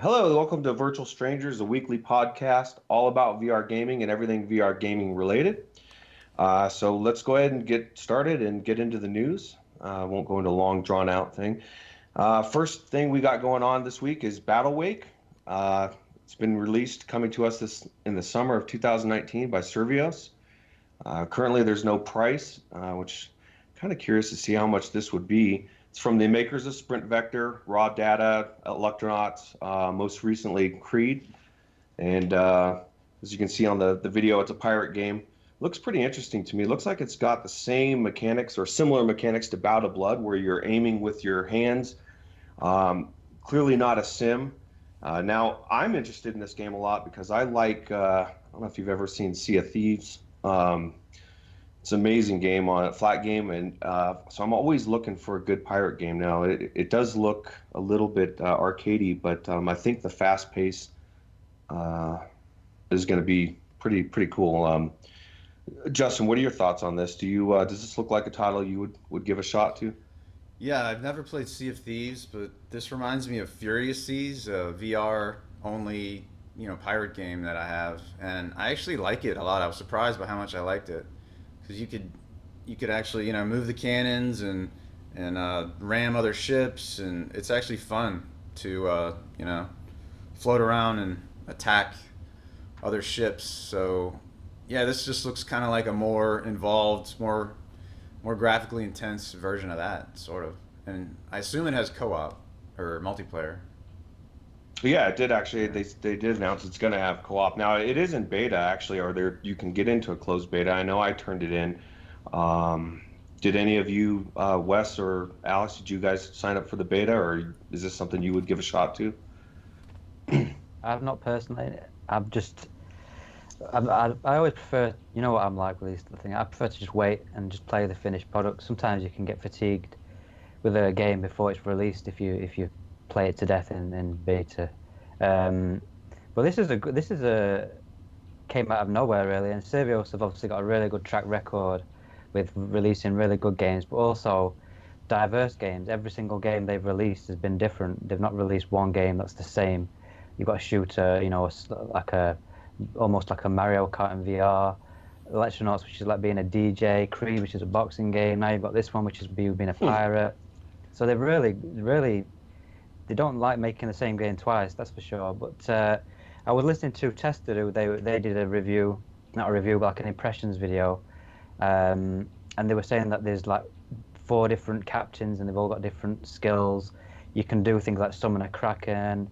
Hello, welcome to Virtual Strangers, a weekly podcast all about VR gaming and everything VR gaming related. So let's go ahead and get started and get into the news. I won't go into a long, drawn out thing. First thing we got going on this week is Battlewake. It's been released, coming to us this in the summer of 2019 by Survios. Currently, there's no price, which kind of curious to see how much this would be. It's from the makers of Sprint Vector, Raw Data, Electronauts, most recently Creed. And as you can see on the video, it's a pirate game. Looks pretty interesting to me. Looks like it's got the same mechanics or similar mechanics to Bout of Blood, where you're aiming with your hands. Clearly not a sim. Now, I'm interested in this game a lot because I like, I don't know if you've ever seen Sea of Thieves. It's an amazing game on a flat game, and so I'm always looking for a good pirate game. Now, it does look a little bit arcadey, but I think the fast pace is going to be pretty cool. Justin, what are your thoughts on this? Does this look like a title you would give a shot to? Yeah, I've never played Sea of Thieves, but this reminds me of Furious Seas, a VR only, pirate game that I have, and I actually like it a lot. I was surprised by how much I liked it because you could actually move the cannons and ram other ships, and it's actually fun to float around and attack other ships. So yeah, this just looks kind of like a more involved, more graphically intense version of that, sort of. And I assume it has co-op or multiplayer. Yeah, it did actually. They did announce it's going to have co-op. Now it is in beta actually, or there you can get into a closed beta. I know I turned it in. Did any of you, Wes or Alex, did you guys sign up for the beta, or is this something you would give a shot to? I've not personally. I always prefer. You know what I'm like with these things. I prefer to just wait and just play the finished product. Sometimes you can get fatigued with a game before it's released if you play it to death in beta. But this is a came out of nowhere really, and Survios have obviously got a really good track record with releasing really good games, but also diverse games. Every single game they've released has been different. They've not released one game that's the same. You've got a shooter, almost like a Mario Kart in VR. Electronauts, which is like being a DJ. Creed, which is a boxing game. Now you've got this one, which is being a pirate. So they've really, they don't like making the same game twice, that's for sure. But I was listening to Tester, who they did a review, not a review, but like an impressions video, and they were saying that there's like 4 different captains, and they've all got different skills. You can do things like summon a kraken,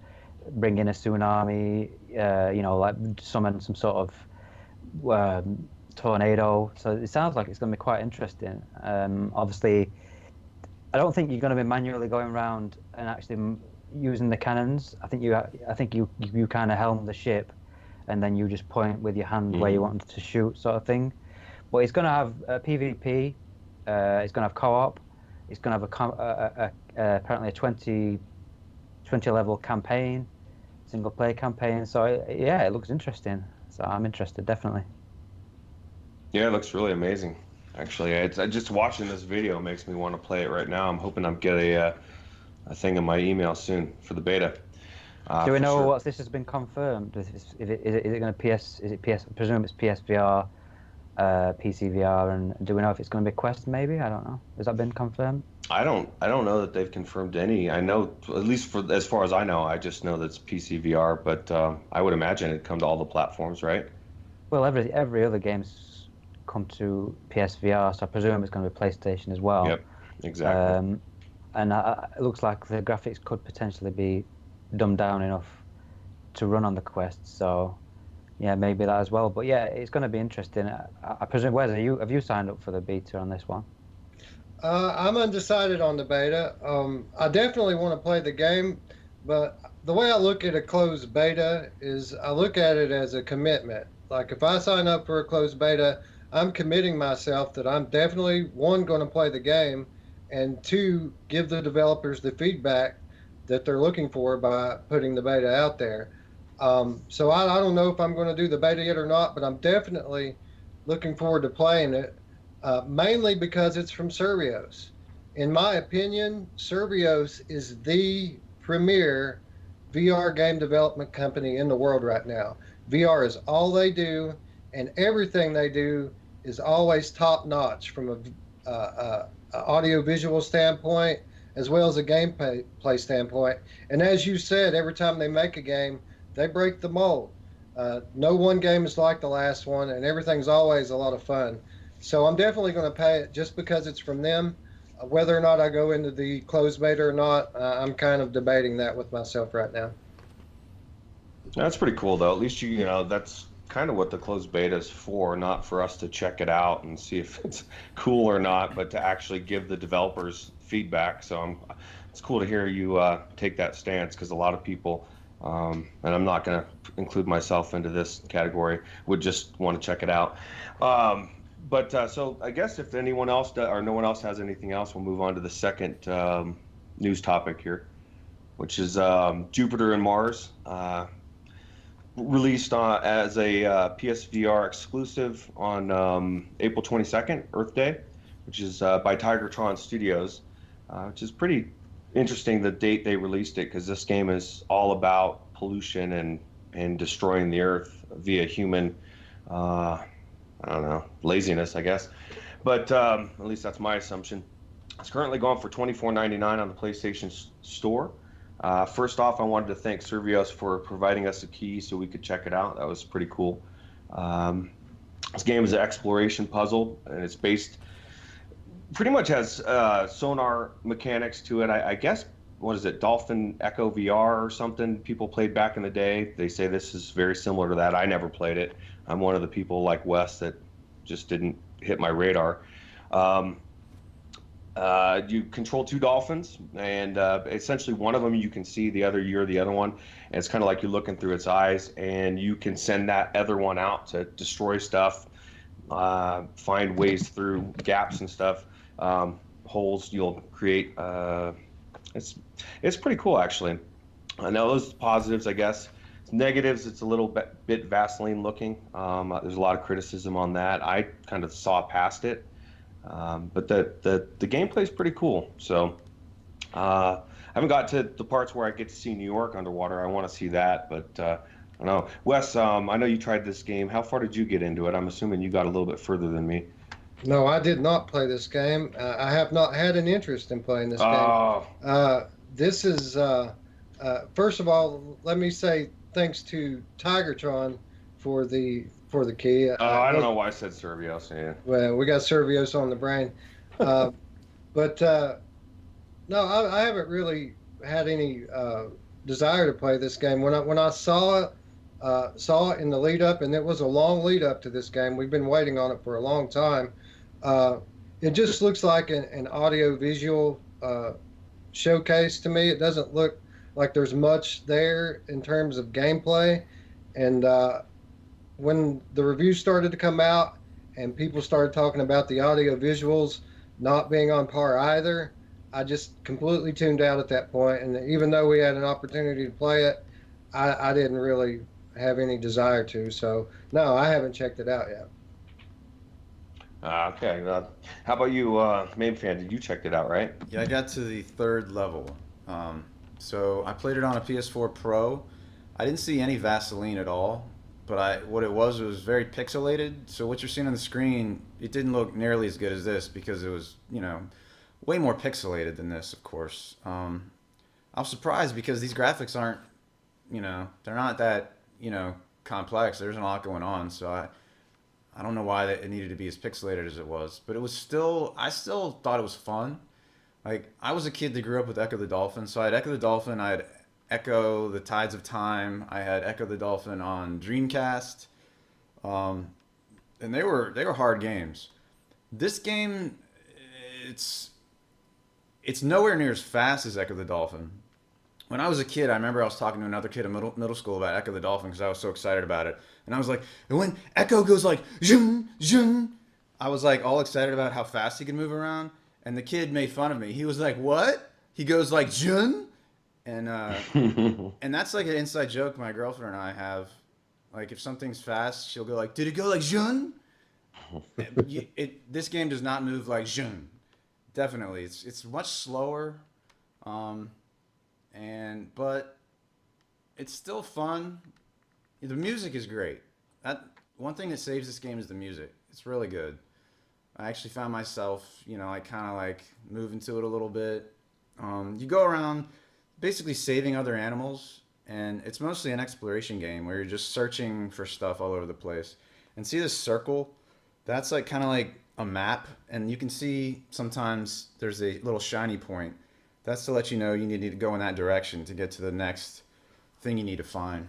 bring in a tsunami, like summon some sort of tornado. So it sounds like it's going to be quite interesting. Obviously, I don't think you're going to be manually going around and actually using the cannons. I think you kind of helm the ship, and then you just point with your hand where you want to shoot, sort of thing. But it's going to have PvP. It's going to have co-op. It's going to have apparently a 20 level campaign, single player campaign. So yeah, it looks interesting. So I'm interested, definitely. Yeah, it looks really amazing. Actually, just watching this video makes me want to play it right now. I'm hoping I'm get a thing in my email soon for the beta. Do we For know sure. what this has been confirmed? Is it going to PS? Is it PS? I presume it's PSVR, PCVR, and do we know if it's going to be Quest? Maybe, I don't know. Has that been confirmed? I don't know that they've confirmed any. I know, at least for as far as I know, I just know that it's PCVR, but I would imagine it'd come to all the platforms, right? Well, every other game's come to PSVR, so I presume it's going to be PlayStation as well. Yep, exactly. And it looks like the graphics could potentially be dumbed down enough to run on the Quest. So yeah, maybe that as well. But yeah, it's going to be interesting. I presume. Wes, have you signed up for the beta on this one? I'm undecided on the beta. I definitely want to play the game, but the way I look at a closed beta is I look at it as a commitment. Like if I sign up for a closed beta, I'm committing myself that I'm definitely, one, going to play the game, and two, give the developers the feedback that they're looking for by putting the beta out there. So I don't know if I'm going to do the beta yet or not, but I'm definitely looking forward to playing it, mainly because it's from Survios. In my opinion, Survios is the premier VR game development company in the world right now. VR is all they do, and everything they do is always top notch from a audio visual standpoint as well as a gameplay play standpoint. And as you said, every time they make a game, they break the mold. No one game is like the last one, and everything's always a lot of fun. So I'm definitely going to pay it just because it's from them. Whether or not I go into the closed beta or not, I'm kind of debating that with myself right now. That's pretty cool, though. At least you know that's kind of what the closed beta is for, not for us to check it out and see if it's cool or not, but to actually give the developers feedback. So it's cool to hear you take that stance because a lot of people, and I'm not going to include myself into this category, would just want to check it out. So I guess if anyone else or no one else has anything else, we'll move on to the second news topic here, which is Jupiter and Mars. Released as a PSVR exclusive on April 22nd, Earth Day, which is by Tigertron Studios, which is pretty interesting the date they released it because this game is all about pollution and destroying the Earth via human, I don't know, laziness, I guess. But at least that's my assumption. It's currently going for $24.99 on the PlayStation Store. First off, I wanted to thank Survios for providing us a key so we could check it out. That was pretty cool. This game is an exploration puzzle, and it's based pretty much has sonar mechanics to it. I guess, what is it, Dolphin Echo VR or something people played back in the day. They say this is very similar to that. I never played it. I'm one of the people like Wes that just didn't hit my radar. You control two dolphins, and essentially one of them you can see, you're the other one, and it's kind of like you're looking through its eyes, and you can send that other one out to destroy stuff, find ways through gaps and stuff, holes you'll create. It's pretty cool, actually. I know those positives, I guess. Negatives, it's a little bit Vaseline looking. There's a lot of criticism on that. I kind of saw past it. But the gameplay is pretty cool. So I haven't got to the parts where I get to see New York underwater. I want to see that, but I don't know. Wes, I know you tried this game. How far did you get into it? I'm assuming you got a little bit further than me. No, I did not play this game. I have not had an interest in playing this Oh, game. This is, first of all, let me say thanks to Tigertron for the key. I don't know why I said Survios. Yeah. Well, we got Survios on the brain, but no, I haven't really had any desire to play this game. When I saw it in the lead up, and it was a long lead up to this game. We've been waiting on it for a long time. It just looks like an audio visual showcase to me. It doesn't look like there's much there in terms of gameplay, and when the reviews started to come out and people started talking about the audio visuals not being on par either, I just completely tuned out at that point. And even though we had an opportunity to play it, I didn't really have any desire to. So, no, I haven't checked it out yet. Okay. How about you, main fan? Did you check it out, right? Yeah, I got to the third level. So I played it on a PS4 Pro. I didn't see any Vaseline at all, but what it was very pixelated. So what you're seeing on the screen, it didn't look nearly as good as this because it was, way more pixelated than this, of course. I was surprised because these graphics aren't, they're not that, complex. There's a lot going on, so I don't know why it needed to be as pixelated as it was, but I still thought it was fun. Like, I was a kid that grew up with Echo the Dolphin, so I had Echo the Dolphin, I had Echo the Tides of Time, I had Echo the Dolphin on Dreamcast, and they were hard games. This game, it's nowhere near as fast as Echo the Dolphin. When I was a kid, I remember I was talking to another kid in middle school about Echo the Dolphin because I was so excited about it. And I was like, and when Echo goes like, zhung, zhung, I was like all excited about how fast he could move around. And the kid made fun of me. He was like, what? He goes like, zhung? And and that's like an inside joke my girlfriend and I have. Like, if something's fast, she'll go like, did it go like zhung? This game does not move like zhung. Definitely. It's much slower. But it's still fun. The music is great. That one thing that saves this game is the music. It's really good. I actually found myself, like kind of like moving to it a little bit. You go around basically saving other animals, and it's mostly an exploration game where you're just searching for stuff all over the place. And see this circle? That's like kind of like a map, and you can see sometimes there's a little shiny point. That's to let you know you need to go in that direction to get to the next thing you need to find.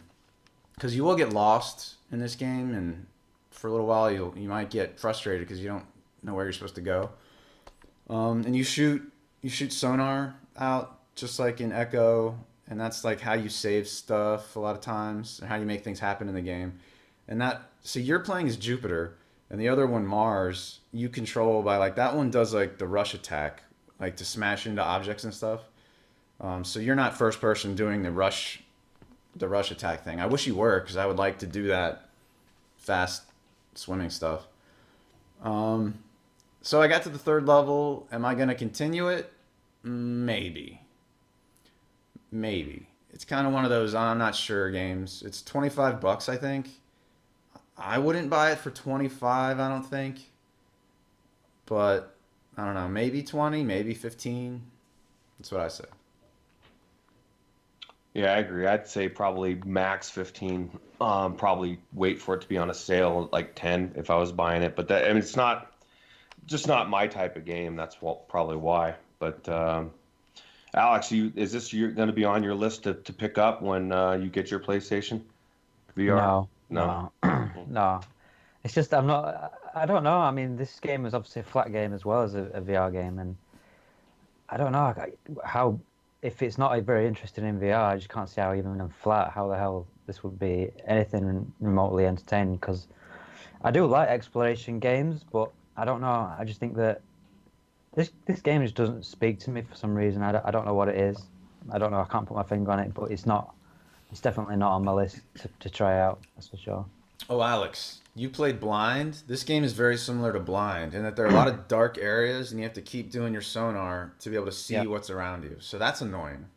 Because you will get lost in this game, and for a little while you might get frustrated because you don't know where you're supposed to go. And you shoot sonar out just like in Echo, and that's like how you save stuff a lot of times and how you make things happen in the game. And so you're playing as Jupiter, and the other one Mars you control by like that one does like the rush attack, like to smash into objects and stuff. So you're not first person doing the rush attack thing. I wish you were, because I would like to do that fast swimming stuff. So I got to the third level. Am I gonna continue it? Maybe. Maybe. It's kind of one of those I'm not sure games. It's $25, I think. I wouldn't buy it for 25, I don't think. But I don't know, maybe 20, maybe 15. That's what I say. Yeah, I agree. I'd say probably max 15. Probably wait for it to be on a sale at like 10 if I was buying it. But that, I mean, it's not my type of game. That's probably why. But Alex, is this going to be on your list to pick up when you get your PlayStation VR? No, no. It's just I'm not. I don't know. I mean, this game is obviously a flat game as well as a VR game, and I don't know how. If it's not very interested in VR, I just can't see how even in flat, how the hell this would be anything remotely entertaining. Because I do like exploration games, but I don't know. I just think that this game just doesn't speak to me for some reason. I don't know what it is. I don't know. I can't put my finger on it, but it's not. It's definitely not on my list to try out. That's for sure. Oh, Alex, you played Blind. This game is very similar to Blind in that there are a lot of dark areas and you have to keep doing your sonar to be able to see Yeah. what's around you. So that's annoying.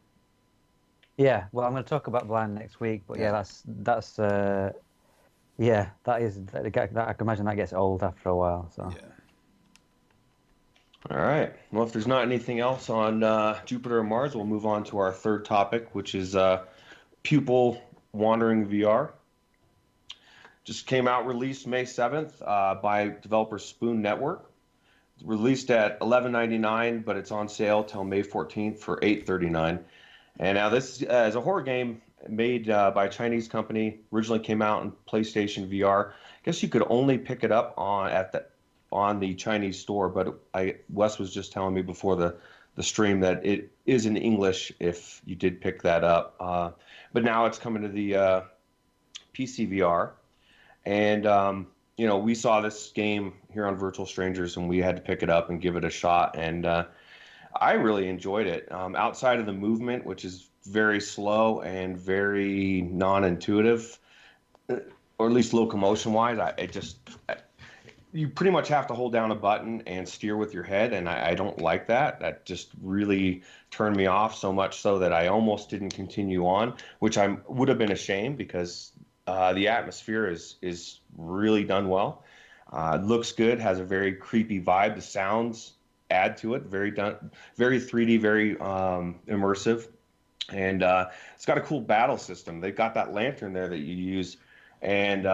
Yeah. Well, I'm going to talk about Blind next week, but yeah, that's yeah, that I can imagine that gets old after a while. So. Yeah. All right. Well, if there's not anything else on Jupiter and Mars, we'll move on to our third topic, which is Pupil Wandering VR. Just came out, released May 7th by developer Spoon Network. Released at $11.99, but it's on sale till May 14th for $8.39. And now this is a horror game made by a Chinese company. Originally came out in PlayStation VR. I guess you could only pick it up on the Chinese store, but Wes was just telling me before the stream that it is in English if you did pick that up. But now it's coming to the PC VR. And, we saw this game here on Virtual Strangers, and we had to pick it up and give it a shot. And I really enjoyed it. Outside of the movement, which is very slow and very non-intuitive, or at least locomotion-wise, you pretty much have to hold down a button and steer with your head, and I don't like that. That just really turned me off, so much so that I almost didn't continue on, which I would have been a shame because the atmosphere is really done well. It looks good, has a very creepy vibe. The sounds add to it, very 3D, very immersive, and it's got a cool battle system. They've got that lantern there that you use, and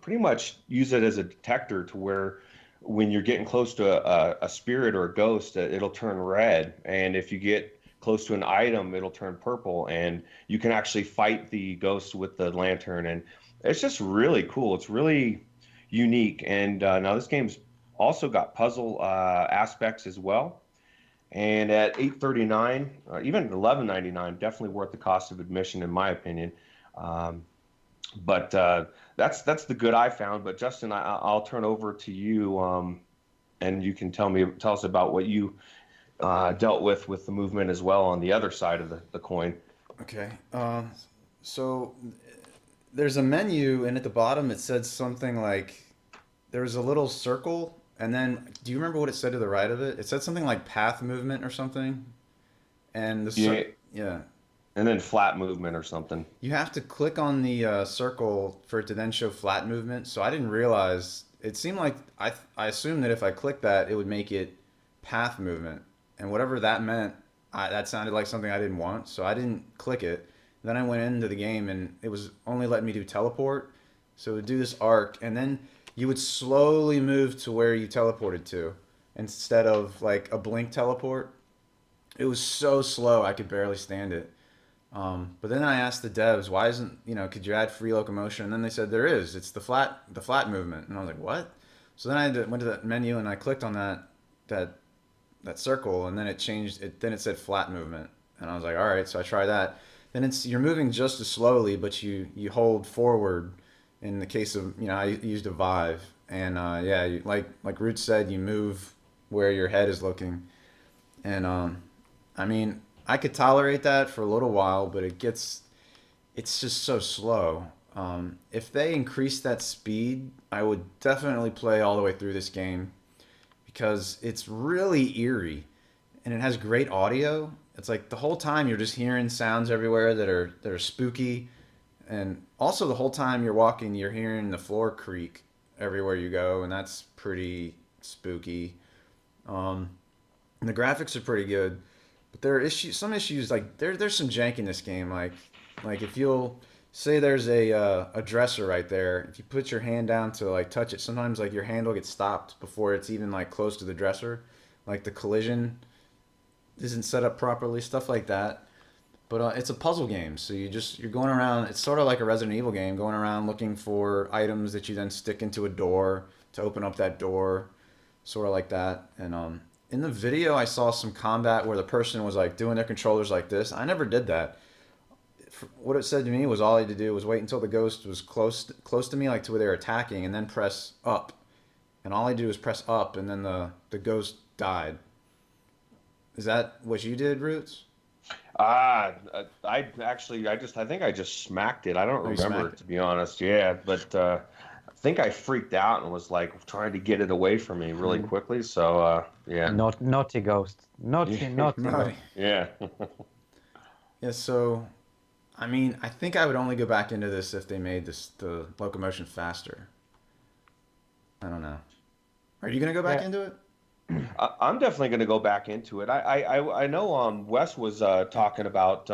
pretty much use it as a detector to where when you're getting close to a spirit or a ghost, it'll turn red, and if you get close to an item, it'll turn purple, and you can actually fight the ghost with the lantern, and it's just really cool. It's really unique, and now this game's also got puzzle aspects as well. And at $8.39, even $11.99, definitely worth the cost of admission in my opinion. But that's the good I found. But Justin, I'll turn over to you, and you can tell us about what you dealt with the movement as well on the other side of the coin. Okay. So there's a menu, and at the bottom it said something like there was a little circle, and then do you remember what it said to the right of it? It said something like path movement or something. And Yeah. yeah. And then flat movement or something. You have to click on the circle for it to then show flat movement. So I didn't realize. It seemed like I assumed that if I clicked that, it would make it path movement, and whatever that meant, that sounded like something I didn't want. So I didn't click it. Then I went into the game, and it was only letting me do teleport. So it would do this arc, and then you would slowly move to where you teleported to, instead of like a blink teleport. It was so slow I could barely stand it. But then I asked the devs, why isn't, could you add free locomotion? And then they said there is. It's the flat movement. And I was like, what? So then went to that menu and I clicked on that circle, and then it changed it. Then it said flat movement, and I was like, all right. So I try that. Then you're moving just as slowly, but you hold forward. In the case of I used a Vive, and yeah, like Root said, you move where your head is looking, and I mean, I could tolerate that for a little while, but it's just so slow. If they increase that speed, I would definitely play all the way through this game, because it's really eerie, and it has great audio. It's like the whole time you're just hearing sounds everywhere that are spooky, and also the whole time you're walking, you're hearing the floor creak everywhere you go, and that's pretty spooky. And the graphics are pretty good. But there are some issues, like there's some jank in this game. Like if you'll say there's a dresser right there, if you put your hand down to like touch it, sometimes like your hand will get stopped before it's even like close to the dresser. Like the collision isn't set up properly, stuff like that. But it's a puzzle game, so you're going around. It's sort of like a Resident Evil game, going around looking for items that you then stick into a door to open up that door, sort of like that. And in the video, I saw some combat where the person was like doing their controllers like this. I never did that. What it said to me was all I had to do was wait until the ghost was close to me, like to where they were attacking, and then press up. And all I did was press up, and then the ghost died. Is that what you did, Roots? I think I just smacked it. I don't Oh, you remember smacked it, to be honest. Yeah, but I think I freaked out and was like trying to get it away from me really quickly. So yeah. Naughty ghost. Naughty Right. ghost. Yeah. Yeah, so I mean, I think I would only go back into this if they made the locomotion faster. I don't know. Are you gonna go back Yeah. into it? I'm definitely going to go back into it. I know Wes was talking about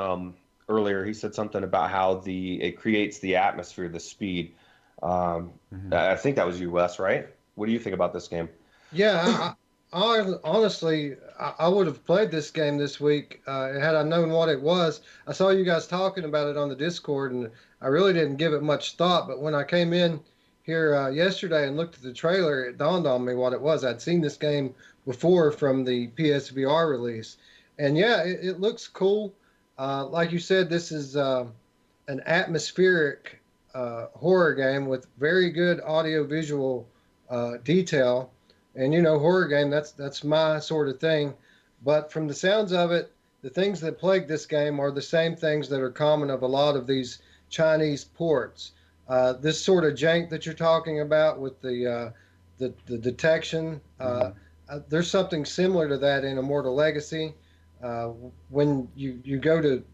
earlier. He said something about how it creates the atmosphere, the speed. I think that was you, Wes, right? What do you think about this game? Yeah, honestly, I would have played this game this week had I known what it was. I saw you guys talking about it on the Discord, and I really didn't give it much thought. But when I came in here yesterday and looked at the trailer, it dawned on me what it was. I'd seen this game before from the PSVR release, and yeah, it looks cool. Like you said, this is an atmospheric horror game with very good audio-visual detail. And horror game, that's my sort of thing. But from the sounds of it, the things that plague this game are the same things that are common of a lot of these Chinese ports. This sort of jank that you're talking about with the detection, there's something similar to that in Immortal Legacy. When you go to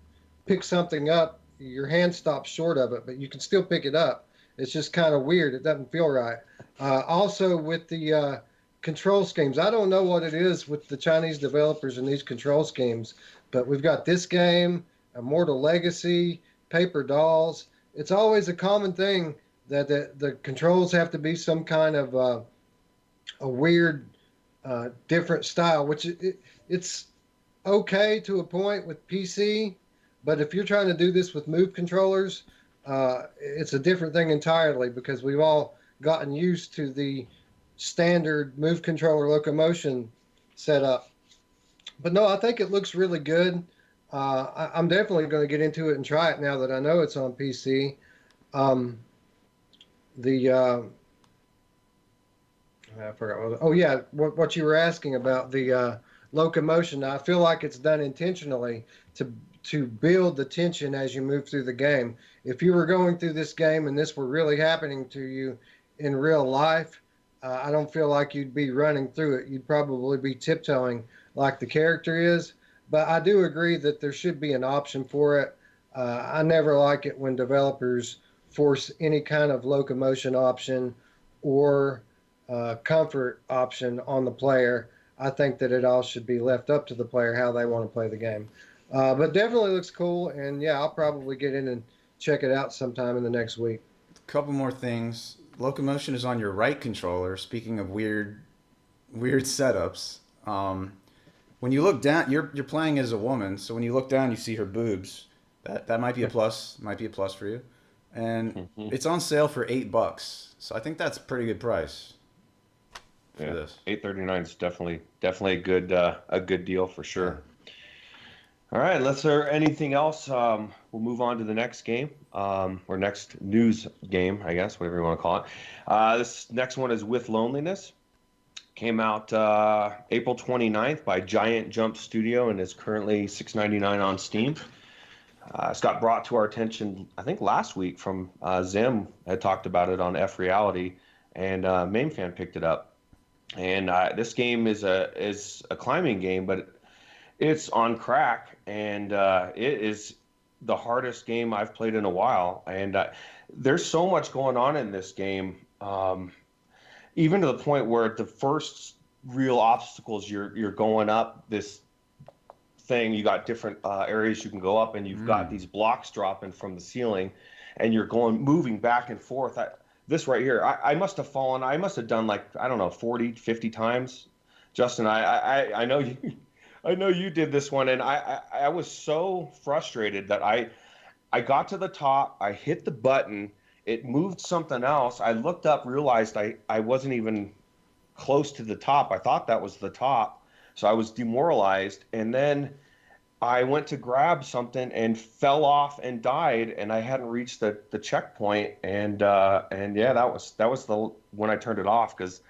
pick something up, your hand stops short of it, but you can still pick it up. It's just kind of weird. It doesn't feel right. Also with the control schemes, I don't know what it is with the Chinese developers and these control schemes, but we've got this game, Immortal Legacy, Paper Dolls. It's always a common thing that the controls have to be some kind of a weird, different style, which it's okay to a point with PC, but if you're trying to do this with Move controllers, it's a different thing entirely, because we've all gotten used to the standard Move controller locomotion setup. But no, I think it looks really good. I'm definitely going to get into it and try it now that I know it's on PC. I forgot. Oh yeah, what you were asking about the locomotion. I feel like it's done intentionally to build the tension as you move through the game. If you were going through this game and this were really happening to you in real life, I don't feel like you'd be running through it. You'd probably be tiptoeing like the character is. But I do agree that there should be an option for it. I never like it when developers force any kind of locomotion option or comfort option on the player. I think that it all should be left up to the player how they want to play the game. But definitely looks cool, and yeah, I'll probably get in and check it out sometime in the next week. Couple more things. Locomotion is on your right controller. Speaking of weird setups. When you look down, you're playing as a woman, so when you look down, you see her boobs. That might be a plus. Might be a plus for you. And it's on sale for $8. So I think that's a pretty good price for this. 839 is definitely a good deal for sure. All right, unless there anything else, we'll move on to the next game, or next news game, I guess, whatever you want to call it. This next one is With Loneliness. Came out April 29th by Giant Jump Studio and is currently $6.99 on Steam. It's got brought to our attention, I think, last week from Zim had talked about it on F Reality, and MameFan picked it up. And this game is a climbing game, but it's on crack, and it is the hardest game I've played in a while. And there's so much going on in this game, even to the point where the first real obstacles, you're going up this thing, you got different areas you can go up, and you've got these blocks dropping from the ceiling, and you're moving back and forth. This right here, I must have fallen. I must have done, like, I don't know, 40, 50 times. Justin, I know you. I know you did this one, and I was so frustrated that I got to the top, I hit the button, it moved something else. I looked up, realized I wasn't even close to the top. I thought that was the top, so I was demoralized, and then I went to grab something and fell off and died, and I hadn't reached the checkpoint, and yeah, that was the when I turned it off, because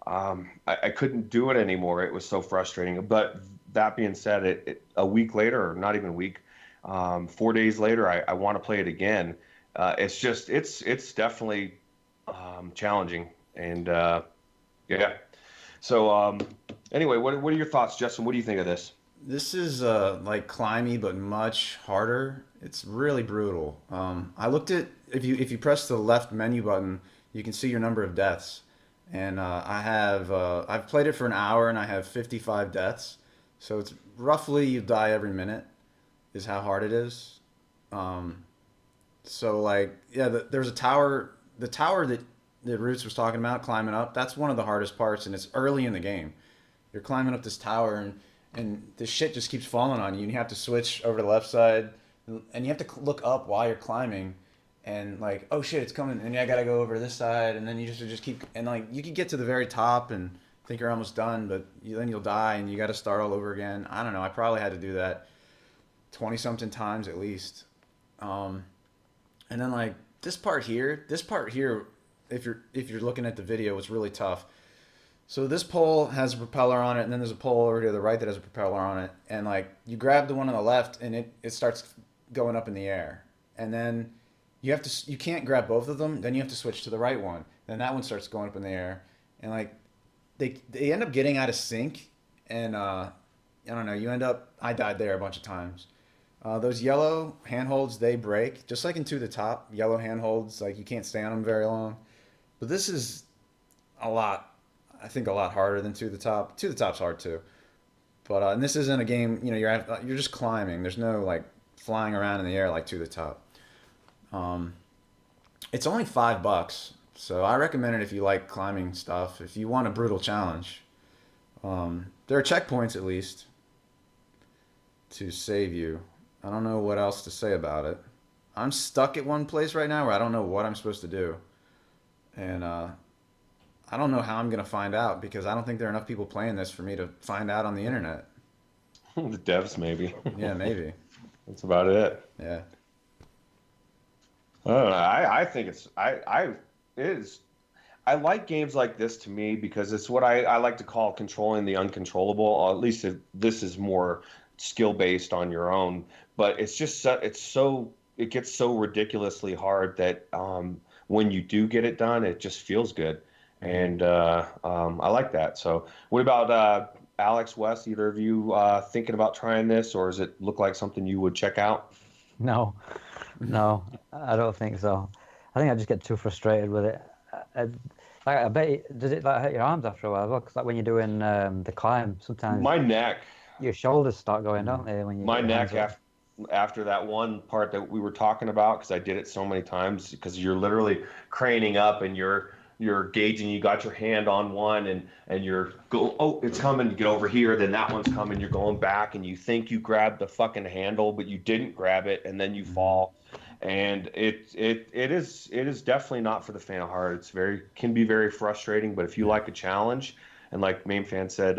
I couldn't do it anymore. It was so frustrating. But that being said, a week later, or not even a week, 4 days later, I want to play it again. It's definitely challenging, and yeah. So anyway, what are your thoughts, Justin? What do you think of this? This is like climby, but much harder. It's really brutal. I looked at, if you press the left menu button, you can see your number of deaths, and I've played it for an hour, and I have 55 deaths. So it's roughly you die every minute, is how hard it is. So like, yeah, there's a tower. The tower that Roots was talking about, climbing up, that's one of the hardest parts, and it's early in the game. You're climbing up this tower, and the shit just keeps falling on you, and you have to switch over to the left side, and you have to look up while you're climbing, and like, oh shit, it's coming, and I gotta go over this side, and then you just keep, and like, you can get to the very top and think you're almost done, but then you'll die, and you gotta start all over again. I don't know, I probably had to do that 20-something times at least. And then like, this part here, if you're looking at the video, was really tough. So this pole has a propeller on it, and then there's a pole over to the right that has a propeller on it. And like, you grab the one on the left, and it starts going up in the air. And then you can't grab both of them. Then you have to switch to the right one. Then that one starts going up in the air. And like, they end up getting out of sync. And I don't know. I died there a bunch of times. Those yellow handholds, they break just like in To the Top. Yellow handholds, like, you can't stay on them very long. But this is I think a lot harder than To the Top. To the Top's hard too, but and this isn't a game. You're just climbing. There's no like flying around in the air like To the Top. It's only $5, so I recommend it if you like climbing stuff. If you want a brutal challenge, there are checkpoints at least to save you. I don't know what else to say about it. I'm stuck at one place right now where I don't know what I'm supposed to do, and I don't know how I'm going to find out, because I don't think there are enough people playing this for me to find out on the internet. The devs, maybe. Yeah, maybe. That's about it. Yeah. I don't know. I think it is. I like games like this, to me, because it's what I like to call controlling the uncontrollable. Or at least this is more skill based on your own. But it's just it gets so ridiculously hard that when you do get it done, it just feels good. And I like that. So what about Alex, Wes? Either of you thinking about trying this, or does it look like something you would check out? No, no, I don't think so. I think I just get too frustrated with it. I, I bet does it like hurt your arms after a while? Because like when you're doing the climb, sometimes My neck, your shoulders start going, don't they? When you my get your hands neck up. after that one part that we were talking about, because I did it so many times, because you're literally craning up and you're gauging. You got your hand on one and you're go. Oh, it's coming. You get over here, then that one's coming. You're going back, and you think you grabbed the fucking handle, but you didn't grab it, and then you fall. And it is definitely not for the faint of heart. It's can be very frustrating, but if you like a challenge, and like Main Fan said,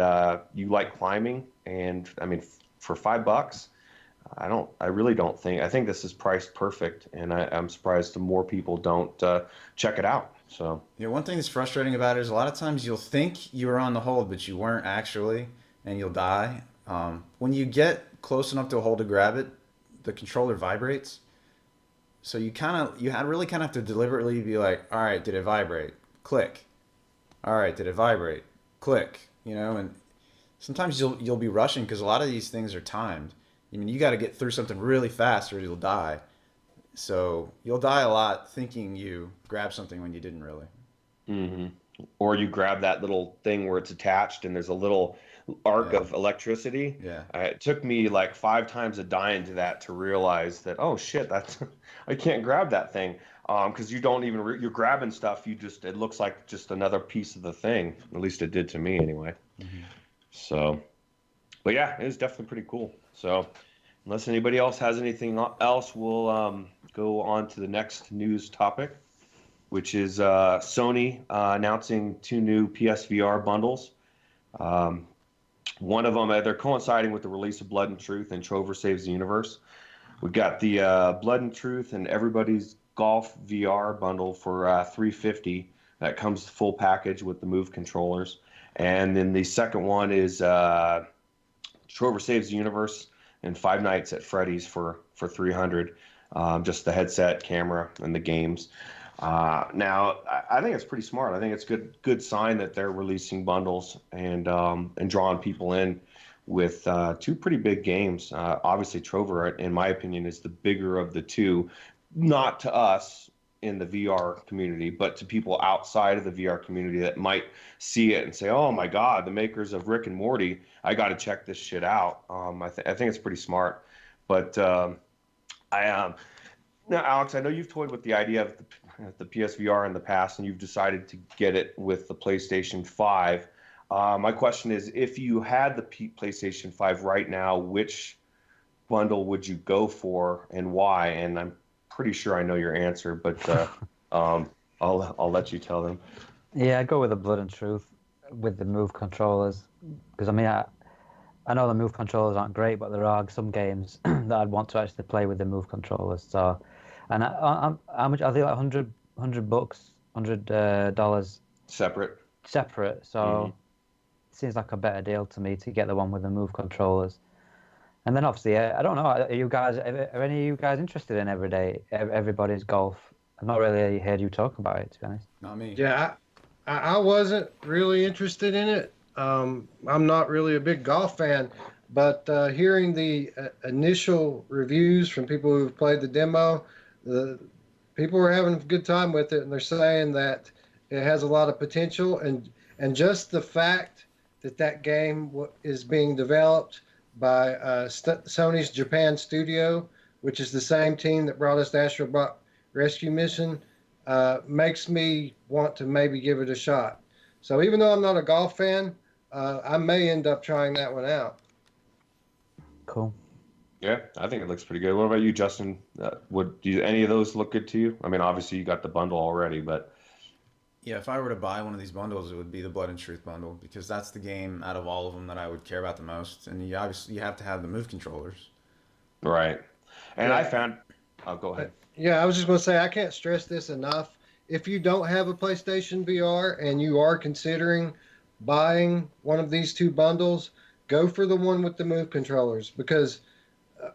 you like climbing, and I mean, for $5, I really don't think. I think this is priced perfect, and I'm surprised more people don't check it out. So Yeah, one thing that's frustrating about it is a lot of times you'll think you were on the hold, but you weren't actually, and you'll die. When you get close enough to a hold to grab it, the controller vibrates. So really kind of have to deliberately be like, all right, did it vibrate? Click. All right, did it vibrate? Click. And sometimes you'll be rushing because a lot of these things are timed. I mean, you got to get through something really fast or you'll die. So you'll die a lot thinking you grabbed something when you didn't really. hmm or you grab that little thing where it's attached, and there's a little arc Yeah. of electricity. Yeah. It took me like 5 times a die into that to realize that, oh shit, that's I can't grab that thing. Because you don't even you're grabbing stuff. It looks like just another piece of the thing. At least it did to me anyway. Hmm. So, but yeah, it is definitely pretty cool. So, unless anybody else has anything else, we'll go on to the next news topic, which is Sony announcing 2 new PSVR bundles. Um, One of them, they're coinciding with the release of Blood and Truth and Trover Saves the Universe. We've got the Blood and Truth and Everybody's Golf VR bundle for 350. That comes full package with the Move controllers. And then the second one is Trover Saves the Universe and Five Nights at Freddy's for 300. Just the headset, camera, and the games. Now, I think it's pretty smart. I think it's good sign that they're releasing bundles and drawing people in with 2 pretty big games. Obviously, Trover, in my opinion, is the bigger of the two. Not to us in the VR community, but to people outside of the VR community that might see it and say, "Oh my God, the makers of Rick and Morty, I got to check this shit out." I think it's pretty smart. But I now, Alex, I know you've toyed with the idea of the PSVR in the past, and you've decided to get it with the PlayStation 5. My question is, if you had the PlayStation 5 right now, which bundle would you go for and why? And I'm pretty sure I know your answer, but I'll let you tell them. Yeah, I go with the Blood and Truth with the Move controllers because I know the Move controllers aren't great, but there are some games that I'd want to actually play with the Move controllers. So, and how much? I think like 100 bucks, $100 Separate. separate. So it seems like a better deal to me to get the one with the Move controllers. And then obviously, I don't know. Are any of you guys interested in everybody's golf? I've not really heard you talk about it, to be honest. Not me. Yeah, I wasn't really interested in it. I'm not really a big golf fan, but hearing the initial reviews from people who've played the demo, the people were having a good time with it, and they're saying that it has a lot of potential, and just the fact that that game is being developed by Sony's Japan studio, which is the same team that brought us the Astro Bot Rescue Mission, makes me want to maybe give it a shot. So even though I'm not a golf fan, I may end up trying that one out. Cool. Yeah, I think it looks pretty good. What about you, Justin? Any of those look good to you? I mean, obviously you got the bundle already, but Yeah, if I were to buy one of these bundles, it would be the Blood and Truth bundle because that's the game out of all of them that I would care about the most. And you have to have the Move controllers. right. And Yeah. I found. Oh, go ahead. Yeah, I was just going to say, I can't stress this enough. If you don't have a PlayStation VR and you are considering buying one of these 2 bundles, go for the one with the Move controllers because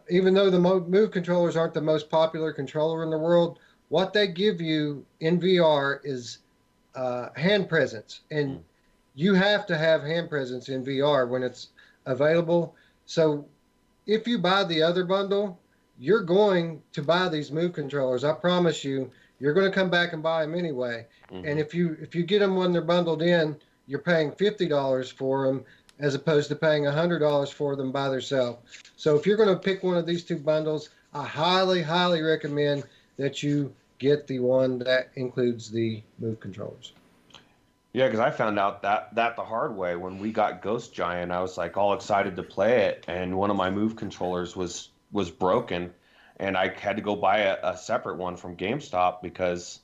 even though the Move controllers aren't the most popular controller in the world, what they give you in VR is hand presence. And you have to have hand presence in VR when it's available. So if you buy the other bundle, you're going to buy these Move controllers. I promise you, you're going to come back and buy them anyway. Mhm. And if you get them when they're bundled in, you're paying $50 for them as opposed to paying $100 for them by themselves. So if you're going to pick one of these two bundles, I highly, highly recommend that you get the one that includes the Move controllers. Yeah, because I found out that the hard way when we got Ghost Giant. I was like all excited to play it, and one of my Move controllers was broken, and I had to go buy a separate one from GameStop because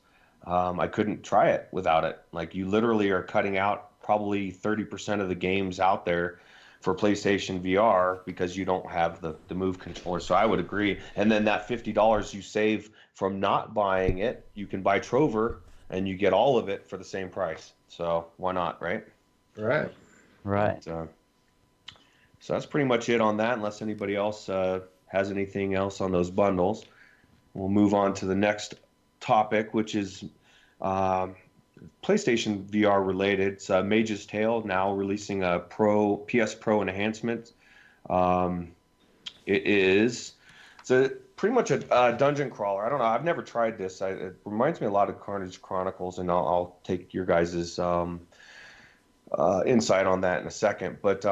I couldn't try it without it. Like you literally are cutting out probably 30% of the games out there for PlayStation VR because you don't have the Move controller. So I would agree. And then that $50 you save from not buying it, you can buy Trover and you get all of it for the same price. So why not, right? Right. Right. So that's pretty much it on that, unless anybody else has anything else on those bundles. We'll move on to the next topic, which is PlayStation VR related. It's Mage's Tale now releasing a PS Pro enhancement. It's pretty much a dungeon crawler. I don't know. I've never tried this. It reminds me a lot of Carnage Chronicles, and I'll take your guys' insight on that in a second. But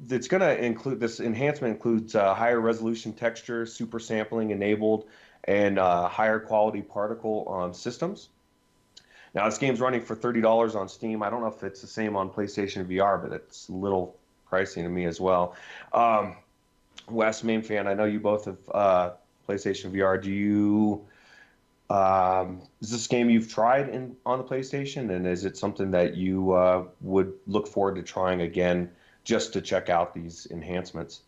it's going to include this enhancement includes higher resolution texture, super sampling enabled, and higher quality particle systems. Now, this game's running for $30 on Steam. I don't know if it's the same on PlayStation VR, but it's a little pricey to me as well. Wes, main fan, I know you both have PlayStation VR. Is this a game you've tried on the PlayStation, and is it something that you would look forward to trying again just to check out these enhancements?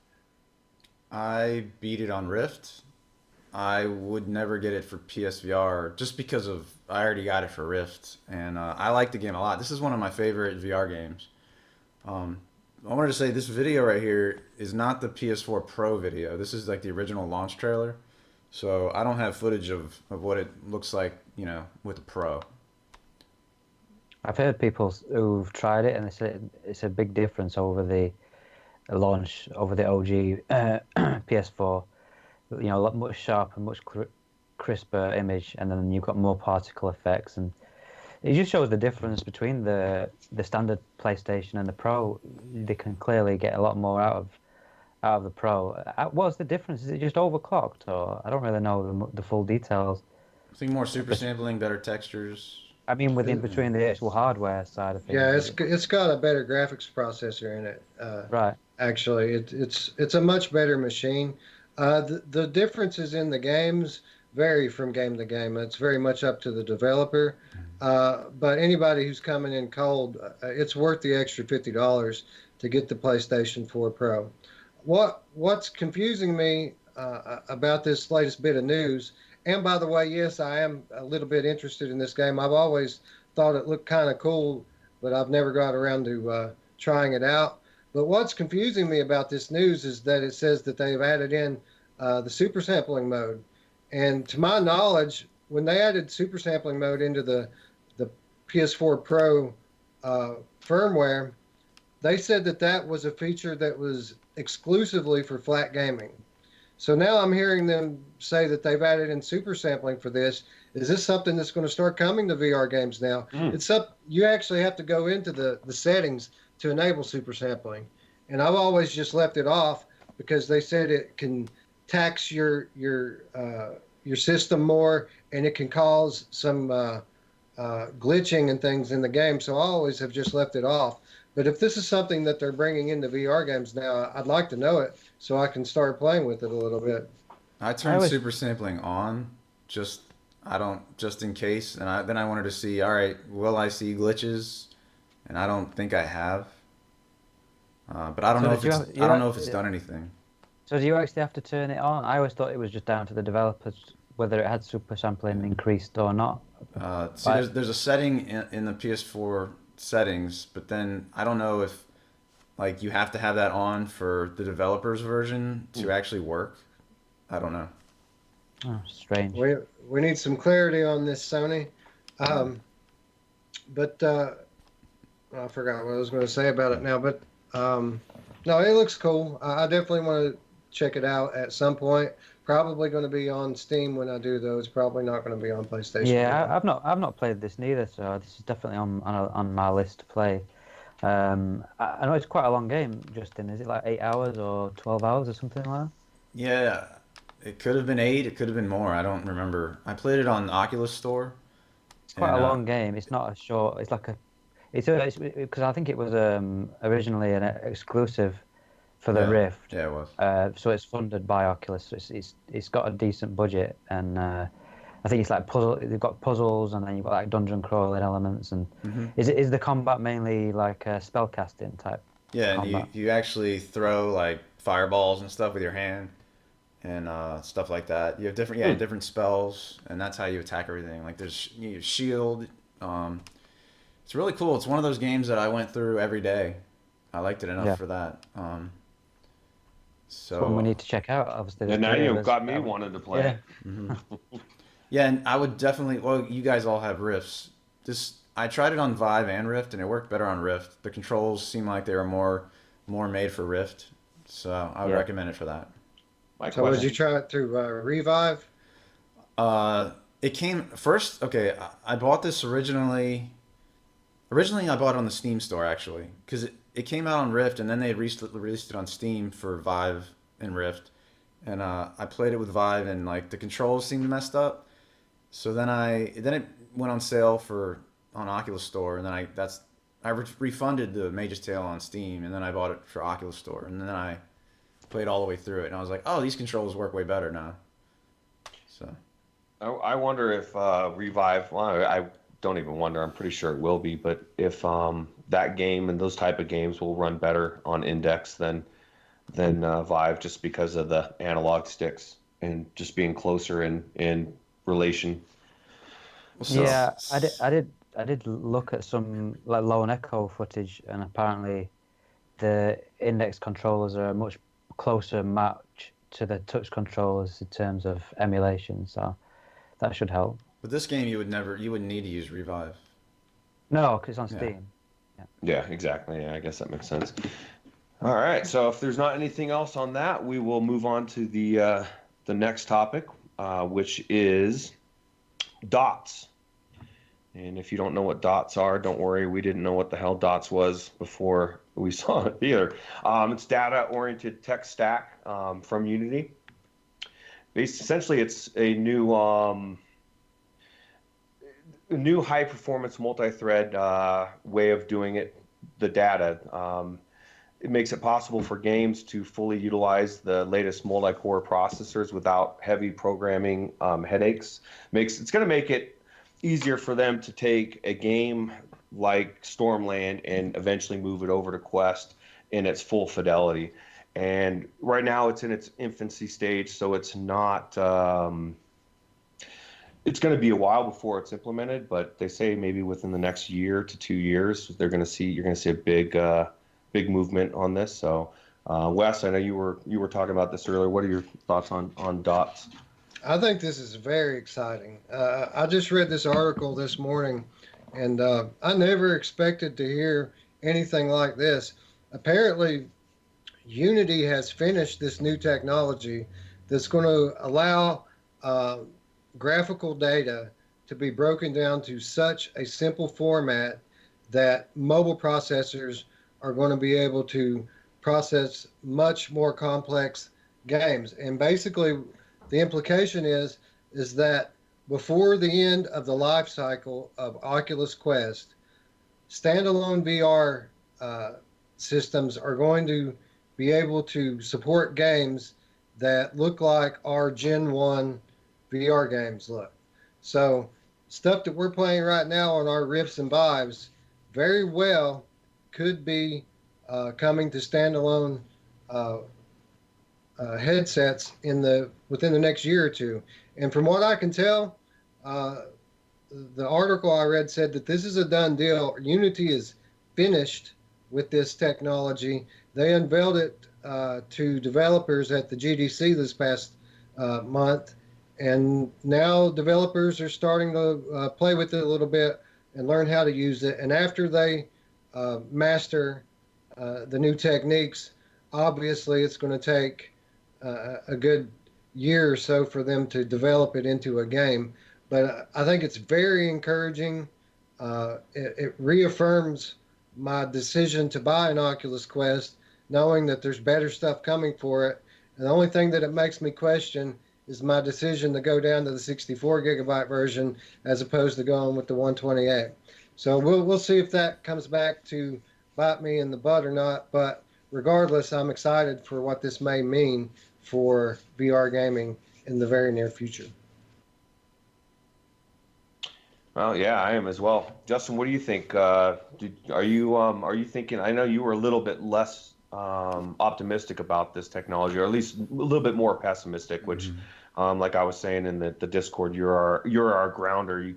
I beat it on Rift. I would never get it for PSVR just because I already got it for Rift, and I like the game a lot. This is one of my favorite VR games. I wanted to say this video right here is not the PS4 Pro video. This is like the original launch trailer. So I don't have footage of what it looks like, with the Pro. I've heard people who've tried it, and they say it's a big difference over the launch, over the OG PS4. A lot much sharper, much crisper image, and then you've got more particle effects, and it just shows the difference between the standard PlayStation and the Pro. They can clearly get a lot more out of the Pro. What's the difference? Is it just overclocked, or I don't really know the full details? I think more super sampling, better textures. I mean, between the actual hardware side of things. Yeah, it's got a better graphics processor in it. Right. Actually, it's a much better machine. The differences in the games vary from game to game. It's very much up to the developer. But anybody who's coming in cold, it's worth the extra $50 to get the PlayStation 4 Pro. What's confusing me about this latest bit of news, and by the way, yes, I am a little bit interested in this game. I've always thought it looked kind of cool, but I've never got around to trying it out. But what's confusing me about this news is that it says that they've added in the super sampling mode. And to my knowledge, when they added super sampling mode into the PS4 Pro firmware, they said that was a feature that was exclusively for flat gaming. So now I'm hearing them say that they've added in super sampling for this. Is this something that's going to start coming to VR games now? You actually have to go into the settings to enable super sampling. And I've always just left it off because they said it can tax your system more, and it can cause some glitching and things in the game. So I always have just left it off. But if this is something that they're bringing into VR games now, I'd like to know it so I can start playing with it a little bit. I turned super sampling on just in case, and then I wanted to see, all right, will I see glitches? And I don't think I have. But I don't know if it's done anything. So do you actually have to turn it on? I always thought it was just down to the developers whether it had super sampling increased or not. There's a setting in the PS4 settings, but then I don't know if you have to have that on for the developers version to actually work. I don't know. Oh, strange. We need some clarity on this, Sony. But I forgot what I was going to say about it now. But no, it looks cool. I definitely want to check it out at some point. probably going to be on Steam when I do those. Probably not going to be on PlayStation. Yeah, Now. I've not played this neither, so this is definitely on my list to play. I know it's quite a long game, Justin. Is it like 8 hours or 12 hours or something like that? Yeah, it could have been 8. It could have been more. I don't remember. I played it on the Oculus Store, It's quite and a long game. It's not a short. It's like a. It's because I think it was originally an exclusive for the yeah, Rift. yeah, it was. So it's funded by Oculus. So it's got a decent budget, and I think it's like puzzle. They've got puzzles, and then you've got like dungeon crawling elements. And Hmm. is the combat mainly like spell casting type Yeah, and combat? you actually throw like fireballs and stuff with your hand and stuff like that. You have different spells, and that's how you attack everything. Like there's shield. It's really cool. It's one of those games that I went through every day. I liked it enough Yeah. for that. It's one we So need to check out. Obviously, And now there's three of you've us. got me wanting to play Yeah. it. mhm. Yeah, and I would definitely. Well, you guys all have Rifts. I tried it on Vive and Rift, and it worked better on Rift. The controls seemed like they were more made for Rift, so I would Yeah. recommend it for that. My So, would you question. try it through Revive? It came first. Okay, I bought this originally. Originally, I bought it on the Steam store actually, because it came out on Rift, and then they released it on Steam for Vive and Rift, and I played it with Vive, and like the controls seemed messed up. So then it went on sale on Oculus Store, and then I refunded the Mage's Tale on Steam, and then I bought it for Oculus Store, and then I played all the way through it, and I was like, oh, these controls work way better now. So I wonder if Revive. Well, I don't even wonder. I'm pretty sure it will be. But if that game and those type of games will run better on Index than Vive, just because of the analog sticks and just being closer in relation. Yeah, I did look at some like low and echo footage, and apparently the index controllers are a much closer match to the touch controllers in terms of emulation, so that should help. with this game, you wouldn't need to use Revive. No, because it's on Yeah. Steam. Yeah, exactly. Yeah, I guess that makes sense. All right. So if there's not anything else on that, we will move on to the next topic, which is dots. And if you don't know what dots are, don't worry. We didn't know what the hell dots was before we saw it either. It's data-oriented tech stack from Unity. Essentially, it's a new high-performance multi-thread way of doing it. The data. It makes it possible for games to fully utilize the latest multi-core processors without heavy programming headaches. It's going to make it easier for them to take a game like Stormland and eventually move it over to Quest in its full fidelity. And right now it's in its infancy stage, so it's not. It's going to be a while before it's implemented, but they say maybe within the next year to 2 years, you're going to see a big movement on this. So, Wes, I know you were talking about this earlier. What are your thoughts on dots? I think this is very exciting. I just read this article this morning, and I never expected to hear anything like this. Apparently, Unity has finished this new technology that's going to allow graphical data to be broken down to such a simple format that mobile processors are going to be able to process much more complex games. And basically, the implication is that before the end of the life cycle of Oculus Quest, standalone VR systems are going to be able to support games that look like our Gen 1 VR games look. So stuff that we're playing right now on our Rifts and Vives very well could be coming to standalone headsets within the next year or two. And from what I can tell, the article I read said that this is a done deal. Unity is finished with this technology. They unveiled it to developers at the GDC this past month, and now developers are starting to play with it a little bit and learn how to use it. And after they master the new techniques, obviously it's going to take a good year or so for them to develop it into a game. But I think it's very encouraging. It reaffirms my decision to buy an Oculus Quest, knowing that there's better stuff coming for it. And the only thing that it makes me question is my decision to go down to the 64 gigabyte version as opposed to going with the 128. So we'll see if that comes back to bite me in the butt or not. But regardless, I'm excited for what this may mean for VR gaming in the very near future. Well, yeah, I am as well. Justin, what do you think? Are you thinking? I know you were a little bit less optimistic about this technology, or at least a little bit more pessimistic. Which, like I was saying in the Discord, you're our grounder. You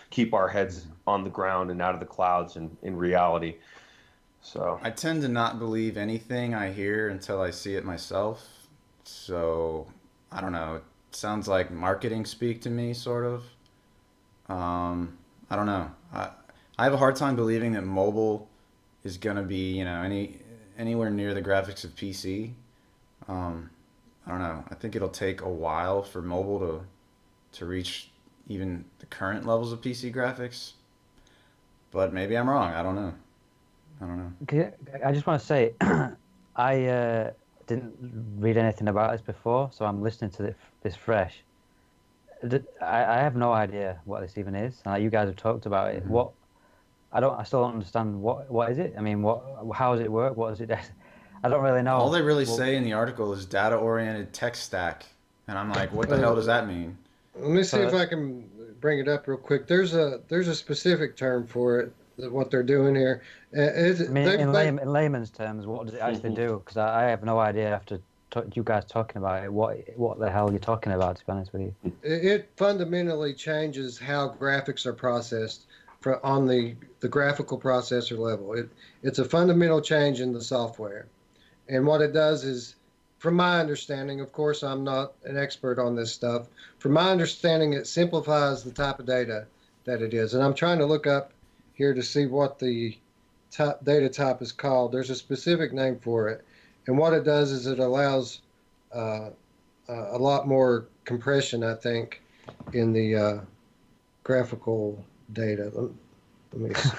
keep our heads on the ground and out of the clouds in reality. So I tend to not believe anything I hear until I see it myself. So I don't know. It sounds like marketing speak to me, sort of. I don't know. I have a hard time believing that mobile is gonna be, anywhere near the graphics of PC. I don't know. I think it'll take a while for mobile to reach even the current levels of PC graphics. But maybe I'm wrong. I don't know. I just want to say, I didn't read anything about this before, so I'm listening to this fresh. I have no idea what this even is. You guys have talked about it. What? I still don't understand what is it? I mean, how does it work? What does it do? I don't really know. All they really say in the article is data-oriented tech stack. And I'm like, what the hell does that mean? Let me see if I can bring it up real quick. There's a specific term for it, what they're doing here. In layman's terms, what does it actually do? Because I have no idea after you guys talking about it, what the hell you're talking about, to be honest with you. It fundamentally changes how graphics are processed on the graphical processor level. It's a fundamental change in the software. And what it does is, from my understanding, of course, I'm not an expert on this stuff. From my understanding, it simplifies the type of data that it is. And I'm trying to look up here to see what the data type is called. There's a specific name for it. And what it does is it allows a lot more compression, I think, in the graphical data. Let me see.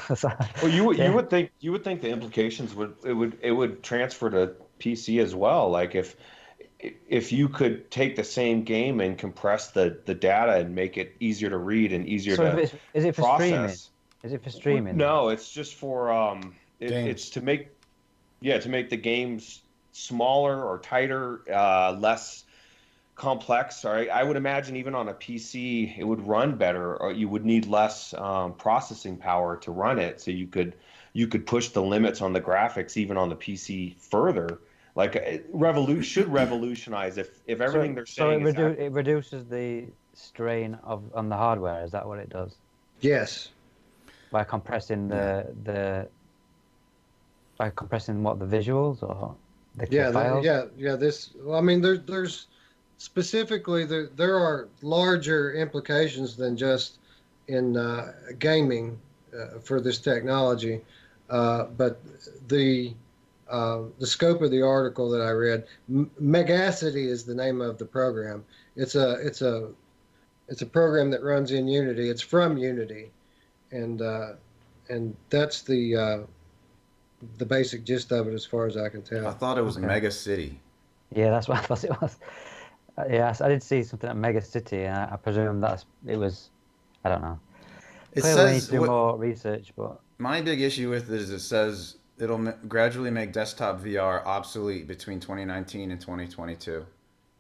well, you would think the implications would transfer to PC as well. Like if you could take the same game and compress the data and make it easier to read and easier to is it for process. streaming? Is it for streaming? No, it's just for it's to make the games smaller or tighter, less complex. I would imagine even on a PC it would run better, or you would need less processing power to run it, so you could push the limits on the graphics even on the PC further. Like should revolutionize if everything they're saying. So it reduces the strain on the hardware. Is that what it does? Yes. By compressing the visuals or the files? I mean, there's specifically there are larger implications than just in gaming for this technology, but the scope of the article that I read, Megacity is the name of the program. It's a program that runs in Unity. It's from Unity, and that's the basic gist of it as far as I can tell. I thought it was Mega City. Yeah, that's what I thought it was. Yes, I did see something at Mega City, and I presume it was. I don't know. Clearly, we need to do more research, but my big issue with it is it says it'll gradually make desktop VR obsolete between 2019 and 2022.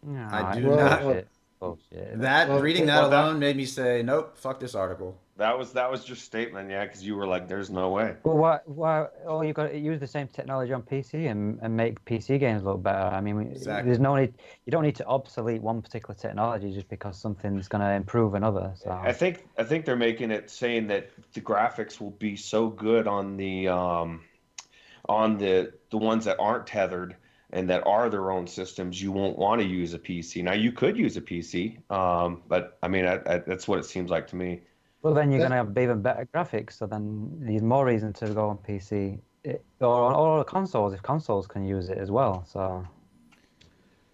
No, I do not. Bullshit. Reading that alone made me say, nope, fuck this article. That was your statement, yeah, because you were like, "There's no way." Well, why? Oh, you got to use the same technology on PC and make PC games look better. I mean, exactly. There's no need. You don't need to obsolete one particular technology just because something's going to improve another. So I think they're making it saying that the graphics will be so good on the ones that aren't tethered and that are their own systems, you won't want to use a PC. Now, you could use a PC, but I mean, that's what it seems like to me. Well, then you're going to have even better graphics, so then there's more reason to go on PC or consoles if consoles can use it as well. So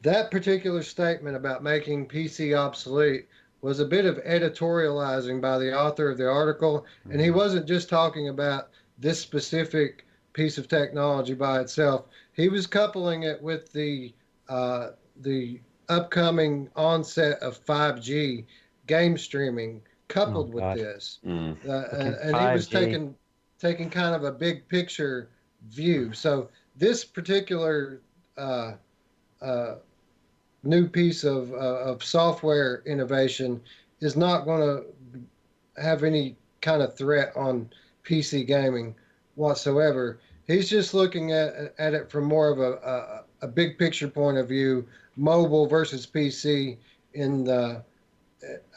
That particular statement about making PC obsolete was a bit of editorializing by the author of the article, and he wasn't just talking about this specific piece of technology by itself. He was coupling it with the upcoming onset of 5G game streaming Oh coupled with God. this, Fucking and he was 5G. taking kind of a big picture view. So this particular uh, uh, new piece of software innovation is not going to have any kind of threat on PC gaming whatsoever. He's just looking at it from more of a big picture point of view, mobile versus PC. In the,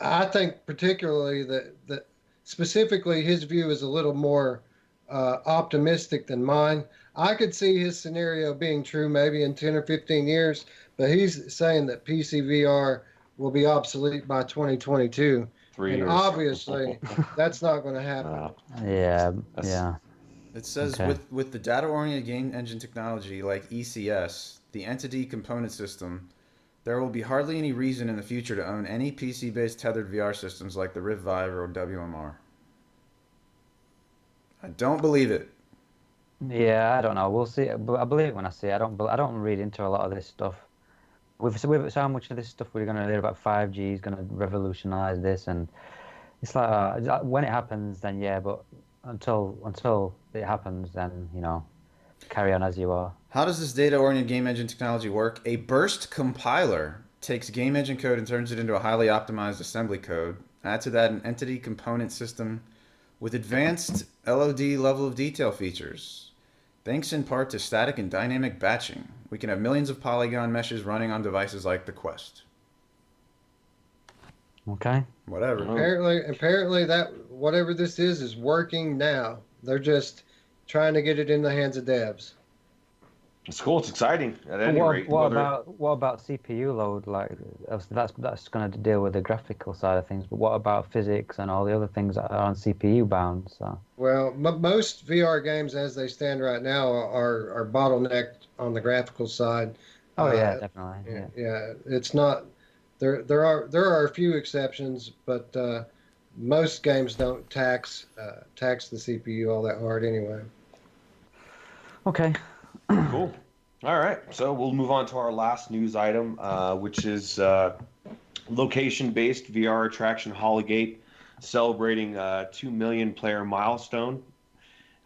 I think particularly that specifically his view is a little more optimistic than mine. I could see his scenario being true maybe in 10 or 15 years, but he's saying that PCVR will be obsolete by 2022. 3 years. And obviously, that's not going to happen. Yeah, That's- yeah. It says Okay. with the data-oriented game engine technology like ECS, the Entity Component System, there will be hardly any reason in the future to own any PC-based tethered VR systems like the Rift Vive or WMR. I don't believe it. Yeah, I don't know. We'll see. But I believe it when I see it. I don't read into a lot of this stuff. So how much of this stuff we're going to hear about 5G is going to revolutionize this, and it's like when it happens, then yeah. But until it happens, then carry on as you are. How does this data-oriented game engine technology work? A burst compiler takes game engine code and turns it into a highly optimized assembly code. Add to that an entity component system with advanced LOD level of detail features. Thanks in part to static and dynamic batching, we can have millions of polygon meshes running on devices like the Quest. Okay. Whatever. Apparently that whatever this is working now. They're just trying to get it in the hands of devs. It's cool. It's exciting at any What, rate. what about CPU load? Like that's going to deal with the graphical side of things. But what about physics and all the other things that are on CPU bound? So Well, most VR games as they stand right now are bottlenecked on the graphical side. oh yeah, Uh, definitely. Yeah. yeah, it's not. There are a few exceptions, but most games don't tax the CPU all that hard anyway. Okay. Cool. All right. So we'll move on to our last news item, which is location-based VR attraction Hologate celebrating 2 million player milestone.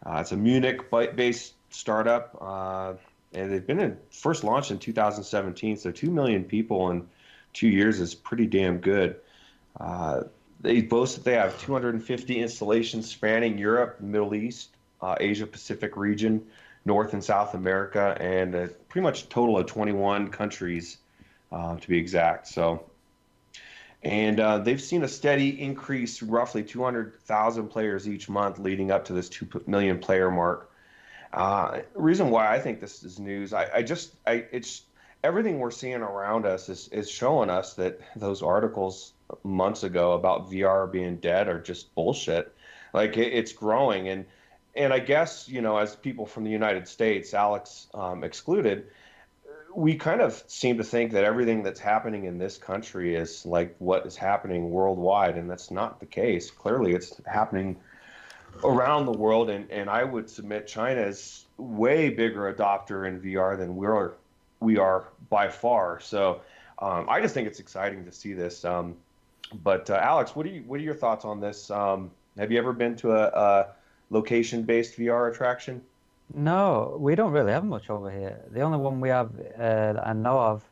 It's a Munich-based startup, and they've been first launched in 2017. So 2 million people in 2 years is pretty damn good. They boast that they have 250 installations spanning Europe, Middle East, Asia Pacific region, North and South America, and pretty much a total of 21 countries, to be exact. So, and they've seen a steady increase, roughly 200,000 players each month, leading up to this 2 million player mark. Reason why I think this is news, it's everything we're seeing around us is showing us that those articles months ago about VR being dead are just bullshit. Like it's growing, and I guess, as people from the United States, Alex excluded, we kind of seem to think that everything that's happening in this country is like what is happening worldwide, and that's not the case. Clearly, it's happening around the world, and I would submit China is way bigger adopter in VR than we are by far. So I just think it's exciting to see this. But Alex, what are your thoughts on this? Have you ever been to a location-based VR attraction? No, we don't really have much over here. The only one we have that I know of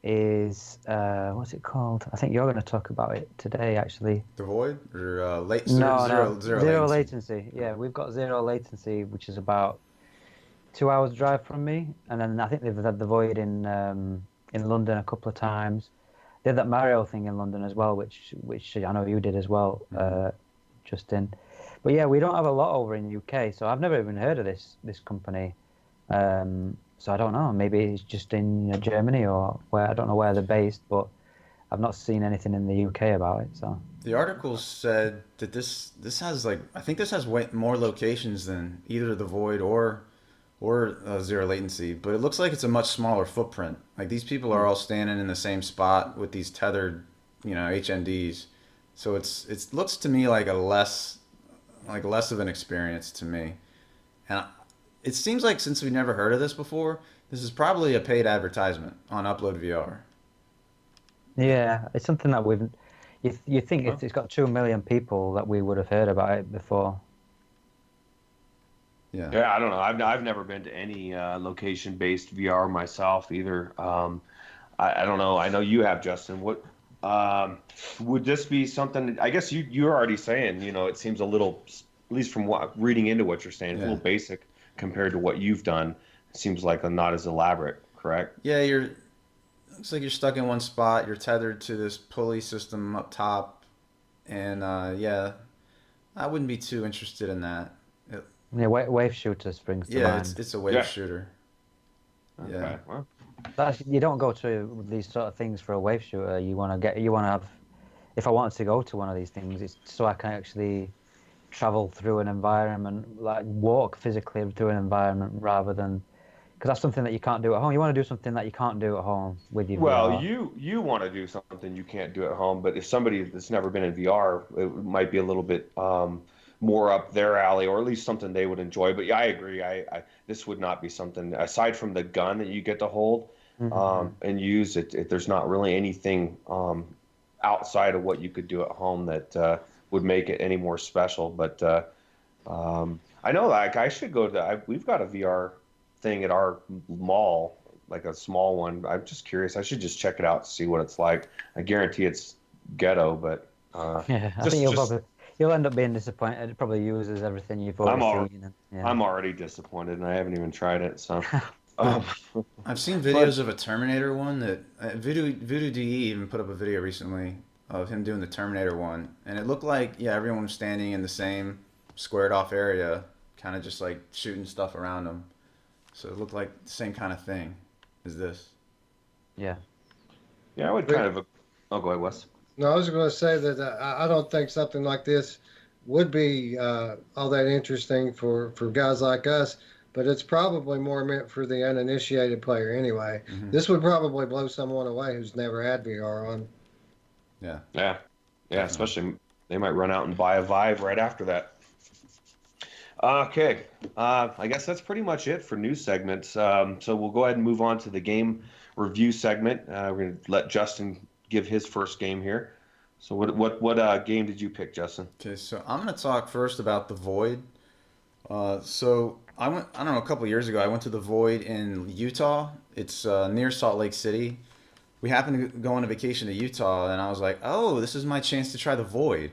is what's it called? I think you're going to talk about it today, actually. The Void? Or Zero latency. Yeah, we've got zero latency, which is about 2 hours drive from me. And then I think they've had the Void in London a couple of times. They had that Mario thing in London as well, which I know you did as well, Justin. But yeah, we don't have a lot over in the UK, so I've never even heard of this company. So I don't know. Maybe it's just in Germany or where, I don't know where they're based, but I've not seen anything in the UK about it. So the article said that this has I think this has way more locations than either the Void or or zero latency latency, but it looks like it's a much smaller footprint. Like these people are all standing in the same spot with these tethered, HNDs. So it looks to me like less of an experience to me. And it seems like since we've never heard of this before, this is probably a paid advertisement on Upload VR. Yeah, it's something that you think Huh? it's got 2 million people that we would have heard about it before. Yeah. Yeah, I don't know. I've never been to any location-based VR myself either. I don't know. I know you have, Justin. What um, would this be something? I guess you're already saying, it seems a little, at least from what reading into what you're saying, it's a Yeah. little basic compared to what you've done. It seems like not as elaborate, correct? Yeah, looks like you're stuck in one spot. You're tethered to this pulley system up top, and yeah, I wouldn't be too interested in that. It, Yeah, wave shooter springs to yeah, mind. it's a wave Yeah. shooter. Okay. Yeah. Well, You don't go to these sort of things for a wave shooter. You want to have. If I wanted to go to one of these things, it's so I can actually travel through an environment, like walk physically through an environment, rather than because that's something that you can't do at home. You want to do something that you can't do at home with your well, VR. you want to do something you can't do at home, but if somebody that's never been in VR, it might be a little bit more up their alley, or at least something they would enjoy. But yeah, I agree. This would not be something aside from the gun that you get to hold Mhm. and use. There's not really anything outside of what you could do at home that would make it any more special. But I know, like, I should go to. We've got a VR thing at our mall, like a small one. I'm just curious. I should just check it out, see what it's like. I guarantee it's ghetto, but Yeah, I think just you'll end up being disappointed. It probably uses everything you've I'm already al seen. Yeah. I'm already disappointed, and I haven't even tried it. So, um, I've seen but videos of a Terminator one that Voodoo DE even put up a video recently of him doing the Terminator one, and it looked like everyone was standing in the same squared off area, kind of just like shooting stuff around them. So it looked like the same kind of thing as this. Yeah. yeah, I would kind of. Oh, go ahead, Wes. No, I was going to say that I don't think something like this would be all that interesting for guys like us, but it's probably more meant for the uninitiated player anyway. Hmm. This would probably blow someone away who's never had VR on. Yeah, Yeah, yeah, definitely. especially they might run out and buy a Vive right after that. Okay, I guess that's pretty much it for news segments. So we'll go ahead and move on to the game review segment. We're going to let Justin give his first game here. So what game did you pick, Justin? Okay, so I'm gonna talk first about the Void. So I don't know, a couple years ago, I went to the Void in Utah. It's near Salt Lake City. We happened to go on a vacation to Utah, and I was like, oh, this is my chance to try the Void.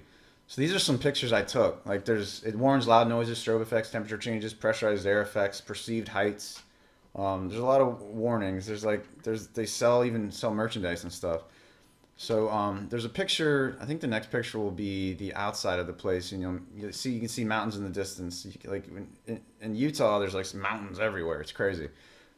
So these are some pictures I took. Like it warns loud noises, strobe effects, temperature changes, pressurized air effects, perceived heights. There's a lot of warnings. They even sell merchandise and stuff. So there's a picture. I think the next picture will be the outside of the place, and you can see mountains in the distance. In Utah, there's like some mountains everywhere. It's crazy.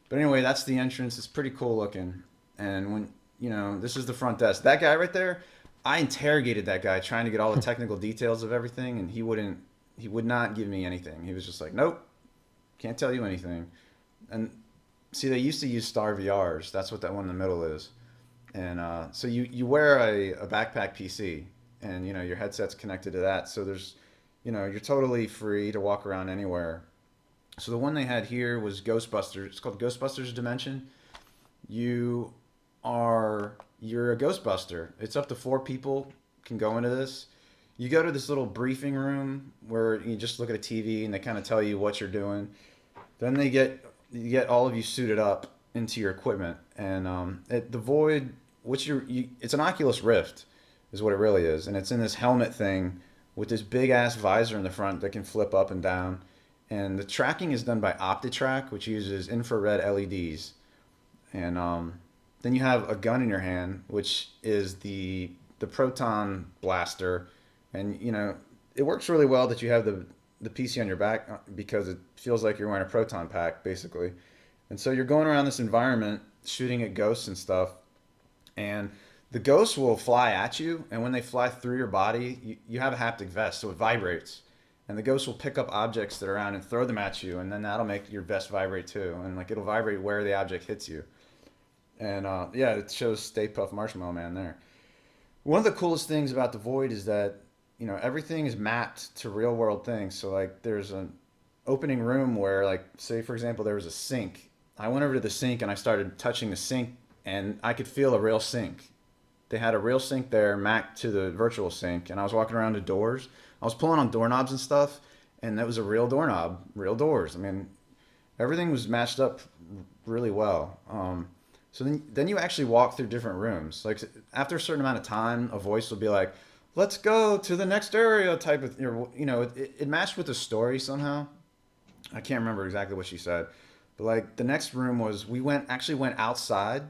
But anyway, that's the entrance. It's pretty cool looking. And this is the front desk. That guy right there, I interrogated that guy trying to get all the technical details of everything, and he would not give me anything. He was just like, nope, can't tell you anything. And see, they used to use Star VRs. That's what that one in the middle is. And so you wear a backpack PC, and your headset's connected to that. So you're totally free to walk around anywhere. So the one they had here was Ghostbusters. It's called Ghostbusters Dimension. You you're a Ghostbuster. It's up to 4 people can go into this. You go to this little briefing room where you just look at a TV and they kind of tell you what you're doing. Then you get all of you suited up into your equipment, and the Void, it's an Oculus Rift, is what it really is, and it's in this helmet thing with this big ass visor in the front that can flip up and down, and the tracking is done by OptiTrack, which uses infrared LEDs, and then you have a gun in your hand, which is the proton blaster, and it works really well that you have the PC on your back because it feels like you're wearing a proton pack basically. And so you're going around this environment shooting at ghosts and stuff, and the ghosts will fly at you, and when they fly through your body, you have a haptic vest, so it vibrates. and the ghost will pick up objects that are around and throw them at you, and then that'll make your vest vibrate too, and like it'll vibrate where the object hits you. And yeah, it shows Stay Puft Marshmallow Man there. One of the coolest things about the Void is that everything is mapped to real world things. So like there's an opening room where, like, say for example there was a sink. I went over to the sink and I started touching the sink, and I could feel a real sink. They had a real sink there mapped to the virtual sink, and I was walking around the doors. I was pulling on doorknobs and stuff, and that was a real doorknob, real doors. I mean, everything was matched up really well. So then you actually walk through different rooms. Like after a certain amount of time, a voice will be like, "Let's go to the next area," type of, it matched with the story somehow. I can't remember exactly what she said, but like the next room was actually went outside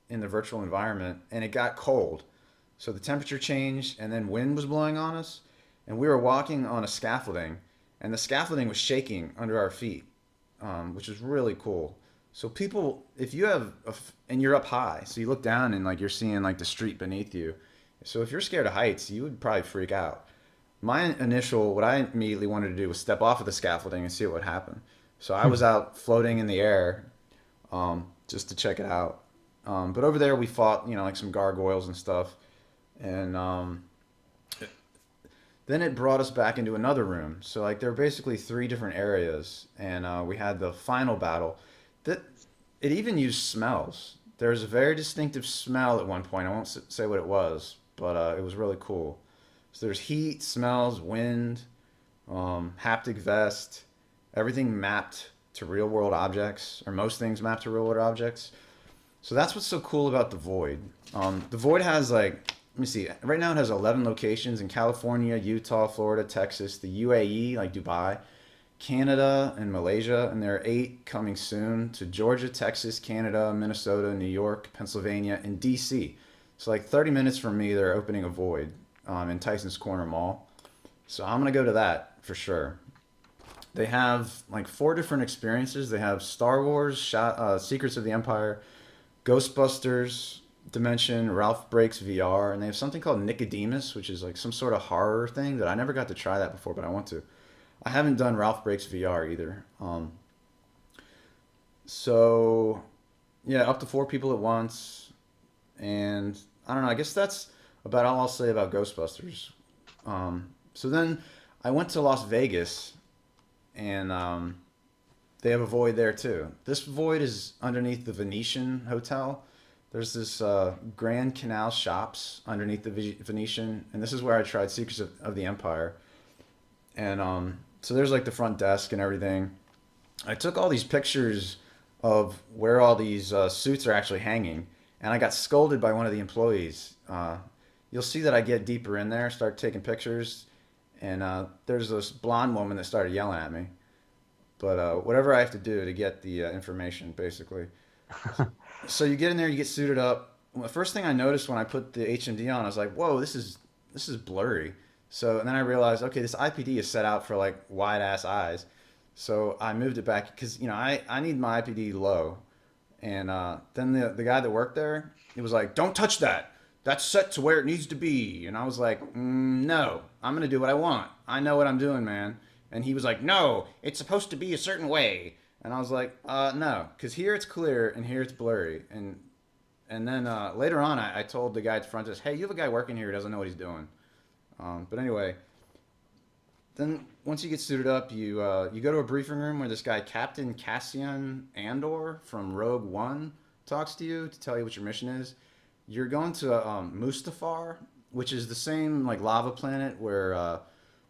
in the virtual environment, and it got cold. So the temperature changed, and then wind was blowing on us, and we were walking on a scaffolding, and the scaffolding was shaking under our feet, which was really cool. So people, if you have, and you're up high, so you look down and like you're seeing like the street beneath you. So if you're scared of heights, you would probably freak out. What I immediately wanted to do was step off of the scaffolding and see what would happen. So I was out floating in the air, just to check it out. But over there we fought, like some gargoyles and stuff. And then it brought us back into another room. So like there were basically three different areas, and we had the final battle. That it even used smells. There was a very distinctive smell at one point. I won't say what it was, but it was really cool. So there's heat, smells, wind, haptic vest, everything mapped to real world objects, or most things mapped to real world objects. So that's what's so cool about the Void. The Void has like, let me see, right now it has 11 locations in California, Utah, Florida, Texas, the UAE, like Dubai, Canada, and Malaysia, and there are 8 coming soon to Georgia, Texas, Canada, Minnesota, New York, Pennsylvania, and DC. So like 30 minutes from me, they're opening a Void in Tyson's Corner Mall. So I'm going to go to that for sure. They have like 4 different experiences. They have Star Wars, Secrets of the Empire, Ghostbusters, Dimension, Ralph Breaks VR, and they have something called Nicodemus, which is like some sort of horror thing that I never got to try that before, but I want to. I haven't done Ralph Breaks VR either. So, yeah, up to 4 people at once. And I don't know, I guess that's about all I'll say about Ghostbusters. So then I went to Las Vegas, and they have a Void there too. This Void is underneath the Venetian Hotel. There's this Grand Canal Shops underneath the Venetian, and this is where I tried Secrets of the Empire. And so there's like the front desk and everything. I took all these pictures of where all these suits are actually hanging, and I got scolded by one of the employees. You'll see that I get deeper in there, start taking pictures, and there's this blonde woman that started yelling at me. But whatever I have to do to get the information, basically. So you get in there, you get suited up. Well, the first thing I noticed when I put the HMD on, I was like, "Whoa, this is blurry." So, and then I realized, okay, this IPD is set out for like wide ass eyes. So I moved it back because I need my IPD low. And then the guy that worked there, he was like, "Don't touch that. That's set to where it needs to be." And I was like, "No, I'm gonna do what I want. I know what I'm doing, man." And he was like, "No, it's supposed to be a certain way." And I was like, "No, because here it's clear and here it's blurry." And then later on, I told the guy at the front desk, "Hey, you have a guy working here who doesn't know what he's doing." But anyway, then once you get suited up, you go to a briefing room where this guy, Captain Cassian Andor from Rogue One, talks to you to tell you what your mission is. You're going to Mustafar, which is the same like lava planet where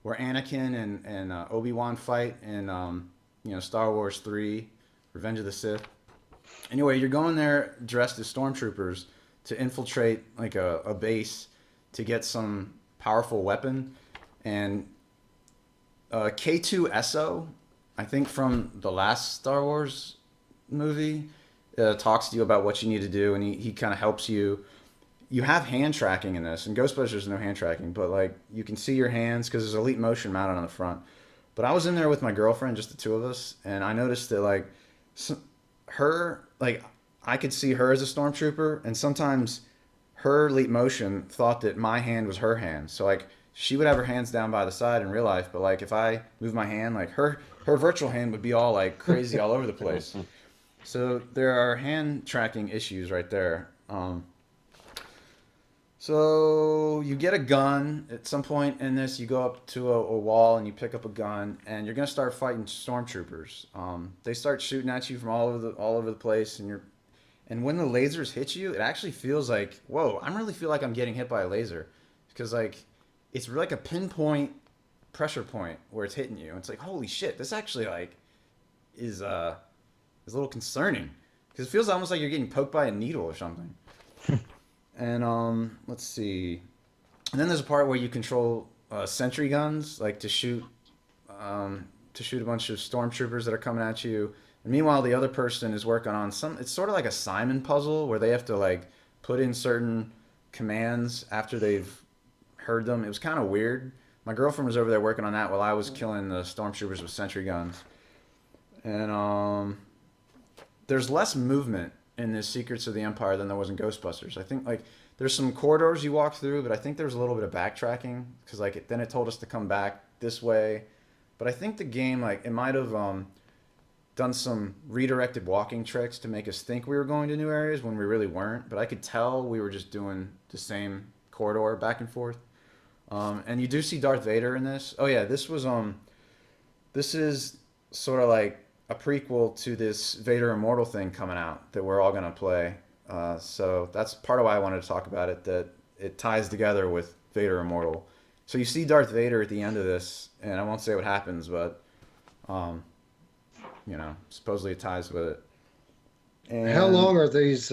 Anakin and Obi-Wan fight in Star Wars 3, Revenge of the Sith. Anyway, you're going there dressed as stormtroopers to infiltrate like a base to get some powerful weapon. And K2SO, I think from the last Star Wars movie, talks to you about what you need to do, and he kind of helps you. You have hand tracking in this, and Ghostbusters there's no hand tracking, but like you can see your hands because there's Elite Motion mounted on the front. But I was in there with my girlfriend, just the two of us, and I noticed that like her, like I could see her as a stormtrooper, and sometimes her Elite Motion thought that my hand was her hand. So like she would have her hands down by the side in real life, but like if I move my hand, like her virtual hand would be all like crazy all over the place. So there are hand tracking issues right there. So you get a gun at some point in this. You go up to a wall and you pick up a gun, and you're gonna start fighting stormtroopers. They start shooting at you from all over the place, and when the lasers hit you, it actually feels like, whoa! I really feel like I'm getting hit by a laser, because like it's like a pinpoint pressure point where it's hitting you. It's like, holy shit! This actually like is a little concerning, because it feels almost like you're getting poked by a needle or something. And let's see. And then there's a part where you control sentry guns, like to shoot a bunch of stormtroopers that are coming at you. And meanwhile, the other person is working on some. It's sort of like a Simon puzzle where they have to like put in certain commands after they've heard them. It was kind of weird. My girlfriend was over there working on that while I was killing the stormtroopers with sentry guns. And there's less movement in the Secrets of the Empire than there was in Ghostbusters. I think like there's some corridors you walk through, but I think there's a little bit of backtracking, because like then it told us to come back this way. But I think the game, like, it might have done some redirected walking tricks to make us think we were going to new areas when we really weren't. But I could tell we were just doing the same corridor back and forth. And you do see Darth Vader in this. Oh yeah, this is sort of like a prequel to this Vader Immortal thing coming out that we're all going to play. So that's part of why I wanted to talk about it, that it ties together with Vader Immortal. So you see Darth Vader at the end of this, and I won't say what happens, but, supposedly it ties with it. And How long are these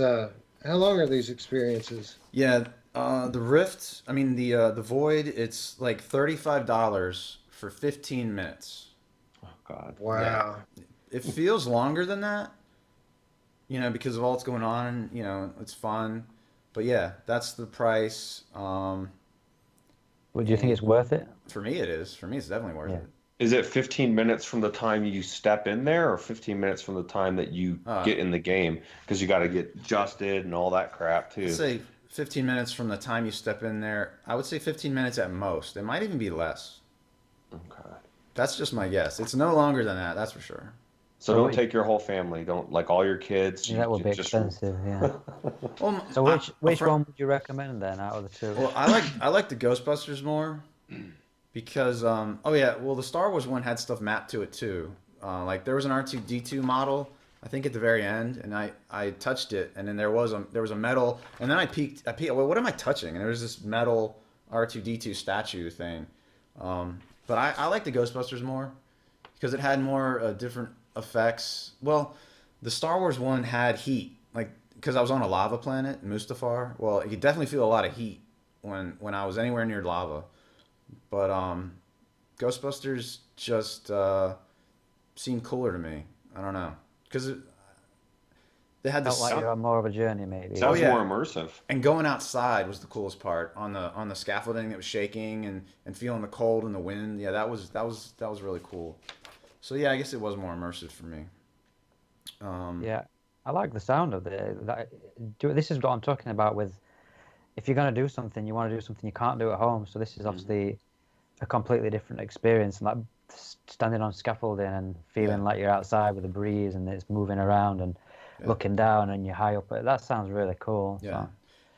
experiences? Yeah, the Rift, the Void, it's like $35 for 15 minutes. Oh, God. Wow. Yeah. It feels longer than that, because of all that's going on, it's fun. But yeah, that's the price. Would you think it's worth it? For me, it is. For me, it's definitely worth it. Is it 15 minutes from the time you step in there, or 15 minutes from the time that you get in the game? Because you got to get adjusted and all that crap, too. I'd say 15 minutes from the time you step in there. I would say 15 minutes at most. It might even be less. Okay. That's just my guess. It's no longer than that, that's for sure. So don't take your whole family. Don't, like, all your kids. Yeah, that would be expensive. Yeah. Well, so which one would you recommend then out of the two? Well, I like the Ghostbusters more, because the Star Wars one had stuff mapped to it too. Like there was an R2-D2 model, I think at the very end, and I touched it, and then there was a metal, and then I peeked. Well, what am I touching? And there was this metal R2-D2 statue thing. But I like the Ghostbusters more because it had more different effects. Well, the Star Wars one had heat, like because I was on a lava planet, Mustafar. Well, you could definitely feel a lot of heat when I was anywhere near lava. But Ghostbusters just seemed cooler to me. I don't know, because they had Felt like you were on more of a journey, maybe. Sounds more immersive. And going outside was the coolest part, on the scaffolding that was shaking and feeling the cold and the wind. Yeah, that was really cool. So yeah, I guess it was more immersive for me. Yeah, I like the sound of it. This is what I'm talking about with, if you're going to do something, you want to do something you can't do at home. So this is obviously a completely different experience. Like standing on scaffolding and feeling like you're outside with a breeze and it's moving around and looking down and you're high up. That sounds really cool. Yeah. So.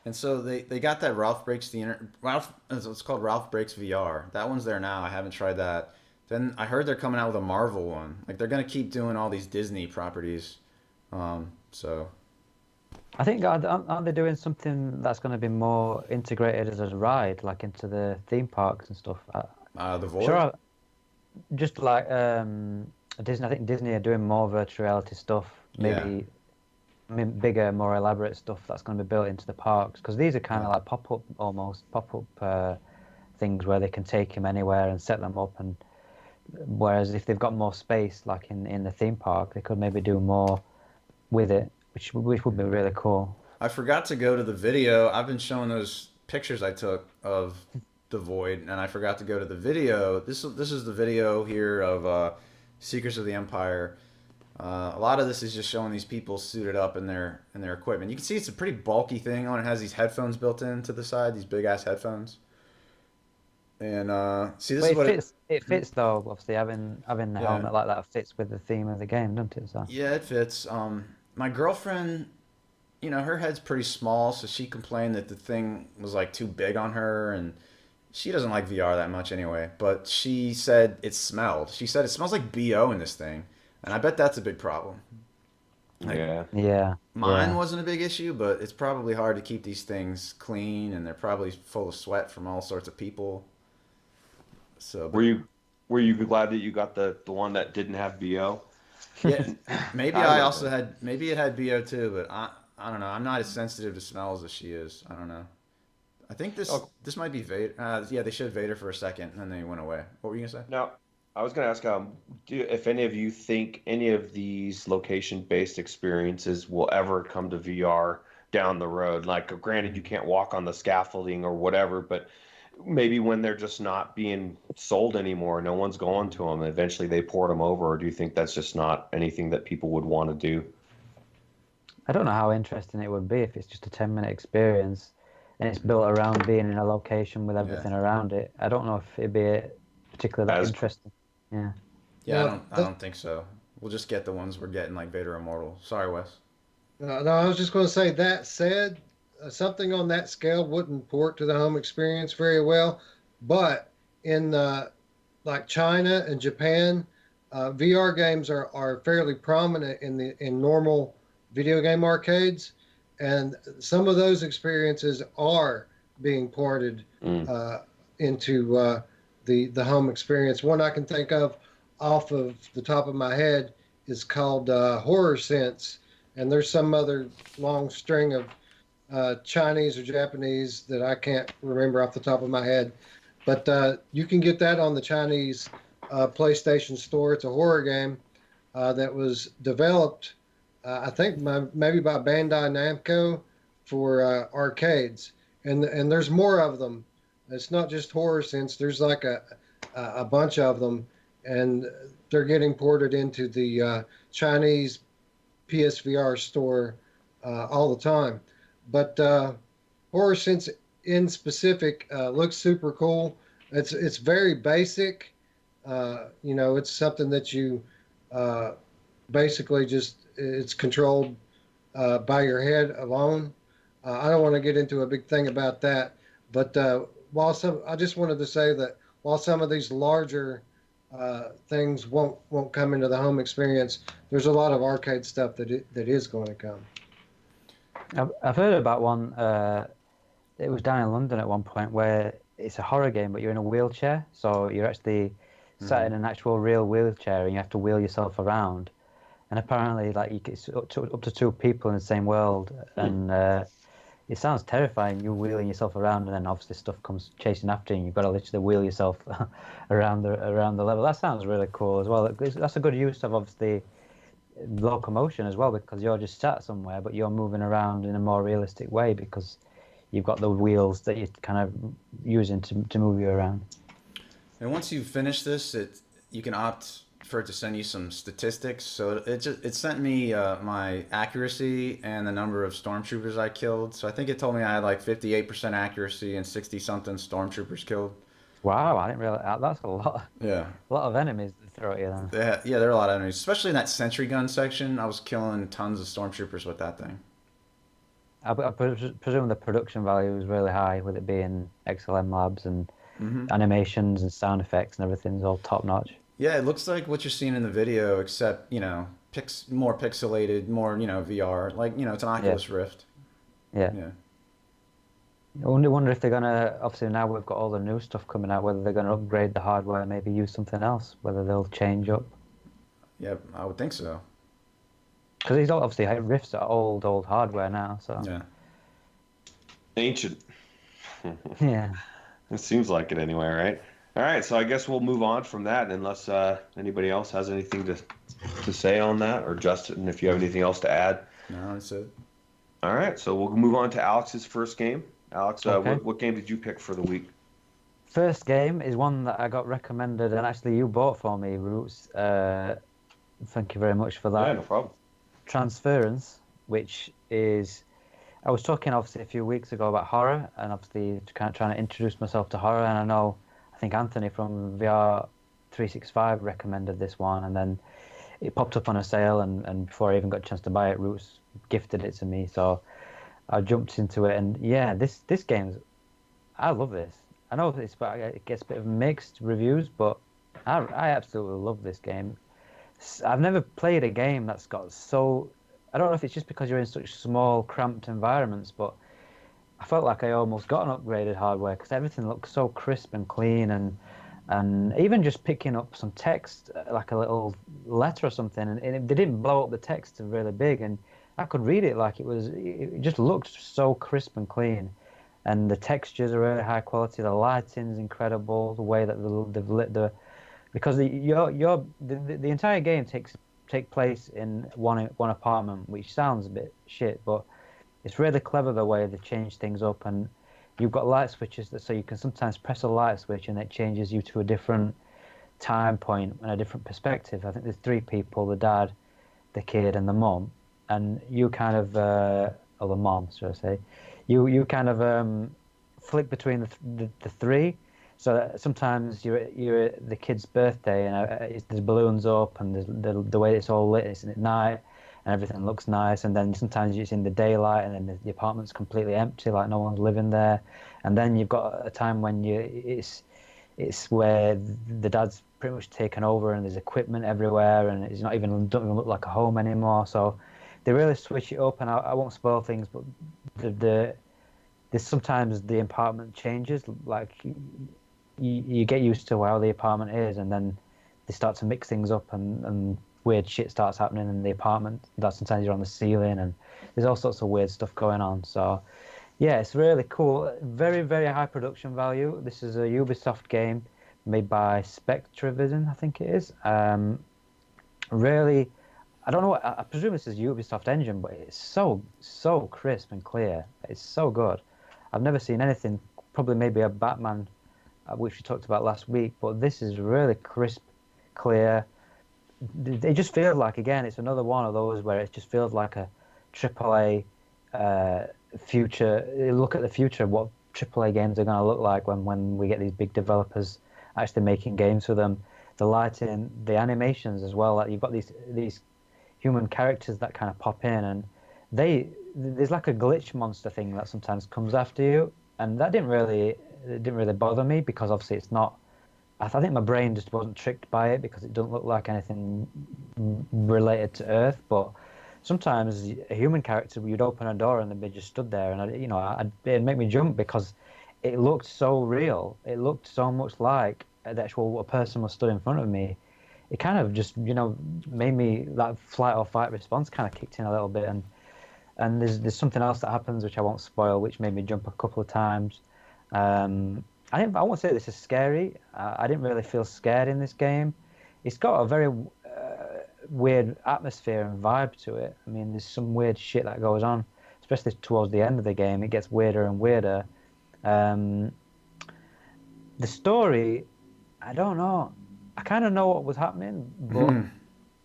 And so they got that it's called Ralph Breaks VR. That one's there now. I haven't tried that. Then I heard they're coming out with a Marvel one. Like they're going to keep doing all these Disney properties. So I think aren't they doing something that's going to be more integrated as a ride, like into the theme parks and stuff? The Void? Sure. Just like Disney, I think Disney are doing more virtual reality stuff. Maybe bigger, more elaborate stuff that's going to be built into the parks. Because these are kind of like pop-up things where they can take them anywhere and set them up. And whereas if they've got more space, like in the theme park, they could maybe do more with it, which would be really cool. I forgot to go to the video. I've been showing those pictures I took of the Void, and I forgot to go to the video. This is the video here of Secrets of the Empire. A lot of this is just showing these people suited up in their equipment. You can see it's a pretty bulky thing on. It has these headphones built into the side, these big ass headphones. And see, this But is what it fits though. Obviously, having the Yeah. helmet like that fits with the theme of the game, doesn't it? So Yeah, it fits. My girlfriend, her head's pretty small, so she complained that the thing was like too big on her, and she doesn't like VR that much anyway. But she said it smelled. She said it smells like BO in this thing, and I bet that's a big problem. Like Yeah. yeah, mine yeah. wasn't a big issue, but it's probably hard to keep these things clean, and they're probably full of sweat from all sorts of people. So, Were but you were you glad that you got the one that didn't have BO? yeah, maybe I I would have also been. had maybe it had BO too, but I don't know. I'm not as sensitive to smells as she is. I don't know. I think this Oh, this might be Vader. Yeah, they showed Vader for a second, and then they went away. What were you gonna say? now I was going to ask if any of you think any of these location-based experiences will ever come to VR down the road? Like, granted, you can't walk on the scaffolding or whatever, but maybe when they're just not being sold anymore, no one's going to them. Eventually, they port them over, or do you think that's just not anything that people would want to do? I don't know how interesting it would be if it's just a 10-minute experience and it's built around being in a location with Yeah, everything around it. I don't know if it'd be particularly that As interesting. Yeah. yeah. I Now, don't I don't think so. We'll just get the ones we're getting like Vader Immortal. Sorry, Wes. no, I was just going to say that said, something on that scale wouldn't port to the home experience very well. But in like China and Japan, VR games are fairly prominent in normal video game arcades, and some of those experiences are being ported mm, uh, into the home experience. One I can think of off of the top of my head is called Horror Sense, and there's some other long string of Chinese or Japanese that I can't remember off the top of my head. But you can get that on the Chinese PlayStation Store. It's a horror game that was developed, I think, maybe by Bandai Namco for arcades, and there's more of them. It's not just Horror Sense. There's like a bunch of them, and they're getting ported into the Chinese PSVR store all the time. But Horror Sense in specific looks super cool. It's very basic. It's something that you uh, basically just it's controlled by your head alone. I don't want to get into a big thing about that, but I just wanted to say that while some of these larger things won't come into the home experience, there's a lot of arcade stuff that is going to come. I've heard about one. It was down in London at one point where it's a horror game, but you're in a wheelchair. So you're actually sat in an actual real wheelchair and you have to wheel yourself around. And apparently, like it's up to two people in the same world, and it sounds terrifying. You're wheeling yourself around, and then obviously stuff comes chasing after you. And you've got to literally wheel yourself around the level. That sounds really cool as well. That's a good use of obviously locomotion as well, because you're just sat somewhere, but you're moving around in a more realistic way because you've got the wheels that you're kind of using to move you around. And once you finish this, you can opt for it to send you some statistics. So it sent me my accuracy and the number of stormtroopers I killed. So I think it told me I had like 58% accuracy and 60 something stormtroopers killed. Wow, I didn't realize that's a lot. Yeah. A lot of enemies to throw at you then. Yeah, there are a lot of enemies, especially in that sentry gun section. I was killing tons of stormtroopers with that thing. I presume the production value was really high with it being XLM Labs and animations and sound effects and everything's all top notch. Yeah, it looks like what you're seeing in the video, except more pixelated, more VR. Like it's an Oculus Rift. Yeah. Yeah. I wonder if they're gonna. Obviously, now we've got all the new stuff coming out. Whether they're gonna upgrade the hardware, maybe use something else. Whether they'll change up. Yeah, I would think so. Because these obviously Rifts are old hardware now. So Yeah. ancient. yeah. It seems like it anyway, right? All right, so I guess we'll move on from that unless anybody else has anything to say on that, or Justin, if you have anything else to add. No, that's it. All right, so we'll move on to Alex's first game. Alex, Okay. what game did you pick for the week? First game is one that I got recommended, and actually you bought for me, Roots. Thank you very much for that. Yeah, no problem. Transference, which is, I was talking obviously a few weeks ago about horror, and obviously kind of trying to introduce myself to horror, and I think Anthony from VR 365 recommended this one, and then it popped up on a sale, and before I even got a chance to buy it, Roots gifted it to me, so I jumped into it, and yeah, this game's, I love this. I know it gets a bit of mixed reviews, but I absolutely love this game. I've never played a game that's got so. I don't know if it's just because you're in such small, cramped environments, but I felt like I almost got an upgraded hardware because everything looks so crisp and clean, and even just picking up some text, like a little letter or something, and they didn't blow up the text really big, and I could read it like it just looked so crisp and clean, and the textures are really high quality. The lighting's incredible. The way that they've lit because the entire game take place in one apartment, which sounds a bit shit, but it's really clever the way they change things up, and you've got light switches so you can sometimes press a light switch and it changes you to a different time point and a different perspective. I think there's three people: the dad, the kid, and the mum, and you kind of or the mom, should I say? You kind of flick between the three. So that sometimes you're at the kid's birthday and there's balloons up and there's the way it's all lit, it's at night and everything looks nice, and then sometimes it's in the daylight and then the apartment's completely empty, like no one's living there, and then you've got a time when it's where the dad's pretty much taken over and there's equipment everywhere and it's don't even look like a home anymore. So they really switch it up, and I won't spoil things, but there's sometimes the apartment changes, like you get used to how the apartment is, and then they start to mix things up, and weird shit starts happening in the apartment. That sometimes you're on the ceiling, and there's all sorts of weird stuff going on. So yeah, it's really cool. Very, very high production value. This is a Ubisoft game made by Spectravision, I think it is. Really, I don't know. I presume this is Ubisoft engine, but it's so crisp and clear. It's so good. I've never seen anything. Probably maybe a Batman, which we talked about last week, but this is really crisp, clear. It just feels like, again, it's another one of those where it just feels like a AAA future. Look at the future, what AAA games are going to look like when we get these big developers actually making games for them. The lighting, the animations as well. Like you've got these human characters that kind of pop in, and there's like a glitch monster thing that sometimes comes after you, and that didn't really bother me because obviously it's not. I think my brain just wasn't tricked by it because it doesn't look like anything related to Earth. But sometimes a human character, you'd open a door and they just stood there, and it'd make me jump because it looked so real. It looked so much like the actual a person was stood in front of me. It kind of just made me, that flight or fight response kind of kicked in a little bit, and there's something else that happens which I won't spoil, which made me jump a couple of times. I won't say this is scary. I didn't really feel scared in this game. It's got a very weird atmosphere and vibe to it. I mean, there's some weird shit that goes on, especially towards the end of the game. It gets weirder and weirder. The story, I don't know. I kind of know what was happening, but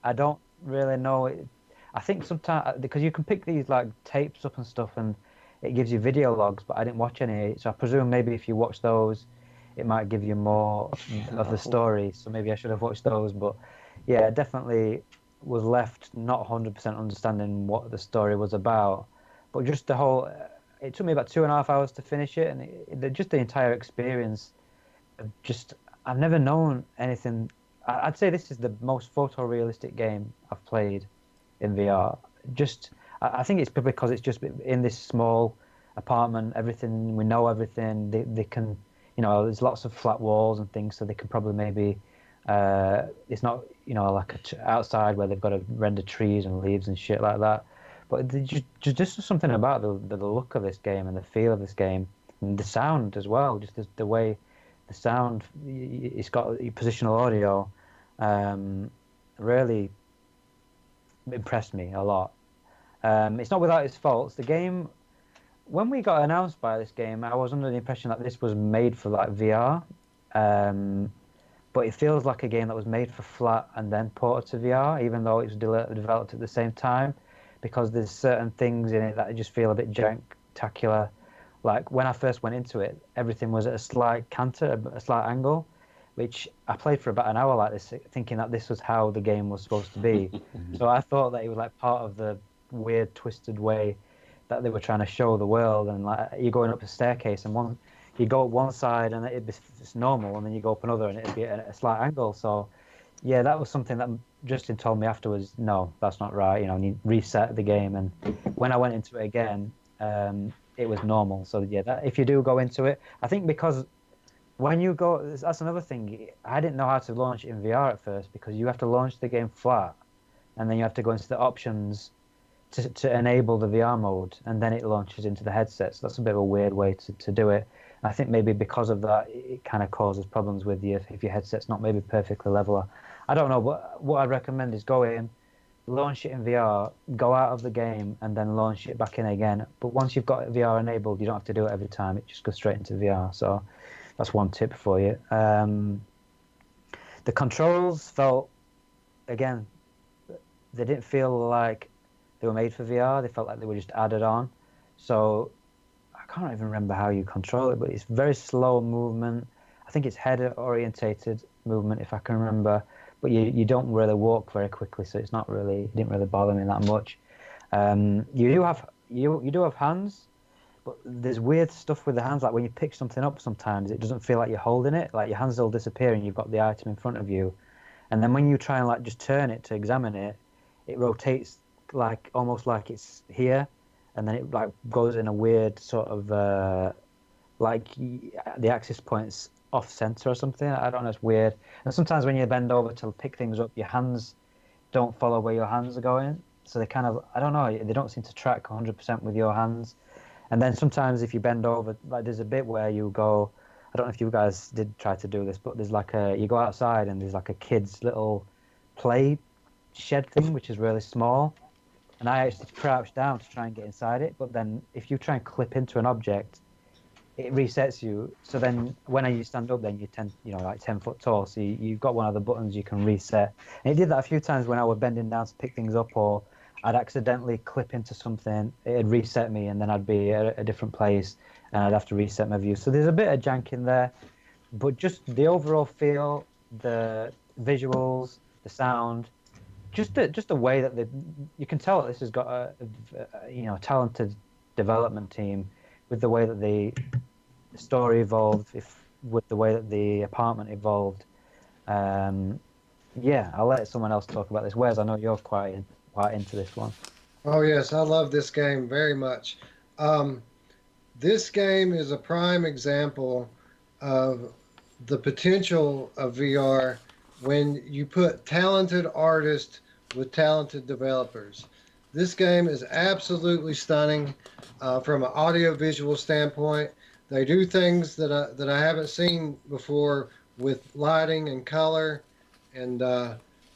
I don't really know it. I think sometimes, because you can pick these like tapes up and stuff, and it gives you video logs, but I didn't watch any. So I presume maybe if you watch those, it might give you more of the story. So maybe I should have watched those. But yeah, definitely was left not 100% understanding what the story was about. But just the whole, it took me about 2.5 hours to finish it, and just the entire experience. I've never known anything. I'd say this is the most photorealistic game I've played in VR. I think it's because it's just in this small apartment. Everything, we know everything. They can, there's lots of flat walls and things, so they can probably maybe. It's not, like outside where they've got to render trees and leaves and shit like that. But just something about the look of this game and the feel of this game and the sound as well. Just the way the sound, it's got positional audio. Really impressed me a lot. It's not without its faults. The game, when we got announced by this game, I was under the impression that this was made for like VR, but it feels like a game that was made for flat and then ported to VR, even though it was developed at the same time, because there's certain things in it that just feel a bit janktacular, Like when I first went into it, everything was at a slight canter, a slight angle, which I played for about an hour like this, thinking that this was how the game was supposed to be. So I thought that it was like part of the weird, twisted way that they were trying to show the world. And like you're going up a staircase, and you go up one side and it'd be it's normal, and then you go up another and it'd be at a slight angle. So yeah, that was something that Justin told me afterwards. No, that's not right. You know, and he reset the game, and when I went into it again, it was normal. So yeah, that, if you do go into it, I think because when you go, that's another thing. I didn't know how to launch it in VR at first because you have to launch the game flat, and then you have to go into the options to enable the VR mode, and then it launches into the headset. So that's a bit of a weird way to do it. I think maybe because of that, it kind of causes problems with you if your headset's not maybe perfectly level. I don't know, but what I'd recommend is go in, launch it in VR, go out of the game, and then launch it back in again. But once you've got VR enabled, you don't have to do it every time. It just goes straight into VR. So that's one tip for you. The controls felt, again, they didn't feel like they were made for VR. They felt like they were just added on. So I can't even remember how you control it, but it's very slow movement. I think it's head-orientated movement, if I can remember. But you don't really walk very quickly, so it didn't really bother me that much. You do have hands, but there's weird stuff with the hands. Like when you pick something up, sometimes it doesn't feel like you're holding it. Like your hands will disappear, and you've got the item in front of you. And then when you try and like just turn it to examine it, it rotates like almost like it's here, and then it like goes in a weird sort of like the axis points off center or something. I don't know, it's weird. And sometimes when you bend over to pick things up, your hands don't follow where your hands are going, so they kind of, I don't know, they don't seem to track 100% with your hands. And then sometimes if you bend over, like there's a bit where you go, I don't know if you guys did try to do this, but there's like you go outside and there's like a kid's little play shed thing which is really small, and I actually crouched down to try and get inside it, but then if you try and clip into an object, it resets you. So then when you stand up, then you're like 10 foot tall. So you've got one of the buttons you can reset. And it did that a few times when I was bending down to pick things up, or I'd accidentally clip into something. It'd reset me, and then I'd be at a different place, and I'd have to reset my view. So there's a bit of jank in there, but just the overall feel, the visuals, the sound, just the way that you can tell that this has got a talented development team, with the way that the story evolved, with the way that the apartment evolved. Yeah, I'll let someone else talk about this. Wes, I know you're quite into this one. Oh yes, I love this game very much. This game is a prime example of the potential of VR when you put talented artists with talented developers. This game is absolutely stunning from an audio-visual standpoint. They do things that I haven't seen before with lighting and color, and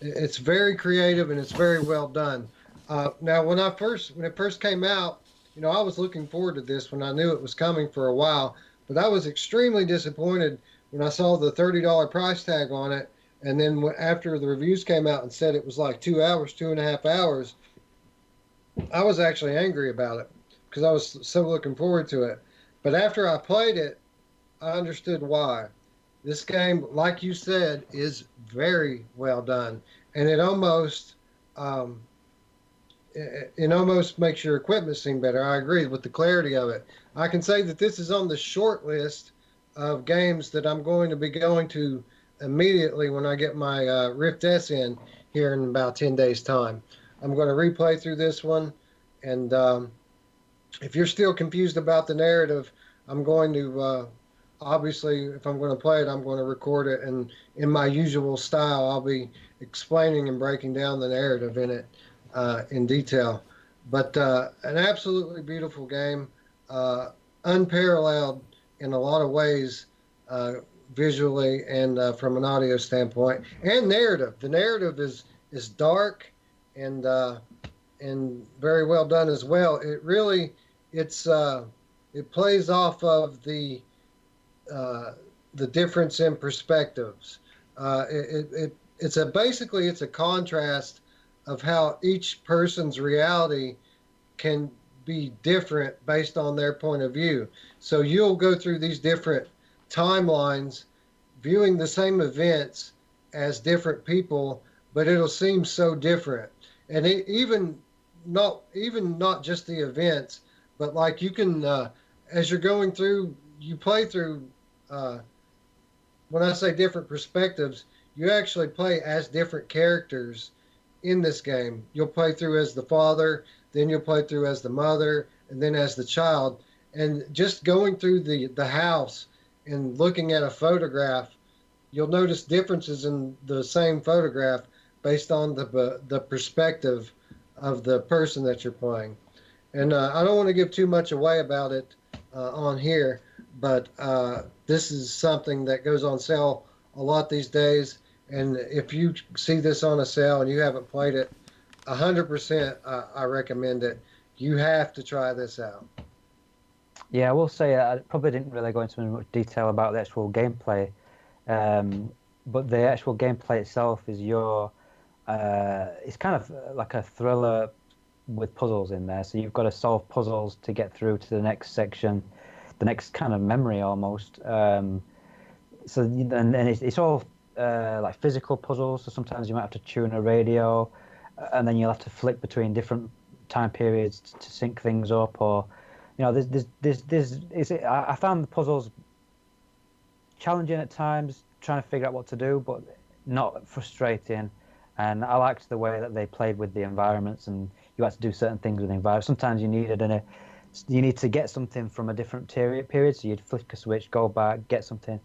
it's very creative and it's very well done. Now, when it first came out, I was looking forward to this when I knew it was coming for a while, but I was extremely disappointed when I saw the $30 price tag on it, and then after the reviews came out and said it was like 2.5 hours, I was actually angry about it because I was so looking forward to it. But after I played it, I understood why. This game, like you said, is very well done, and it almost makes your equipment seem better. I agree with the clarity of it. I can say that this is on the short list of games that I'm going to be going to immediately when I get my Rift S in here in about 10 days' time. I'm going to replay through this one, and if you're still confused about the narrative, I'm going to obviously, if I'm going to play it, I'm going to record it, and in my usual style, I'll be explaining and breaking down the narrative in it in detail. But an absolutely beautiful game, unparalleled in a lot of ways, visually and from an audio standpoint, and narrative. The narrative is dark and very well done as well. It plays off of the difference in perspectives. It's a contrast of how each person's reality can be different based on their point of view. So you'll go through these different timelines viewing the same events as different people, but it'll seem so different. And even not just the events, but like you can as you're going through, you play through. When I say different perspectives, you actually play as different characters in this game. You'll play through as the father, then you'll play through as the mother, and then as the child. And just going through the house and looking at a photograph, you'll notice differences in the same photograph based on the perspective of the person that you're playing. And I don't want to give too much away about it on here, but this is something that goes on sale a lot these days. And if you see this on a sale and you haven't played it, 100% I recommend it. You have to try this out. Yeah, I will say I probably didn't really go into much detail about the actual gameplay, but the actual gameplay itself is it's kind of like a thriller with puzzles in there. So you've got to solve puzzles to get through to the next section, the next kind of memory almost. And it's all like physical puzzles. So sometimes you might have to tune a radio, and then you'll have to flick between different time periods to sync things up. Or, you know, I found the puzzles challenging at times, trying to figure out what to do, but not frustrating. And I liked the way that they played with the environments, and you had to do certain things with the environment. Sometimes you need to get something from a different period, so you'd flick a switch, go back, get something,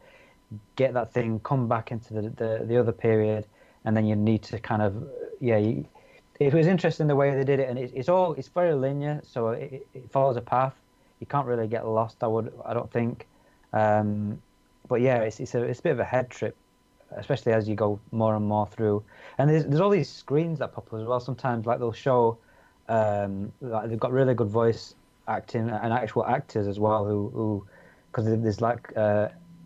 get that thing, come back into the other period, and then you need to kind of it was interesting the way they did it, and it's very linear, so it follows a path. You can't really get lost. I don't think, but yeah, it's a bit of a head trip, especially as you go more and more through. And there's all these screens that pop up as well. Sometimes, like, they'll show like they've got really good voice acting and actual actors as well who because there's like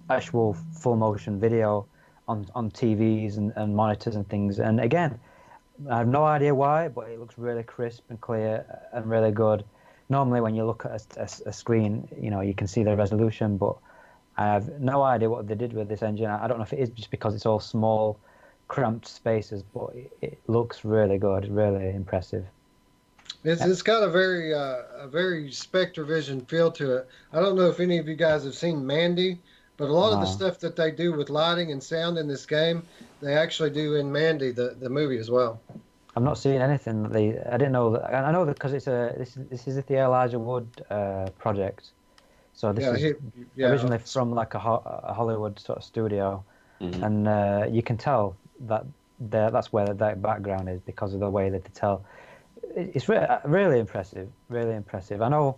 actual full motion video on TVs and monitors and things. And again, I have no idea why, but it looks really crisp and clear and really good. Normally, when you look at a screen, you know, you can see the resolution, but I have no idea what they did with this engine. I don't know if it is just because it's all small, cramped spaces, but it looks really good, really impressive. It's got a very Spectrovision feel to it. I don't know if any of you guys have seen Mandy, but a lot of the stuff that they do with lighting and sound in this game, they actually do in Mandy, the movie as well. I've not seen anything that I didn't know that. I know that because this is the Elijah Wood project. So this is originally from like a Hollywood sort of studio, and you can tell that that's where that background is because of the way that they tell. It's really impressive, really impressive. I know,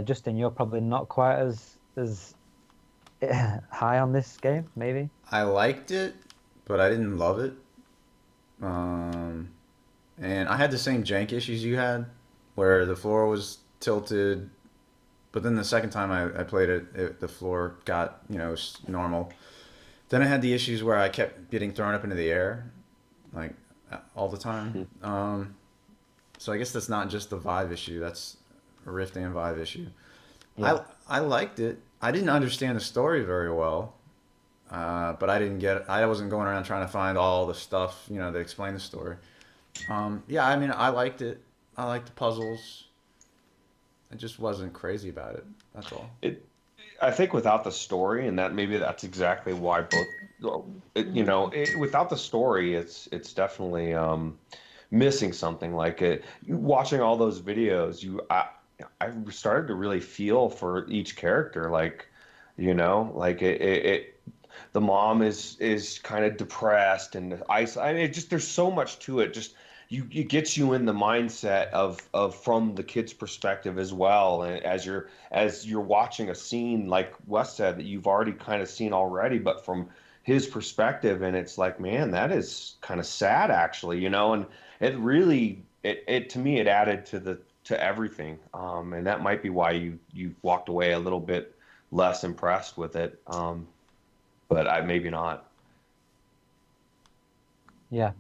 Justin, you're probably not quite as high on this game, maybe. I liked it, but I didn't love it. And I had the same jank issues you had, where the floor was tilted. But then the second time I played it, the floor got, normal. Then I had the issues where I kept getting thrown up into the air, like, all the time. So I guess that's not just the Vive issue. That's a Rift and Vive issue. Yeah. I liked it. I didn't understand the story very well, but I wasn't going around trying to find all the stuff, that explain the story. I liked it. I liked the puzzles. I just wasn't crazy about it. That's all. I think without the story, and that's exactly why without the story, it's definitely missing something. Like watching all those videos, I started to really feel for each character. Like, the mom is kind of depressed and there's so much to it. Just it gets you in the mindset of from the kid's perspective as well, and as you're watching a scene like Wes said that you've already kind of seen already, but from his perspective, and it's like, man, that is kind of sad actually, and it really to me it added to everything, and that might be why you walked away a little bit less impressed with it, but I maybe not. Yeah.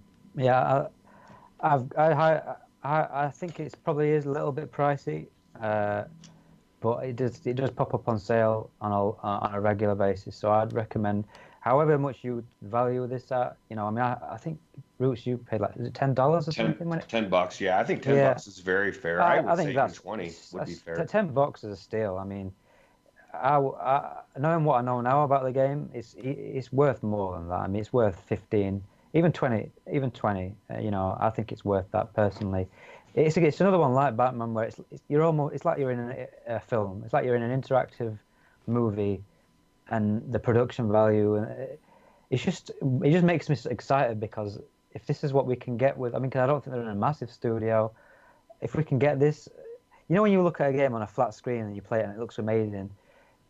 I think it probably is a little bit pricey. but it does pop up on sale on a regular basis. So I'd recommend, however much you value this at, I mean, I think Roots, you paid like, is it $10 or something when it? $10. Yeah, I think 10 Yeah, bucks is very fair. I I would think say even 20 would be fair. $10 is a steal. I mean, knowing what I know now about the game, it's worth more than that. I mean, it's worth 15, even 20, even 20. I think it's worth that personally. It's another one like Batman where it's like you're in a film. It's like you're in an interactive movie, and the production value, and it just makes me excited because if this is what we can get with, I mean, 'cause I don't think they're in a massive studio. If we can get this, when you look at a game on a flat screen and you play it and it looks amazing,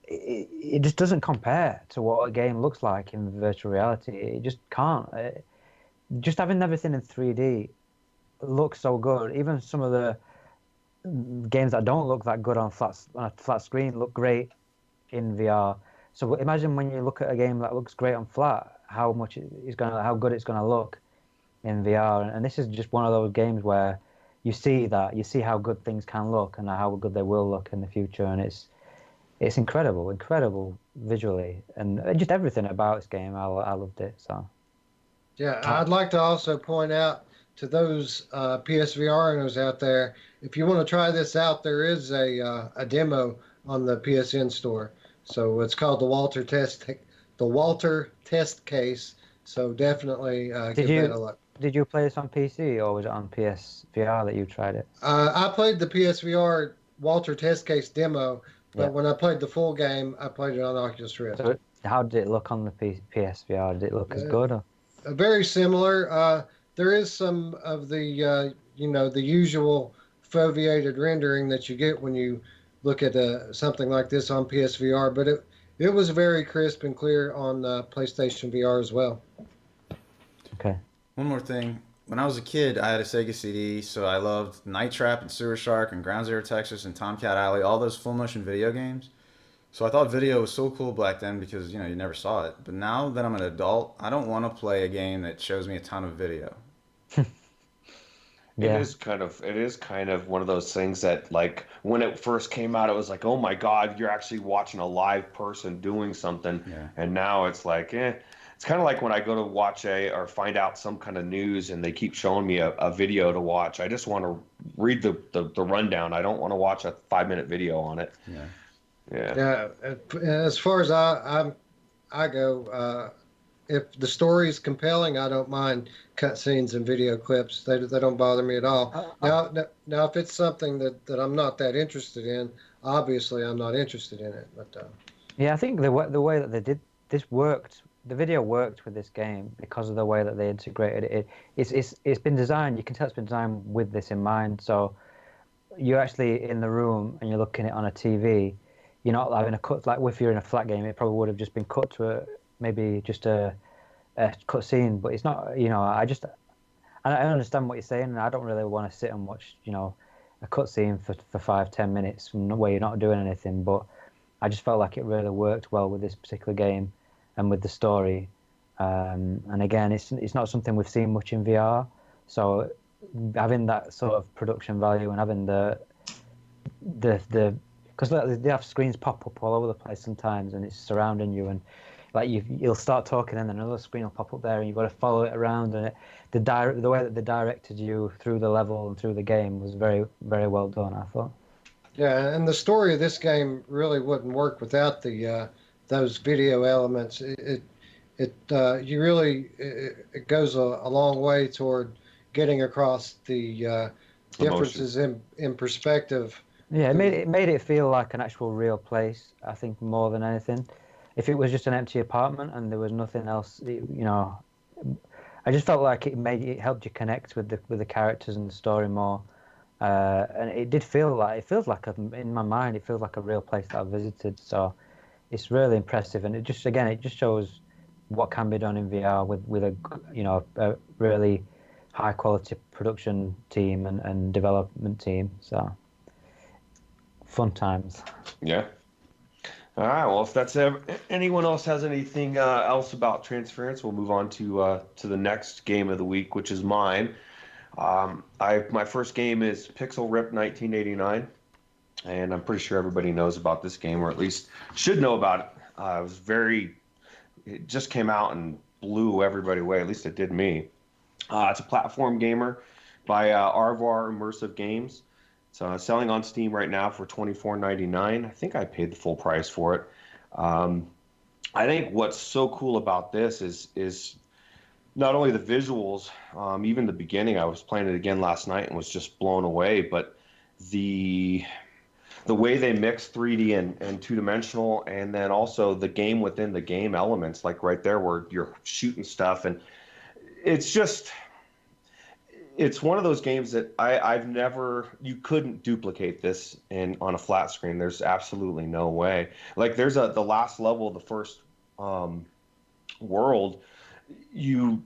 it just doesn't compare to what a game looks like in virtual reality. It just can't. Just having everything in 3D looks so good. Even some of the games that don't look that good on a flat screen look great in VR. So imagine when you look at a game that looks great on flat, how good it's gonna look in VR. And this is just one of those games where you see how good things can look and how good they will look in the future, and it's incredible visually, and just everything about this game. I loved it. So Yeah, I'd like to also point out to those PSVR owners out there, if you want to try this out, there is a demo on the PSN store. So it's called the Walter Test Case. So definitely give that a look. Did you play this on PC or was it on PSVR that you tried it? I played the PSVR Walter Test Case demo, but Yeah. when I played the full game, I played it on Oculus Rift. So how did it look on the PSVR? Did it look as good? Or? Very similar. There is some of the the usual foveated rendering that you get when you look at something like this on PSVR, but it was very crisp and clear on PlayStation VR as well. Okay. One more thing. When I was a kid, I had a Sega CD, so I loved Night Trap and Sewer Shark and Ground Zero Texas and Tomcat Alley, all those full motion video games. So I thought video was so cool back then because, you never saw it. But now that I'm an adult, I don't want to play a game that shows me a ton of video. Yeah. It is kind of one of those things that, like, when it first came out, it was like, oh my God, you're actually watching a live person doing something. Yeah. And now it's like, It's kind of like when I go to watch or find out some kind of news and they keep showing me a video to watch. I just want to read the rundown. I don't want to watch a 5-minute video on it. Yeah. Yeah. As far as I go, if the story is compelling, I don't mind cutscenes and video clips. They don't bother me at all. Now, if it's something that I'm not that interested in, obviously I'm not interested in it. But yeah, I think the way that they did this worked. The video worked with this game because of the way that they integrated it. It's been designed. You can tell it's been designed with this in mind. So you're actually in the room and you're looking at it on a TV. You're not having a cut, like if you're in a flat game, it probably would have just been cut to maybe just a cut scene. But it's not. I understand what you're saying, and I don't really want to sit and watch a cut scene for 5-10 minutes where you're not doing anything. But I just felt like it really worked well with this particular game and with the story. And again, it's not something we've seen much in VR. So having that sort of production value and having the because they have screens pop up all over the place sometimes, and it's surrounding you, and like you'll start talking, and then another screen will pop up there, and you've got to follow it around. And the way that they directed you through the level and through the game was very, very well done, I thought. yeah, and the story of this game really wouldn't work without those video elements. It goes a long way toward getting across the differences in perspective. Yeah, it made it feel like an actual real place, I think, more than anything. If it was just an empty apartment and there was nothing else, I just felt like it helped you connect with the characters and the story more. And it feels like in my mind, it feels like a real place that I've visited. So it's really impressive, and it just shows what can be done in VR with a really high quality production team and development team. So fun times. Yeah. All right. Well, if that's anyone else has anything else about Transference, we'll move on to the next game of the week, which is mine. My first game is Pixel Rip 1989. and I'm pretty sure everybody knows about this game, or at least should know about it. It just came out and blew everybody away. At least it did me. It's a platform gamer by Arvar Immersive Games. It's selling on Steam right now for $24.99. I think I paid the full price for it. Um, I think what's so cool about this is not only the visuals, even the beginning. I was playing it again last night and was just blown away. But the the way they mix 3D and two-dimensional, and then also the game within the game elements, like right there where you're shooting stuff, and it's just it's one of those games that I've never you couldn't duplicate this in on a flat screen. There's absolutely no way. Like there's the last level of the first world, you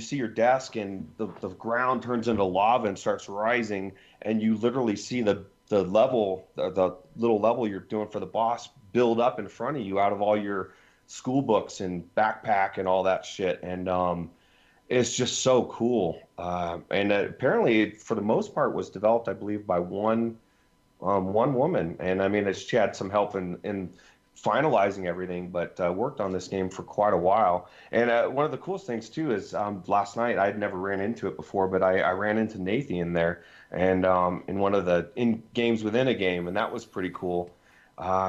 see your desk and the ground turns into lava and starts rising, and you literally see the level the little level you're doing for the boss build up in front of you out of all your school books and backpack and all that shit. And it's just so cool. And apparently, for the most part, was developed, I believe, by one woman. And I mean, she had some help in finalizing everything, but worked on this game for quite a while. And one of the coolest things too is last night I'd never ran into it before, but I ran into Nathan there, and in one of the in games within a game, and that was pretty cool.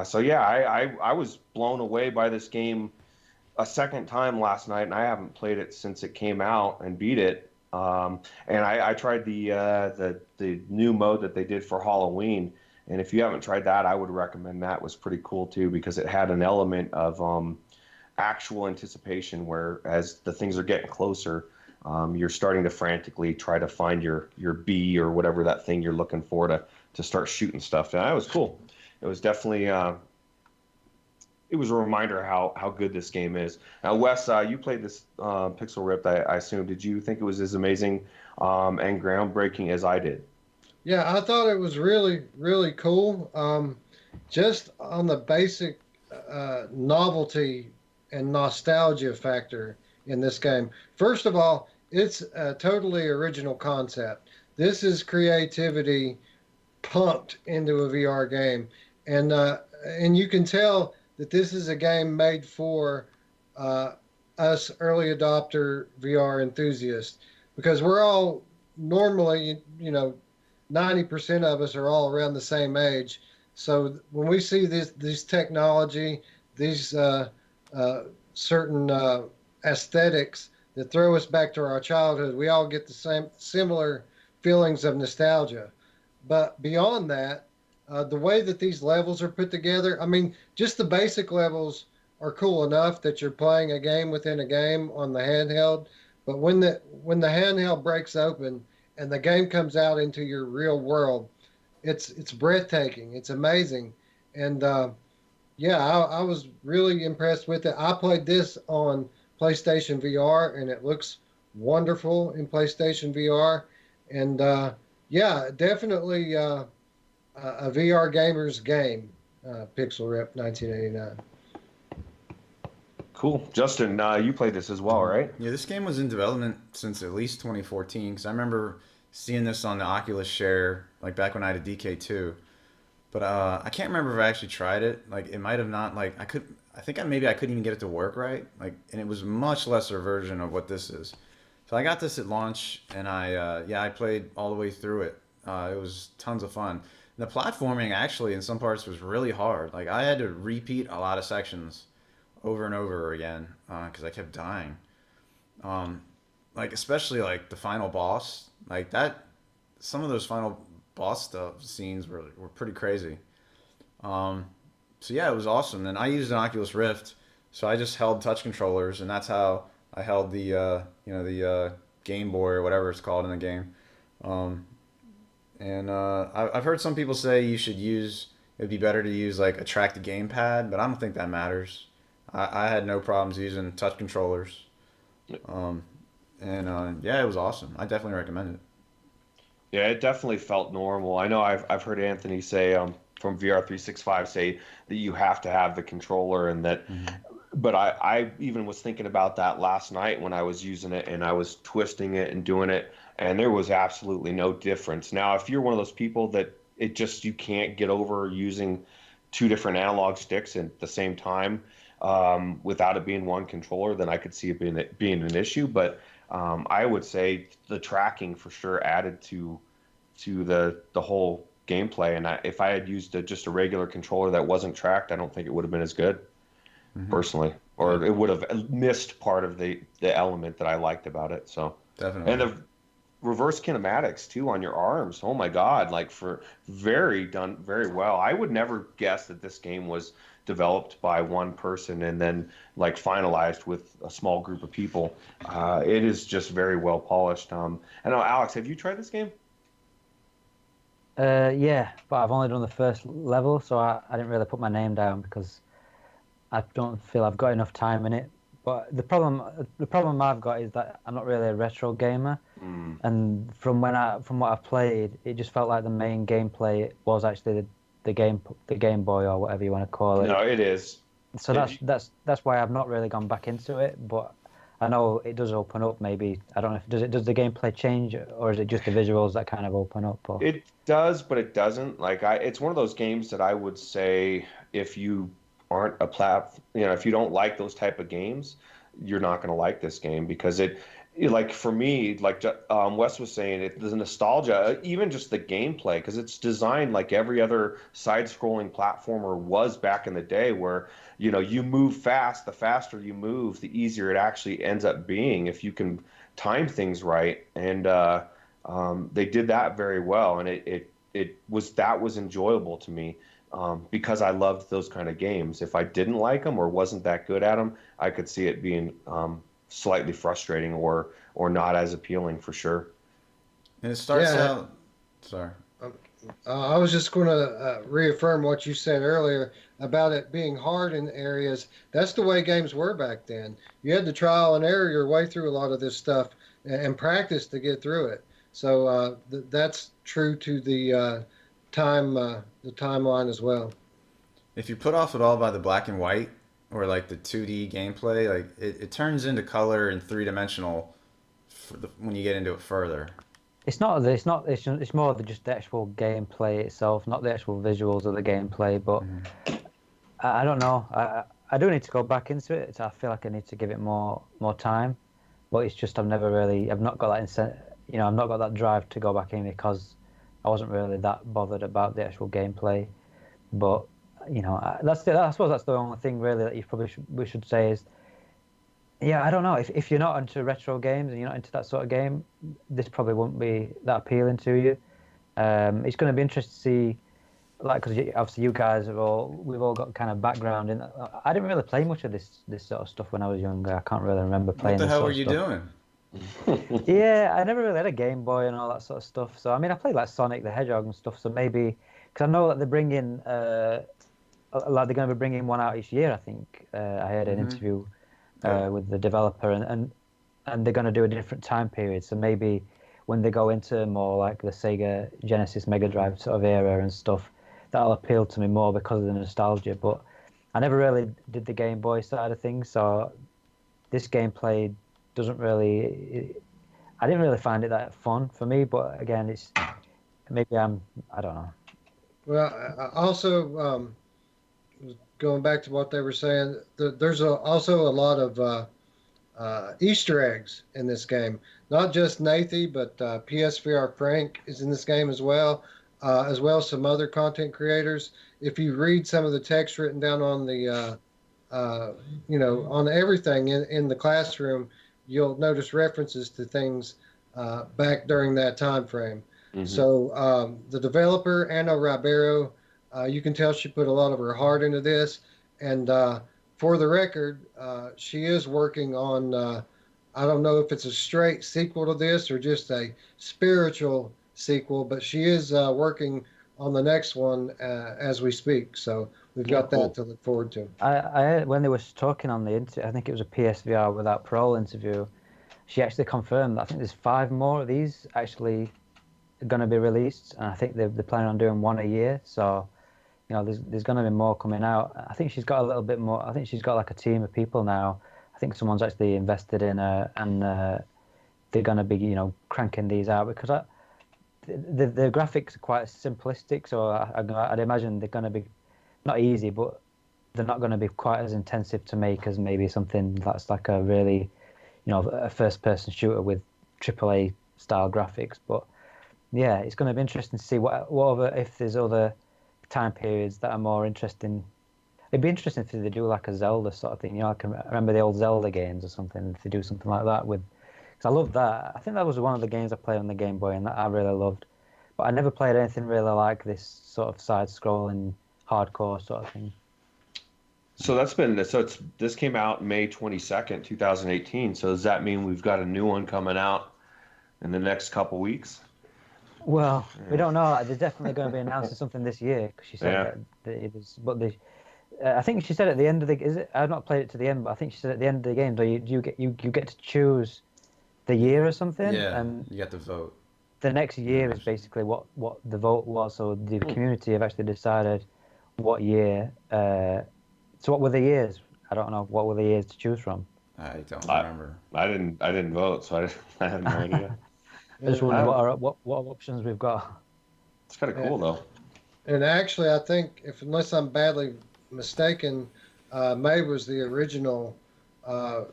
So yeah, I was blown away by this game a second time last night, and I haven't played it since it came out and beat it. And I tried the new mode that they did for Halloween, and if you haven't tried that, I would recommend that. It was pretty cool too because it had an element of actual anticipation, where as the things are getting closer, you're starting to frantically try to find your bee or whatever that thing you're looking for to start shooting stuff. And that was cool. It was definitely it was a reminder how good this game is. Now, Wes, you played this Pixel Ripped, I assume. Did you think it was as amazing and groundbreaking as I did? Yeah, I thought it was really, really cool. Just on the basic novelty and nostalgia factor in this game. First of all, it's a totally original concept. This is creativity pumped into a VR game, and you can tell that this is a game made for us early adopter VR enthusiasts, because we're all normally, 90% of us are all around the same age. So when we see this technology, these certain aesthetics that throw us back to our childhood, we all get the same similar feelings of nostalgia. But beyond that, the way that these levels are put together, I mean, just the basic levels are cool enough that you're playing a game within a game on the handheld. But when the handheld breaks open and the game comes out into your real world, it's breathtaking. It's amazing. And yeah, I was really impressed with it. I played this on PlayStation VR, and it looks wonderful in PlayStation VR. And yeah, definitely a VR gamer's game, Pixel Rip 1989. Cool. Justin, you played this as well, right? Yeah, this game was in development since at least 2014, because I remember seeing this on the Oculus Share, like back when I had a DK2. But I can't remember if I actually tried it. Like, it might have not, like, I think maybe I couldn't even get it to work right. Like, and it was a much lesser version of what this is. So I got this at launch, and I played all the way through it. It was tons of fun. The platforming actually in some parts was really hard. Like, I had to repeat a lot of sections over and over again because I kept dying. Like, especially like the final boss, like that. Some of those final boss stuff scenes were pretty crazy. So yeah, it was awesome. And I used an Oculus Rift, so I just held touch controllers, and that's how I held the Game Boy or whatever it's called in the game. And I've heard some people say it'd be better to use like a track to gamepad, but I don't think that matters. I had no problems using touch controllers. Yeah, it was awesome. I definitely recommend it. Yeah, it definitely felt normal. I know I've heard Anthony say from VR365 say that you have to have the controller, and that. But I even was thinking about that last night when I was using it and I was twisting it and doing it, and there was absolutely no difference. Now, if you're one of those people that it just, you can't get over using two different analog sticks at the same time without it being one controller, then I could see it being an issue. But I would say the tracking for sure added to the whole gameplay. And if I had used just a regular controller that wasn't tracked, I don't think it would have been as good, personally, or it would have missed part of the element that I liked about it. So Definitely. and the reverse kinematics too on your arms. Oh my God, like done very well. I would never guess that this game was developed by one person and then like finalized with a small group of people. It is just very well polished. I know, Alex, have you tried this game? Yeah, but I've only done the first level, so I didn't really put my name down because I don't feel I've got enough time in it. But the problem I've got is that I'm not really a retro gamer, and from what I've played, it just felt like the main gameplay was actually the Game Boy or whatever you want to call it. No, it is. So that's why I've not really gone back into it. But I know it does open up. Maybe I don't know if does the gameplay change, or is it just the visuals that kind of open up? Or... It does, but it doesn't. Like it's one of those games that I would say if you aren't if you don't like those type of games, you're not going to like this game because like for me, like Wes was saying, the nostalgia, even just the gameplay, because it's designed like every other side-scrolling platformer was back in the day, where you move fast. The faster you move, the easier it actually ends up being if you can time things right. And they did that very well, and that was enjoyable to me. Because I loved those kind of games. If I didn't like them or wasn't that good at them, I could see it being slightly frustrating or not as appealing for sure. And it starts out. Sorry. I was just going to reaffirm what you said earlier about it being hard in areas. That's the way games were back then. You had to trial and error your way through a lot of this stuff and practice to get through it. So that's true to the timeline as well. If you put off at all by the black and white or like the 2D gameplay, like it turns into color and three-dimensional when you get into it further. It's more of just the actual gameplay itself, not the actual visuals of the gameplay. But I don't know. I do need to go back into it. I feel like I need to give it more time. But it's just I've not got that I've not got that drive to go back in because I wasn't really that bothered about the actual gameplay. But I suppose that's the only thing really that we should say is, yeah, I don't know, if you're not into retro games and you're not into that sort of game, this probably won't be that appealing to you. It's going to be interesting to see, like, because obviously you guys we've all got kind of background in. I didn't really play much of this sort of stuff when I was younger. I can't really remember playing. What the hell were you doing? Yeah, I never really had a Game Boy and all that sort of stuff. So I mean, I played like Sonic the Hedgehog and stuff. So maybe because I know that they're bringing like they're going to be bringing one out each year. I think I heard an interview with the developer, and they're going to do a different time period. So maybe when they go into more like the Sega Genesis Mega Drive sort of era and stuff, that'll appeal to me more because of the nostalgia. But I never really did the Game Boy side of things, so this gameplay doesn't really. I didn't really find it that fun for me. But again, it's maybe I don't know. Well, also going back to what they were saying, there's also a lot of Easter eggs in this game. Not just Nathy, but PSVR Frank is in this game as well as some other content creators. If you read some of the text written down on the, on everything in the classroom, you'll notice references to things back during that time frame. Mm-hmm. So the developer, Ana Ribeiro, you can tell she put a lot of her heart into this. And for the record, she is working on, I don't know if it's a straight sequel to this or just a spiritual sequel, but she is working on the next one as we speak. So we've got that to look forward to. I when they were talking on the interview, I think it was a PSVR without parole interview, she actually confirmed that I think there's 5 more of these actually going to be released, and I think they're planning on doing one a year. So, there's going to be more coming out. I think she's got a little bit more. I think she's got like a team of people now. I think someone's actually invested in her, and they're going to be, cranking these out because the graphics are quite simplistic, so I'd imagine they're going to be not easy, but they're not going to be quite as intensive to make as maybe something that's like a really, a first-person shooter with AAA style graphics. But yeah, it's going to be interesting to see what other, if there's other time periods that are more interesting. It'd be interesting if they do like a Zelda sort of thing. I can remember the old Zelda games or something. If they do something like that with, because I love that. I think that was one of the games I played on the Game Boy and that I really loved. But I never played anything really like this sort of side-scrolling, hardcore sort of thing. So this came out May 22nd, 2018. So does that mean we've got a new one coming out in the next couple weeks? Well, we don't know. They're definitely going to be announcing something this year because she said that it was. But I think she said at the end of the. Is it? I've not played it to the end, but I think she said at the end of the game, you get to choose the year or something. Yeah, and you get to vote. the next year is basically what the vote was. So the community have actually decided what year. So what were the years? I don't know. What were the years to choose from? I don't remember. I didn't vote, so I have no idea. I just wonder what options we've got. It's kind of cool though. And actually, I think, unless I'm badly mistaken, May was the original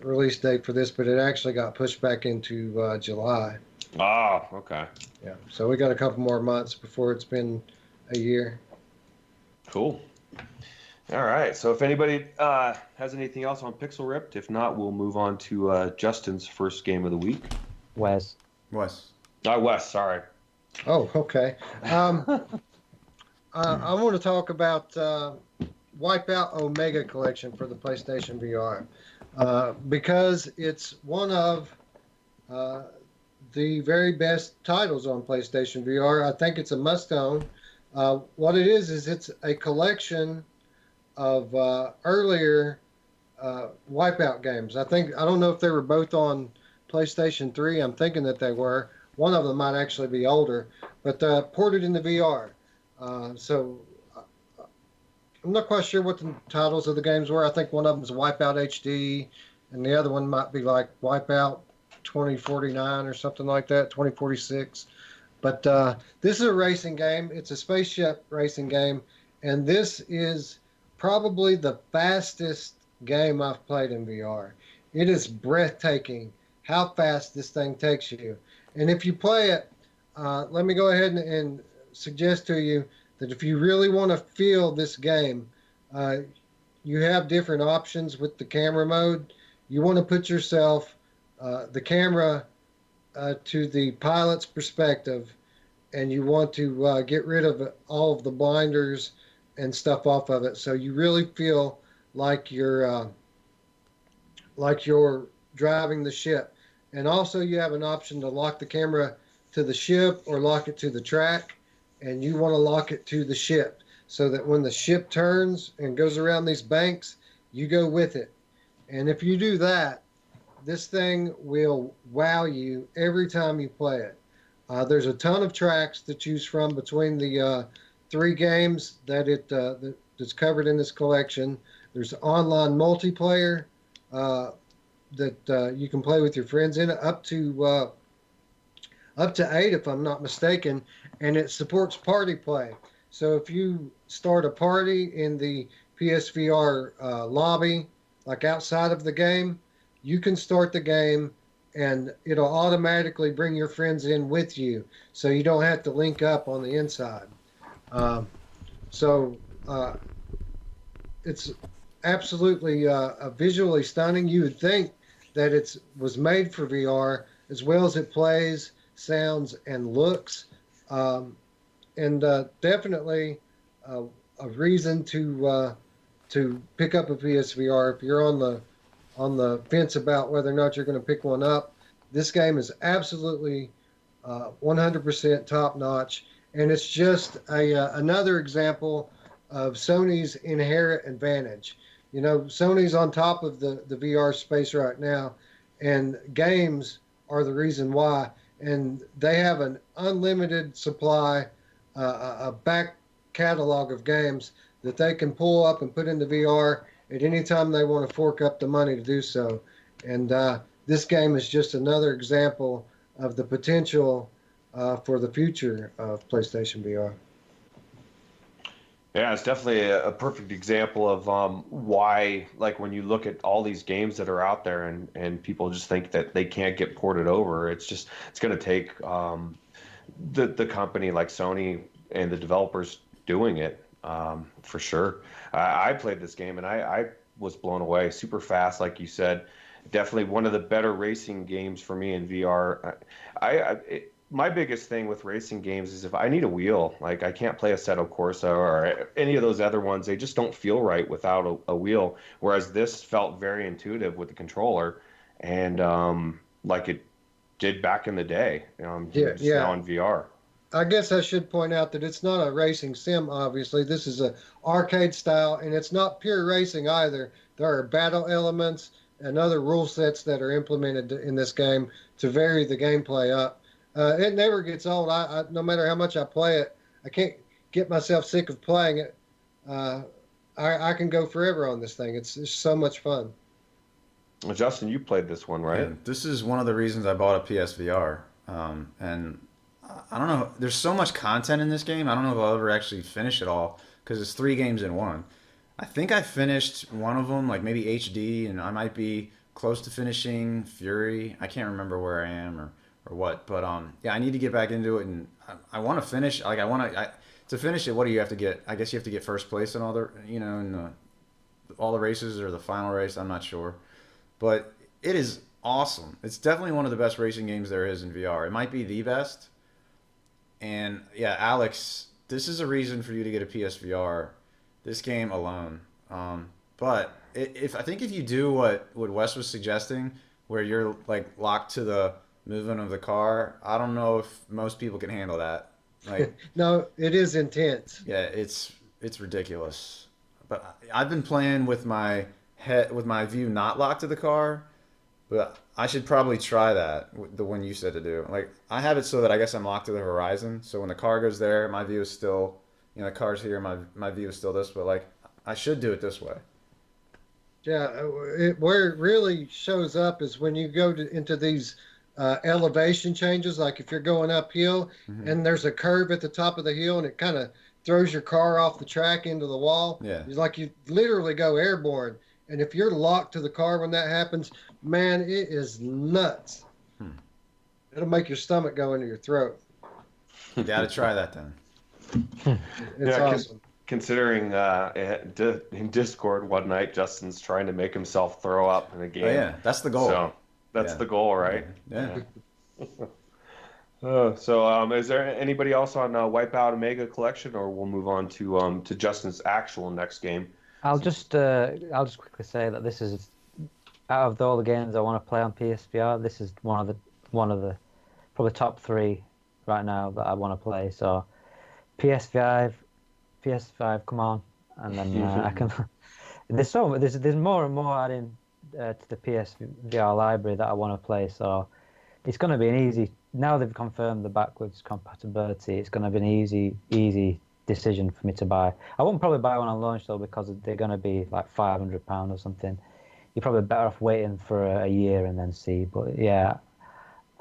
release date for this, but it actually got pushed back into July. Oh, okay. Yeah. So we got a couple more months before it's been a year. Cool. All right. So if anybody has anything else on Pixel Ripped, if not, we'll move on to Justin's first game of the week. Wes. Wes, sorry. Oh, okay. I want to talk about Wipeout Omega Collection for the PlayStation VR because it's one of the very best titles on PlayStation VR. I think it's a must-own. What it is it's a collection of earlier Wipeout games. I don't know if they were both on PlayStation 3. I'm thinking that they were. One of them might actually be older, but ported into VR. So I'm not quite sure what the titles of the games were. I think one of them is Wipeout HD, and the other one might be like Wipeout 2049 or something like that, 2046. But this is a racing game. It's a spaceship racing game, and this is probably the fastest game I've played in VR. It is breathtaking how fast this thing takes you. And if you play it, let me go ahead and suggest to you that if you really want to feel this game, you have different options with the camera mode. You want to put yourself, the camera, to the pilot's perspective, and you want to get rid of all of the blinders and stuff off of it, so you really feel like you're driving the ship. And also you have an option to lock the camera to the ship or lock it to the track, and you want to lock it to the ship so that when the ship turns and goes around these banks, you go with it. And if you do that, this thing will wow you every time you play it. There's a ton of tracks to choose from between the 3 games that's covered in this collection. There's online multiplayer that you can play with your friends in it, up to 8 if I'm not mistaken, and it supports party play. So if you start a party in the PSVR lobby, like outside of the game, you can start the game and it'll automatically bring your friends in with you, so you don't have to link up on the inside. It's absolutely visually stunning. You would think that it was made for VR, as well as it plays, sounds, and looks, and definitely a reason to pick up a PSVR if you're on the fence about whether or not you're going to pick one up. This game is absolutely 100% top notch, and it's just another example of Sony's inherent advantage. You know, Sony's on top of the VR space right now, and games are the reason why. And they have an unlimited supply, a back catalog of games that they can pull up and put into VR at any time they want to fork up the money to do so. And this game is just another example of the potential for the future of PlayStation VR. Yeah, it's definitely a perfect example of why, like, when you look at all these games that are out there and people just think that they can't get ported over, it's going to take the company like Sony and the developers doing it for sure. I played this game and I was blown away. Super fast, like you said. Definitely one of the better racing games for me in VR. My biggest thing with racing games is if I need a wheel, like I can't play Assetto Corsa or any of those other ones, they just don't feel right without a wheel. Whereas this felt very intuitive with the controller, and like it did back in the day. Yeah, Just now yeah. in VR. I guess I should point out that it's not a racing sim, obviously. This is a arcade style, and it's not pure racing either. There are battle elements and other rule sets that are implemented in this game to vary the gameplay up. It never gets old. No matter how much I play it, I can't get myself sick of playing it. Uh, I can go forever on this thing. It's so much fun. Well, Justin, you played this one, right? Yeah, this is one of the reasons I bought a PSVR. And I don't know. There's so much content in this game. I don't know if I'll ever actually finish it all because it's 3 games in one. I think I finished one of them, like maybe HD, and I might be close to finishing Fury. I can't remember where I am or what, but yeah, I need to get back into it, and I want to finish. Like to finish it. What do you have to get? I guess you have to get first place in all the in all the races or the final race. I'm not sure, but it is awesome. It's definitely one of the best racing games there is in VR. It might be the best. And yeah, Alex, this is a reason for you to get a PSVR. This game alone. But if I think if you do what Wes was suggesting, where you're like locked to the movement of the car, I don't know if most people can handle that. Like, No, it is intense. yeah, it's ridiculous. But I've been playing with my head with my view not locked to the car. But I should probably try that, the one you said to do. Like, I have it so that I guess I'm locked to the horizon. So when the car goes there, my view is still, the car's here, my view is still this. But, like, I should do it this way. Yeah, where it really shows up is when you go into these elevation changes. Like if you're going uphill Hmm. and there's a curve at the top of the hill and it kind of throws your car off the track into the wall. Yeah. It's like you literally go airborne. And if you're locked to the car when that happens, man, it is nuts. Hmm. It'll make your stomach go into your throat. Gotta try that then. It's Yeah, awesome. Considering in Discord one night, Justin's trying to make himself throw up in a game. Oh, yeah, that's the goal. So that's Yeah. the goal, right? Yeah. Is there anybody else on Wipeout Omega Collection, or we'll move on to Justin's actual next game? I'll just quickly say that this is out of all the games I want to play on PSVR, this is one of the probably top 3 right now that I want to play. So PS5, come on, and then I can. There's more and more adding to the PSVR library that I want to play. So it's going to be an easy. Now they've confirmed the backwards compatibility. It's going to be an easy decision for me to buy. I won't probably buy one on launch though because they're going to be like £500 or something. You're probably better off waiting for a year and then see. But yeah,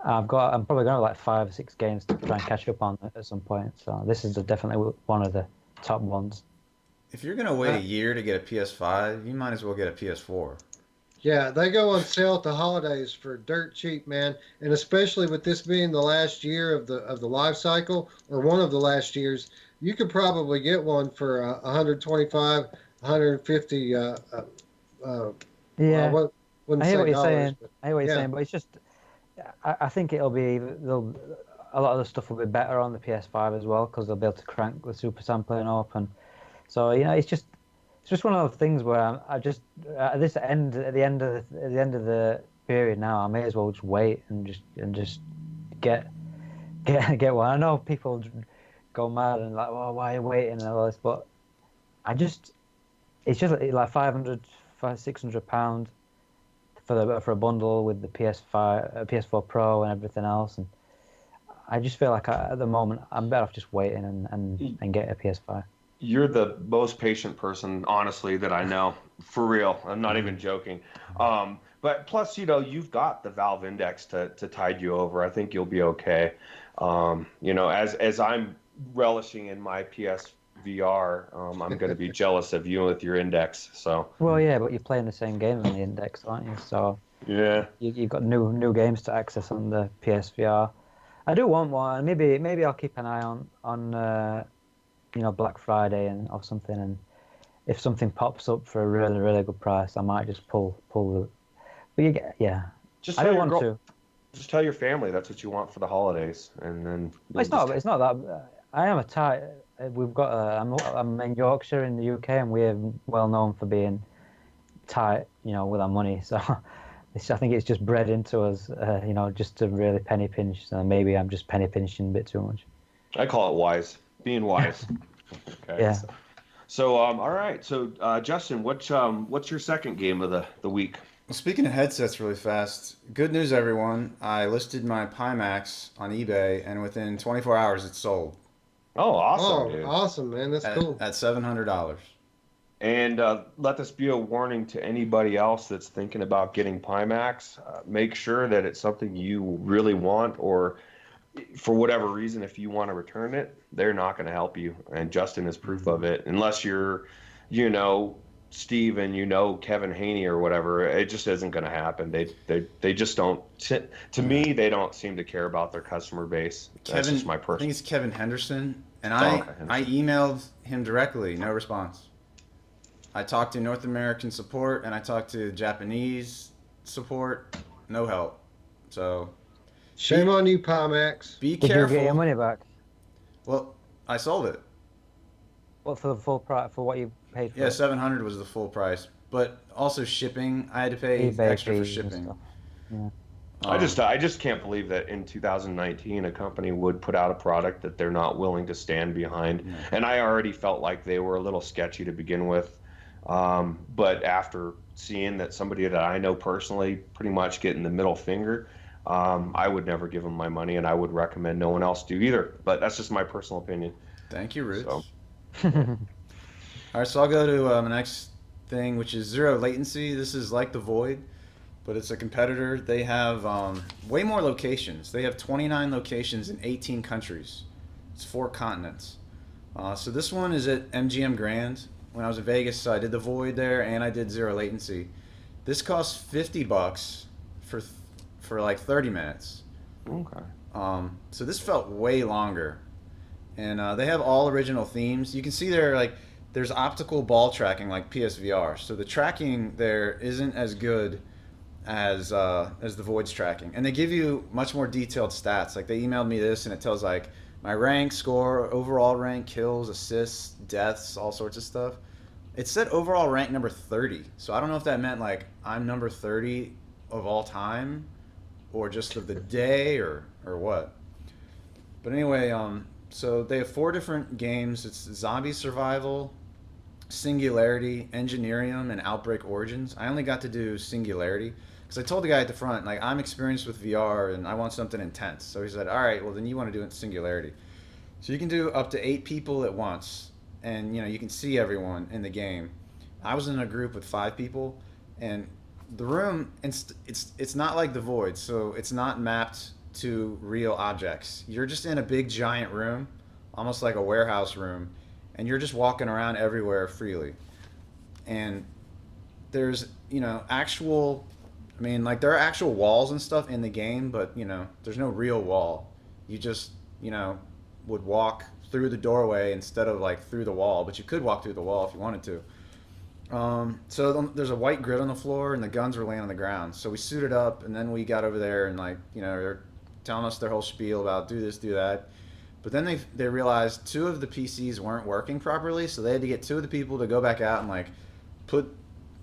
I'm probably going to have like 5 or 6 games to try and catch up on at some point. So this is definitely one of the top ones. If you're gonna wait a year to get a PS5, you might as well get a PS4. Yeah, they go on sale at the holidays for dirt cheap, man. And especially with this being the last year of the life cycle, or one of the last years, you could probably get one for 125, 150. Yeah, Well, wouldn't I hear say what you're dollars, saying. but I hear what you're yeah. saying, but it's just I think a lot of the stuff will be better on the PS5 as well because they'll be able to crank the super sampling up, and so it's just one of those things where I just at the end of the period now, I may as well just wait and just get one. I know people go mad and like, well, why are you waiting and all this, but it's just like £600 for a bundle with the PS4 Pro and everything else, and I just feel like at the moment I'm better off just waiting and get a PS5. You're the most patient person, honestly, that I know. For real. I'm not even joking. But plus, you've got the Valve Index to tide you over. I think you'll be okay. As I'm relishing in my PSVR, I'm going to be jealous of you with your Index. So Well, yeah, but you're playing the same games on the Index, aren't you? So yeah, you've got new games to access on the PSVR. I do want one. Maybe I'll keep an eye on Black Friday or something, and if something pops up for a really really good price, I might just pull the. But yeah. just I tell do your want girl, to. just tell your family that's what you want for the holidays, and then Well, it's not that. I am a tight. We've got. I'm in Yorkshire in the UK, and we're well known for being tight, with our money. So I think it's just bred into us, just to really penny pinch. So maybe I'm just penny pinching a bit too much. I call it wise, being wise. Okay. Yeah. So all right. So Justin, what's your second game of the week? Well, speaking of headsets really fast, good news, everyone. I listed my Pimax on eBay, and within 24 hours, it's sold Oh, awesome, Oh, dude. awesome, man. That's cool. at $700. And let this be a warning to anybody else that's thinking about getting Pimax. Make sure that it's something you really want, or for whatever reason, if you want to return it, they're not going to help you. And Justin is proof of it. Unless you're, Steve and Kevin Haney or whatever, it just isn't going to happen. They just don't. To me, they don't seem to care about their customer base. That's just my I think personal. it's Kevin Henderson, and Oh, I okay, Henderson. I emailed him directly, no response. I talked to North American support and I talked to Japanese support, no help. So Shame on you, Pimax. be Did you get your careful. money back? Well, I sold it. What, for the full price for what you paid for Yeah, it? 700 was the full price, but also shipping. I had to pay eBay extra for fees and shipping. stuff. Yeah. I just can't believe that in 2019 a company would put out a product that they're not willing to stand behind. Yeah. And I already felt like they were a little sketchy to begin with. But after seeing that somebody that I know personally pretty much getting the middle finger, I would never give them my money, and I would recommend no one else do either. But that's just my personal opinion. Thank you, Roots. So. All right, so I'll go to the next thing, which is Zero Latency. This is like the Void, but it's a competitor. They have way more locations. They have 29 locations in 18 countries. It's 4 continents. So this one is at MGM Grand. When I was in Vegas, I did the Void there, and I did Zero Latency. This costs $50 for like 30 minutes. Okay. So this felt way longer, and they have all original themes. You can see there's optical ball tracking like PSVR. So the tracking there isn't as good as the Void's tracking, and they give you much more detailed stats. Like they emailed me this, and it tells like my rank, score, overall rank, kills, assists, deaths, all sorts of stuff. It said overall rank number 30. So I don't know if that meant like I'm number 30 of all time, or just of the day, or what. But anyway, so they have 4 different games. It's Zombie Survival, Singularity, Engineerium, and Outbreak Origins. I only got to do Singularity because I told the guy at the front, like, I'm experienced with VR and I want something intense. So he said, all right, well then you want to do it in Singularity. So you can do up to 8 people at once, and you can see everyone in the game. I was in a group with 5 people, and the room, it's not like the Void, so it's not mapped to real objects. You're just in a big giant room, almost like a warehouse room, and you're just walking around everywhere freely. And there's actual, there are actual walls and stuff in the game, but there's no real wall. You just would walk through the doorway instead of like through the wall, but you could walk through the wall if you wanted to. So there's a white grid on the floor, and the guns were laying on the ground. So we suited up, and then we got over there, and they're telling us their whole spiel about do this, do that. But then they realized 2 of the PCs weren't working properly, so they had to get 2 of the people to go back out and like put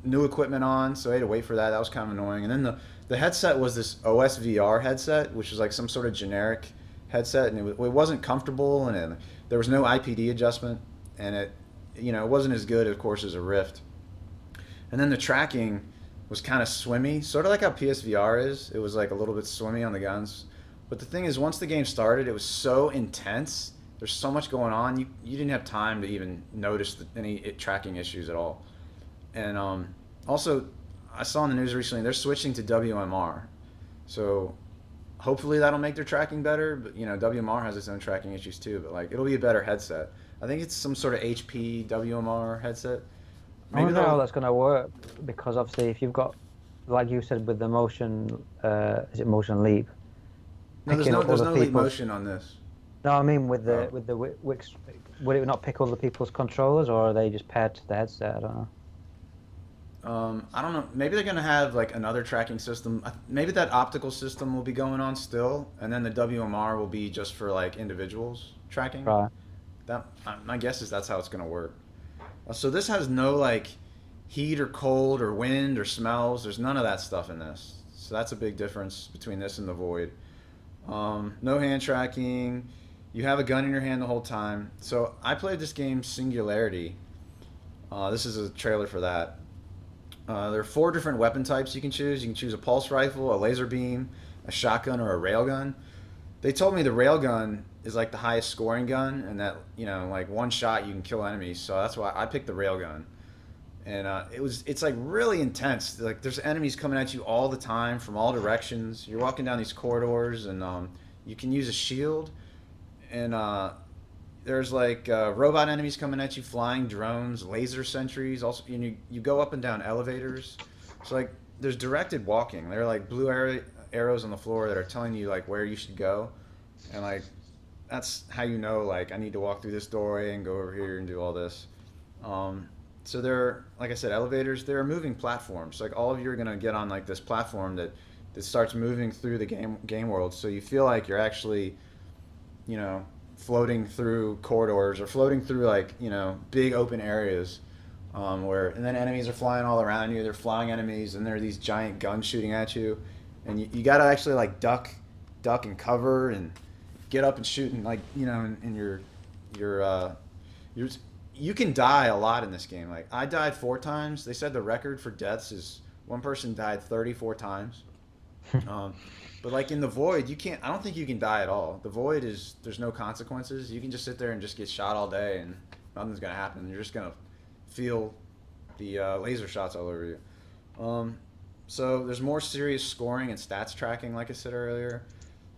new equipment on. So they had to wait for that. That was kind of annoying. And then the headset was this OSVR headset, which was like some sort of generic headset, and it wasn't comfortable, and there was no IPD adjustment, and it wasn't as good, of course, as a Rift. And then the tracking was kind of swimmy, sort of like how PSVR is. It was like a little bit swimmy on the guns. But the thing is, once the game started, it was so intense. There's so much going on. You didn't have time to even notice any tracking issues at all. And also, I saw in the news recently they're switching to WMR, so hopefully that'll make their tracking better. But WMR has its own tracking issues too. But like it'll be a better headset. I think it's some sort of HP WMR headset. I wonder how that's going to work, because obviously if you've got, like you said, with the motion, is it motion leap? No, there's no leap motion on this. No, I mean with the Wix, would it not pick other people's controllers, or are they just paired to the headset? I don't know. I don't know. Maybe they're gonna have like another tracking system. Maybe that optical system will be going on still, and then the WMR will be just for like individuals tracking. Right. My guess is that's how it's gonna work. So this has no like heat or cold or wind or smells. There's none of that stuff in this. So that's a big difference between this and the Void. No hand tracking. You have a gun in your hand the whole time. So I played this game Singularity. This is a trailer for that. There are 4 different weapon types you can choose. You can choose a pulse rifle, a laser beam, a shotgun, or a railgun. They told me the railgun is like the highest scoring gun, and that like one shot you can kill enemies. So that's why I picked the railgun. And it's like really intense. Like there's enemies coming at you all the time from all directions. You're walking down these corridors, and you can use a shield. And there's like robot enemies coming at you, flying drones, laser sentries. Also, you go up and down elevators. So like there's directed walking. There are like blue arrows on the floor that are telling you like where you should go, and like that's how like I need to walk through this doorway and go over here and do all this. So there, like I said, elevators. There are moving platforms. Like all of you are gonna get on like this platform that starts moving through the game world. So you feel like you're actually, floating through corridors or floating through like big open areas, and then enemies are flying all around you. They're flying enemies, and there are these giant guns shooting at you, and you got to actually like duck and cover and get up and shoot, and like in you can die a lot in this game. Like I died 4 times. They said the record for deaths is one person died 34 times. But like in the Void, I don't think you can die at all. The Void there's no consequences. You can just sit there and just get shot all day and nothing's gonna happen. You're just gonna feel the laser shots all over you. So there's more serious scoring and stats tracking, like I said earlier.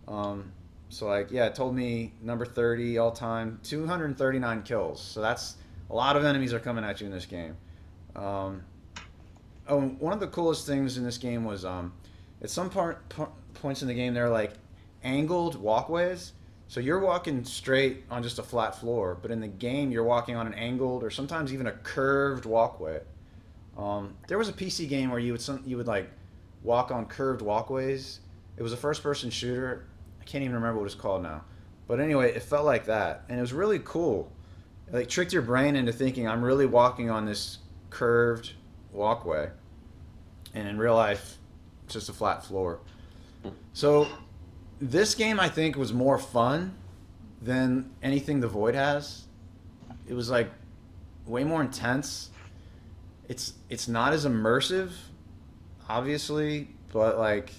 So like, yeah, it told me number 30 all time, 239 kills. So that's a lot of enemies are coming at you in this game. One of the coolest things in this game was at some points in the game there are like angled walkways. So you're walking straight on just a flat floor, but in the game you're walking on an angled or sometimes even a curved walkway. There was a PC game where you would like walk on curved walkways. It was a first-person shooter. I can't even remember what it's called now. But anyway, it felt like that, and it was really cool. It like tricked your brain into thinking I'm really walking on this curved walkway, and in real life, it's just a flat floor. So this game I think was more fun than anything the Void has. It was like way more intense. It's not as immersive, obviously, but like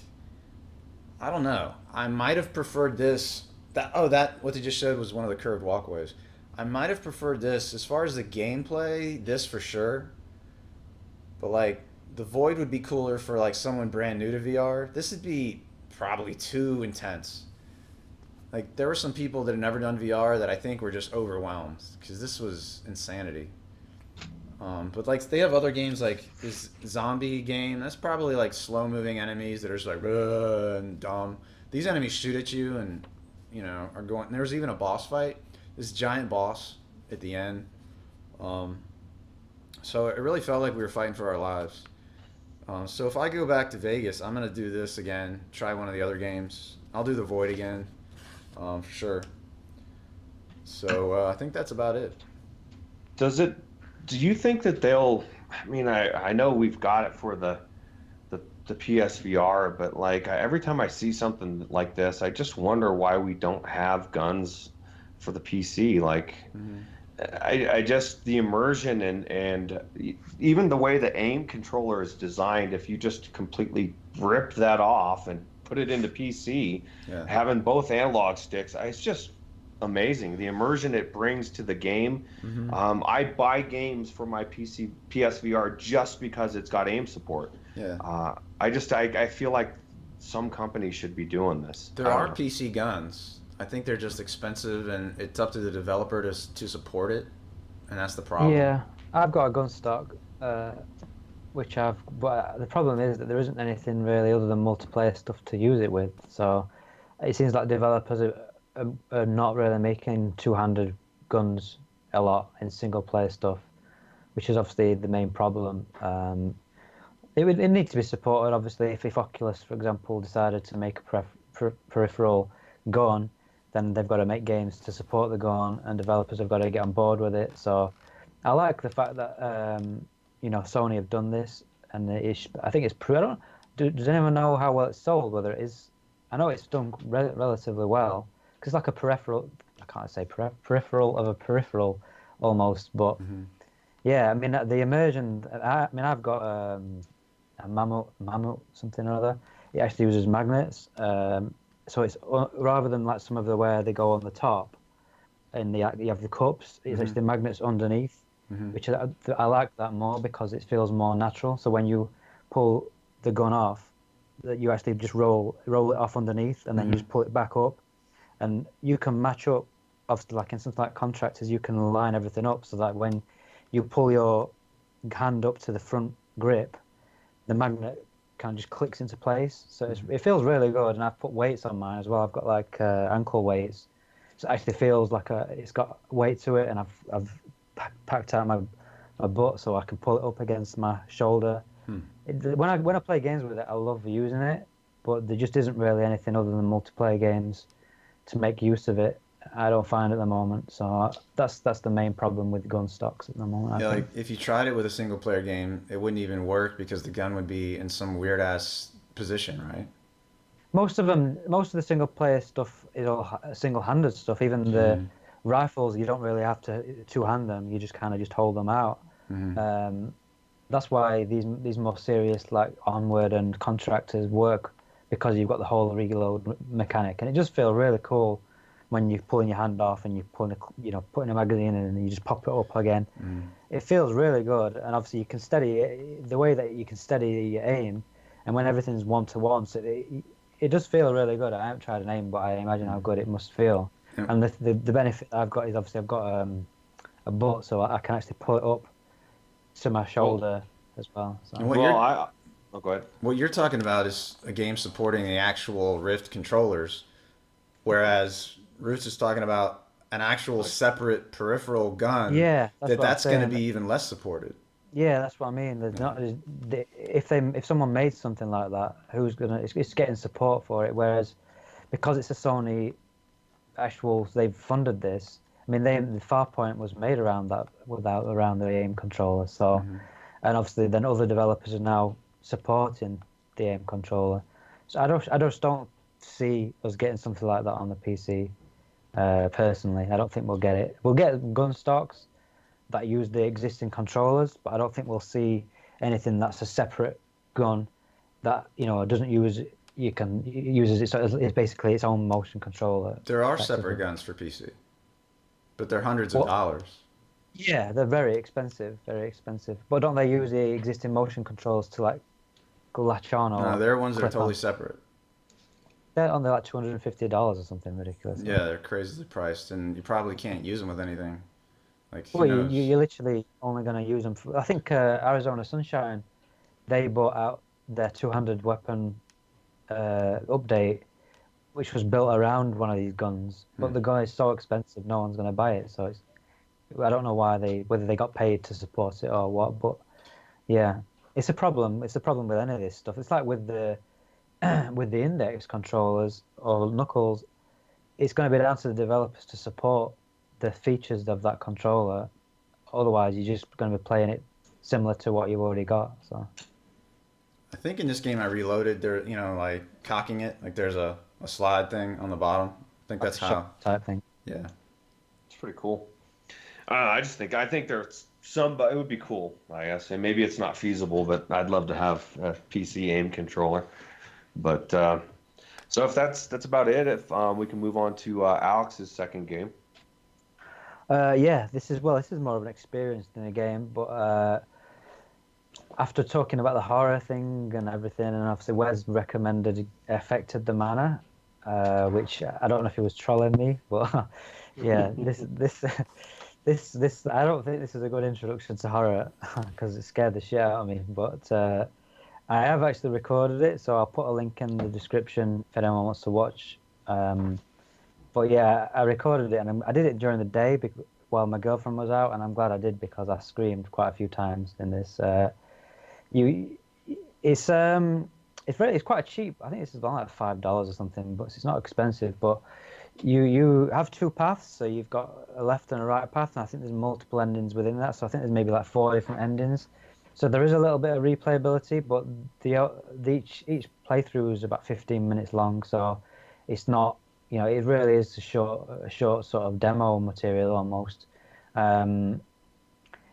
I don't know. I might have preferred this. What they just showed was one of the curved walkways. I might have preferred this as far as the gameplay. This for sure, but like the Void would be cooler for like someone brand new to VR. This would be probably too intense. Like there were some people that had never done VR that I think were just overwhelmed because this was insanity. But like they have other games like this zombie game. That's probably like slow moving enemies that are just like and dumb. These enemies shoot at you and are going. There was even a boss fight. This giant boss at the end. So it really felt like we were fighting for our lives. So if I go back to Vegas, I'm gonna do this again. Try one of the other games. I'll do the Void again, for sure. So I think that's about it. Do you think that they'll? I mean, I know we've got it for the PSVR, but like every time I see something like this, I just wonder why we don't have guns for the PC. Like, I just the immersion and even the way the aim controller is designed. If you just completely rip that off and put it into PC, having both analog sticks, it's just amazing. The immersion it brings to the game. Hmm. I buy games for my PC PSVR just because it's got aim support. Yeah. I feel like some companies should be doing this. I There don't are know. PC guns. I think they're just expensive, and it's up to the developer to support it, and that's the problem. Yeah, I've got a gun stock, which I've. But the problem is that there isn't anything really other than multiplayer stuff to use it with. So it seems like developers are not really making two-handed guns a lot in single player stuff, which is obviously the main problem. It needs to be supported, obviously. If Oculus, for example, decided to make a peripheral gun, then they've got to make games to support the gun, and developers have got to get on board with it. So I like the fact that Sony have done this, and I think it's I don't. Does anyone know how well it's sold? Whether it is, I know it's done relatively well because it's like a peripheral. I can't say peripheral of a peripheral, almost. But Hmm. yeah, I mean the immersion. I've got a mammoth something or other. It actually uses magnets. So it's rather than like some of the where they go on the top, and you have the cups. It's Hmm. actually magnets underneath, Hmm. which I like that more because it feels more natural. So when you pull the gun off, that you actually just roll it off underneath, and then you Hmm. just pull it back up, and you can match up. Obviously, like in something like contractors, you can line everything up so that when you pull your hand up to the front grip, the magnet kind of just clicks into place. So it feels really good, and I've put weights on mine as well. I've got like ankle weights, so it actually feels like it's got weight to it, and I've packed out my butt so I can pull it up against my shoulder. Hmm. When I play games with it, I love using it, but there just isn't really anything other than multiplayer games to make use of it. I don't find at the moment, so that's the main problem with gun stocks at the moment. I Yeah, think. like if you tried it with a single player game, it wouldn't even work because the gun would be in some weird ass position, right? Most of the single player stuff is all single handed stuff. Even the Hmm. rifles, you don't really have to two hand them. You just kind of just hold them out. Hmm. Um, that's why these more serious like Onward and Contractors work because you've got the whole reload mechanic, and it just feels really cool when you're pulling your hand off and you're putting a magazine in and you just pop it up again. Hmm. It feels really good, and obviously you can steady it, the way that you can steady your aim, and when everything's one to one, so it does feel really good. I haven't tried an aim, but I imagine how good it must feel. And, And the benefit I've got is obviously I've got a butt, so I can actually pull it up to my Well, shoulder as well. So and well, oh, go ahead. what you're talking about is a game supporting the actual Rift controllers, whereas Roots is talking about an actual Like, separate peripheral gun yeah, that's what I'm that's going to saying. be even less supported. Yeah, that's what I mean. There's Yeah. not if someone made something like that, who's gonna? It's getting support for it. Whereas because it's a Sony actual, they've funded this. I mean, the Farpoint was made around that around the aim controller. So, Hmm. and obviously then other developers are now supporting the aim controller. So I just don't see us getting something like that on the PC. Personally, I don't think we'll get it. We'll get gun stocks that use the existing controllers, but I don't think we'll see anything that's a separate gun that doesn't use. You can it uses it's basically its own motion controller. There are Effectively. separate guns for PC, but they're hundreds of Well, dollars. yeah, they're very expensive, very expensive. But don't they use the existing motion controls to like latch on No, or there are ones that are clip totally on? separate. They're only like $250 or something ridiculous. Yeah, they're crazily priced, and you probably can't use them with anything. Like, who Well, knows? you're literally only going to use them for. I think Arizona Sunshine, they bought out their 200 weapon update, which was built around one of these guns. Hmm. But the gun is so expensive, no one's going to buy it. So I don't know whether they got paid to support it or what. But yeah, it's a problem. It's a problem with any of this stuff. It's like with the with the index controllers or knuckles. It's going to be down to the developers to support the features of that controller. Otherwise, you're just going to be playing it similar to what you've already got. So I think in this game I reloaded, there, like cocking it, like there's a slide thing on the bottom. I think like that's a shot how. type thing. Yeah. It's pretty cool. I think there's some, but it would be cool, I guess. And maybe it's not feasible, but I'd love to have a PC aim controller. But So if that's about it, if we can move on to Alex's second game. Yeah, this is more of an experience than a game, but after talking about the horror thing and everything, and obviously Wes recommended Affected the Manor, which I don't know if he was trolling me, but yeah, this I don't think this is a good introduction to horror because it scared the shit out of me. But I have actually recorded it, so I'll put a link in the description if anyone wants to watch. But yeah, I recorded it and I did it during the day while my girlfriend was out, and I'm glad I did because I screamed quite a few times in this. You, it's quite cheap. I think this is only like $5 or something, but it's not expensive. But you have two paths, so you've got a left and a right path, and I think there's multiple endings within that. So I think there's maybe like 4 different endings. So there is a little bit of replayability, but each playthrough is about 15 minutes long, so it's not, it really is a short sort of demo material almost. Um,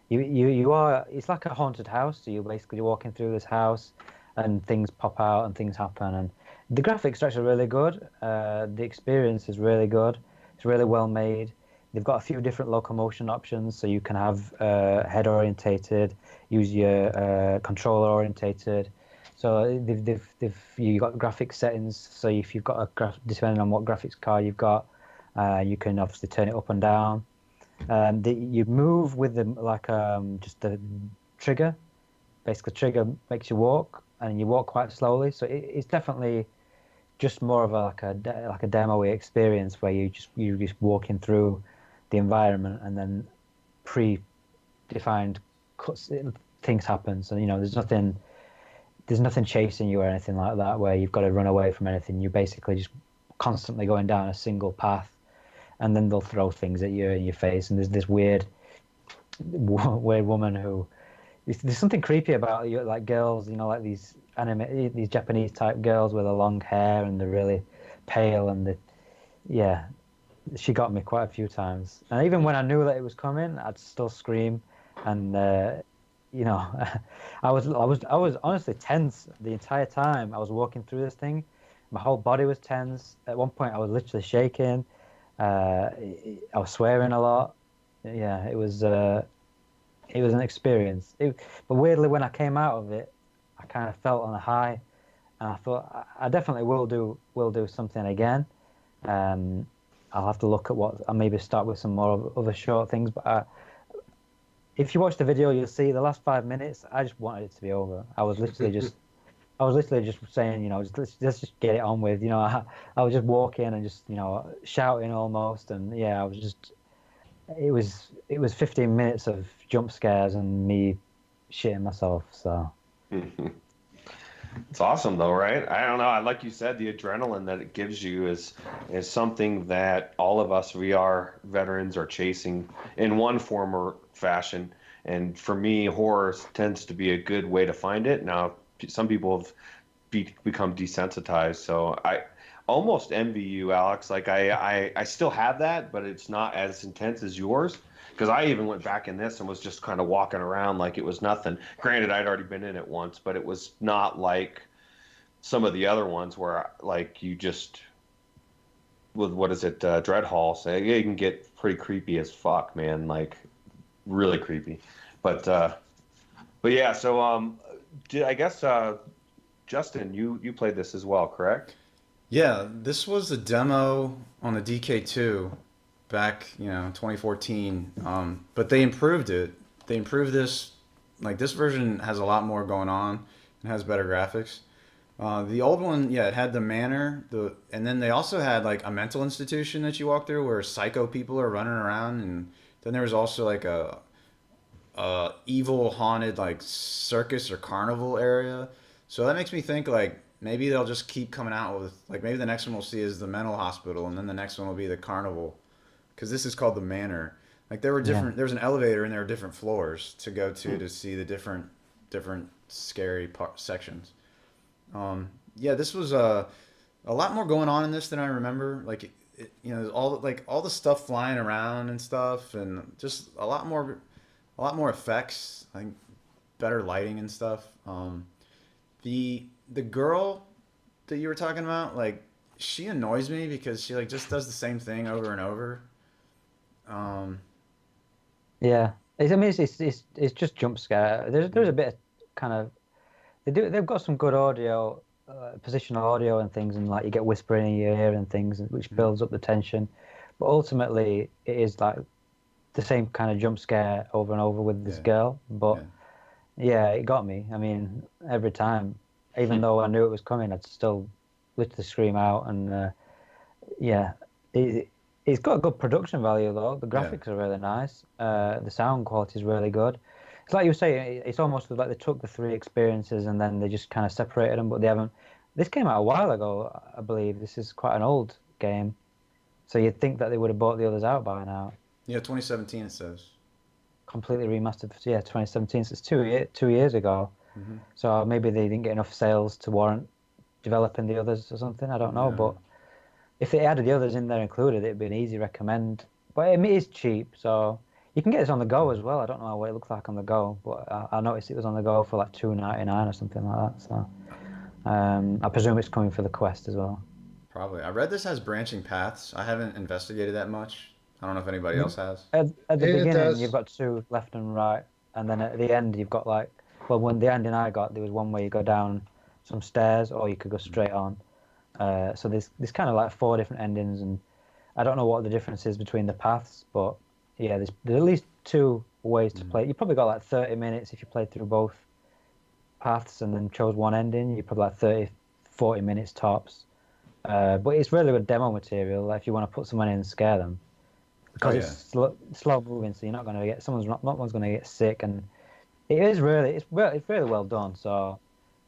you are, it's like a haunted house, so you're basically walking through this house and things pop out and things happen, and the graphics are actually really good. The experience is really good. It's really well made. They've got a few different locomotion options, so you can have head orientated, use your controller orientated. So you got graphics settings. So if you've got depending on what graphics card you've got, you can obviously turn it up and down. You move with them like just the trigger. Basically, trigger makes you walk, and you walk quite slowly. So it's definitely just more of like a demo-y experience where you're just walking through the environment, and then pre-defined things happen. So there's nothing chasing you or anything like that where you've got to run away from anything. You're basically just constantly going down a single path, and then they'll throw things at you in your face. And there's this weird woman who there's something creepy about you, like girls, like these Japanese type girls with the long hair and they're really pale yeah, she got me quite a few times. And even when I knew that it was coming, I'd still scream. And I was honestly tense the entire time I was walking through this thing. My whole body was tense. At one point, I was literally shaking. I was swearing a lot. Yeah, it was an experience. But weirdly, when I came out of it, I kind of felt on a high, and I thought I definitely will do something again. I'll have to look at what. I'll maybe start with some more other short things. But if you watch the video, you'll see the last 5 minutes. I just wanted it to be over. I was literally just saying, let's just get it on with. I was just walking and just shouting almost, and yeah, I was just. It was 15 minutes of jump scares and me shitting myself. So It's awesome though, right? I don't know. Like you said, the adrenaline that it gives you is something that all of us VR veterans are chasing in one form or fashion. And for me, horror tends to be a good way to find it. Now, some people have become desensitized, so I almost envy you, Alex. Like I still have that, but it's not as intense as yours. Because I even went back in this and was just kind of walking around like it was nothing. Granted, I'd already been in it once, but it was not like some of the other ones where like you just with what is it, Dread Hall say you can get pretty creepy as fuck, man. Like really creepy. But yeah, so I guess Justin, you played this as well, correct? Yeah, this was a demo on the DK2 back, 2014. But they improved it. They improved this. Like this version has a lot more going on and has better graphics. The old one, yeah, it had the manor, and then they also had like a mental institution that you walk through where psycho people are running around, and then there was also like a evil haunted like circus or carnival area. So that makes me think like maybe they'll just keep coming out with like maybe the next one we'll see is the mental hospital, and then the next one will be the carnival, because this is called the Manor. Like there were different. yeah, There was an elevator and there were different floors to go to see the different scary sections. Yeah, this was a lot more going on in this than I remember. Like all the stuff flying around and stuff, and just a lot more effects. I think better lighting and stuff. The girl that you were talking about, like she annoys me because she like just does the same thing over and over. Um, Yeah, I mean, it's just jump scare. There's a bit of kind of they've got some good audio, positional audio and things, and like you get whispering in your ear and things, which builds up the tension. But ultimately, it is like the same kind of jump scare over and over with this Yeah. girl. But Yeah. yeah, it got me. I mean, every time, even though I knew it was coming, I'd still literally scream out. And yeah, it, it's got a good production value though. The Yeah. graphics are really nice. The sound quality is really good. It's like you say, it's almost like they took the three experiences and then they just kind of separated them, but they haven't. This came out a while ago, I believe. This is quite an old game, so you'd think that they would have bought the others out by now. Yeah, 2017 it says. Completely remastered. Yeah, 2017. So it's 2 years ago. Mm-hmm. So maybe they didn't get enough sales to warrant developing the others or something. I don't know, Yeah. but if they added the others in there included, it'd be an easy recommend. But it is cheap, so you can get this on the go as well. I don't know what it looks like on the go, but I noticed it was on the go for like $2.99 or something like that. So I presume it's coming for the Quest as well. Probably. I read this has branching paths. I haven't investigated that much. I don't know if anybody else has. At the It beginning, does. you've got two left and right, and then at the end, you've got like, well, when the ending I got, there was one where you go down some stairs, or you could go straight on. So there's kind of like four different endings, and I don't know what the difference is between the paths, but yeah, there's at least two ways to play. You probably got like 30 minutes if you played through both paths and then chose one ending. You probably like 30, 40 minutes tops. But it's really good demo material. Like if you want to put someone in and scare them, because it's slow moving, so you're not going to get not one's going to get sick, and it's really well done. So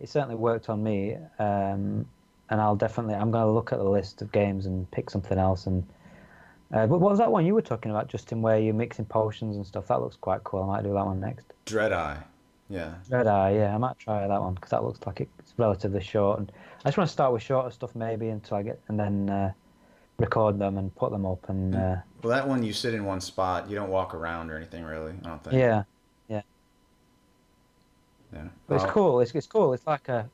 it certainly worked on me. And I'm going to look at the list of games and pick something else. And but what was that one you were talking about, Justin, where you're mixing potions and stuff? That looks quite cool. I might do that one next. Dreadeye. Yeah. Dreadeye, yeah, I might try that one because that looks like it's relatively short. And I just want to start with shorter stuff maybe until I get, and then record them and put them up. And well, that one you sit in one spot. You don't walk around or anything really. I don't think. yeah. Yeah. But it's cool. It's cool. It's like a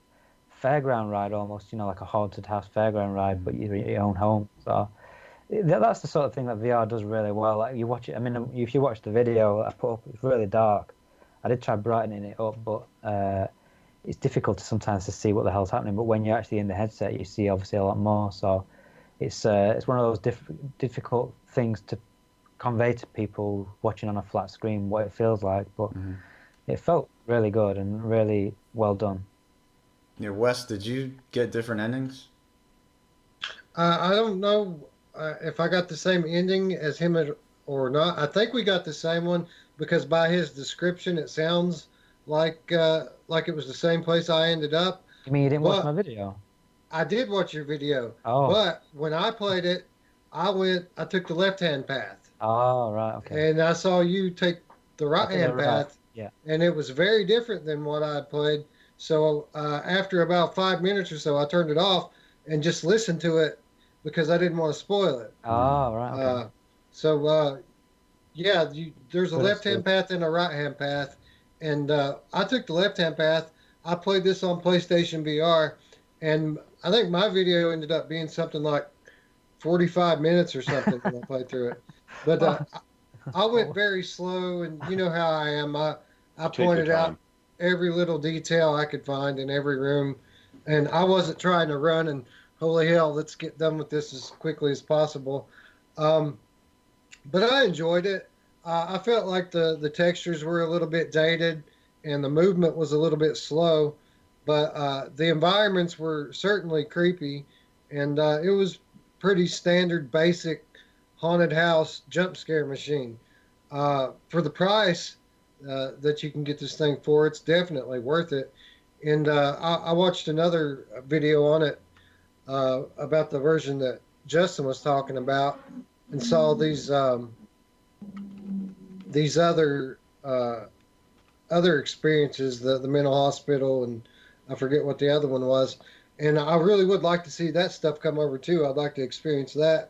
fairground ride almost, like a haunted house fairground ride, but you're at your own home. So that's the sort of thing that VR does really well. Like you watch it. I mean, if you watch the video I put up, it's really dark. I did try brightening it up, but it's difficult sometimes to see what the hell's happening. But when you're actually in the headset, you see obviously a lot more. So it's one of those difficult things to convey to people watching on a flat screen what it feels like. But it felt really good and really well done. Yeah, Wes, did you get different endings? I don't know if I got the same ending as him or not. I think we got the same one because by his description, it sounds like it was the same place I ended up. You mean you didn't watch my video? I did watch your video. Oh. But when I played it, I took the left-hand path. Oh, right, okay. And I saw you take the right-hand path. Yeah. And it was very different than what I played. So after about 5 minutes or so, I turned it off and just listened to it because I didn't want to spoil it. Oh, right, okay. Yeah, there's a left-hand path and a right-hand path. And I took the left-hand path. I played this on PlayStation VR. And I think my video ended up being something like 45 minutes or something when I played through it. But I went very slow, and you know how I am. I pointed out every little detail I could find in every room, and I wasn't trying to run and holy hell, let's get done with this as quickly as possible. But I enjoyed it. I felt like the textures were a little bit dated, and the movement was a little bit slow, but the environments were certainly creepy, and it was pretty standard, basic haunted house jump scare machine. For the price that you can get this thing for, it's definitely worth it. And I watched another video on it about the version that Justin was talking about, and saw these other experiences, the mental hospital, and I forget what the other one was. And I really would like to see that stuff come over too. I'd like to experience that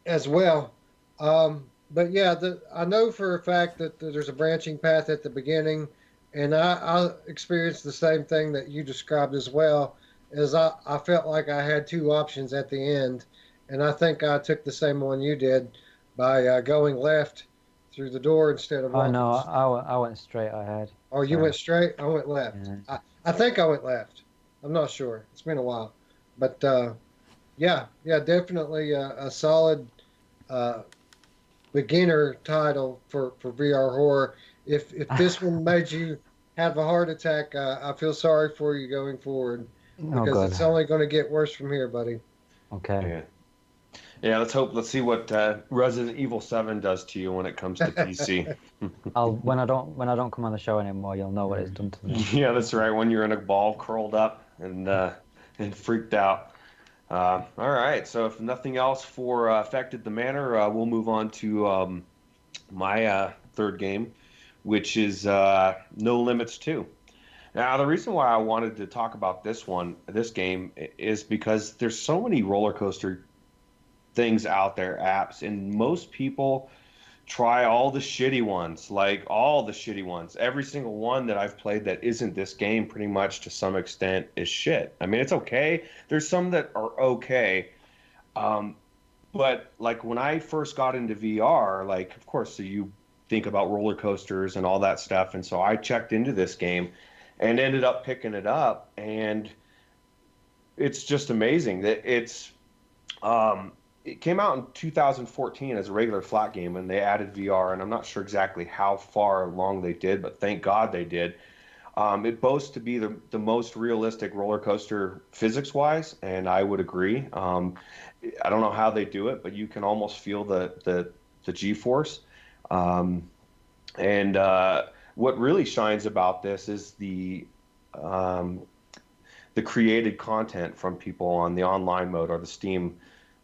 as well. But yeah, I know for a fact that there's a branching path at the beginning, and I experienced the same thing that you described as well. is I felt like I had two options at the end, and I think I took the same one you did by going left through the door instead of Oh no, walking. I went straight ahead. Oh, you So went straight? I went left. yeah. I think I went left. I'm not sure. It's been a while. But yeah, definitely a solid uh, beginner title for VR horror. If this one made you have a heart attack, I feel sorry for you going forward Oh because good. it's only going to get worse from here, buddy. Okay. Yeah. Yeah, let's hope. Let's see what Resident Evil 7 does to you when it comes to PC. I'll when I don't come on the show anymore, you'll know what it's done to me. Yeah, that's right. When you're in a ball curled up and freaked out. All right. So if nothing else for affected the manor, we'll move on to my third game, which is No Limits 2. Now, the reason why I wanted to talk about this game, is because there's so many roller coaster things out there, apps, and most people try all the shitty ones, like all the shitty ones. Every single one that I've played that isn't this game, pretty much to some extent, is shit. I mean, it's okay. There's some that are okay. Um, but like when I first got into VR, like, of course, so you think about roller coasters and all that stuff. And so I checked into this game and ended up picking it up. And it's just amazing that um, it came out in 2014 as a regular flat game, and they added VR, and I'm not sure exactly how far along they did, but thank God they did. It boasts to be the most realistic roller coaster physics-wise, and I would agree. I don't know how they do it, but you can almost feel the G-force. Um, and what really shines about this is um, the created content from people on the online mode or the Steam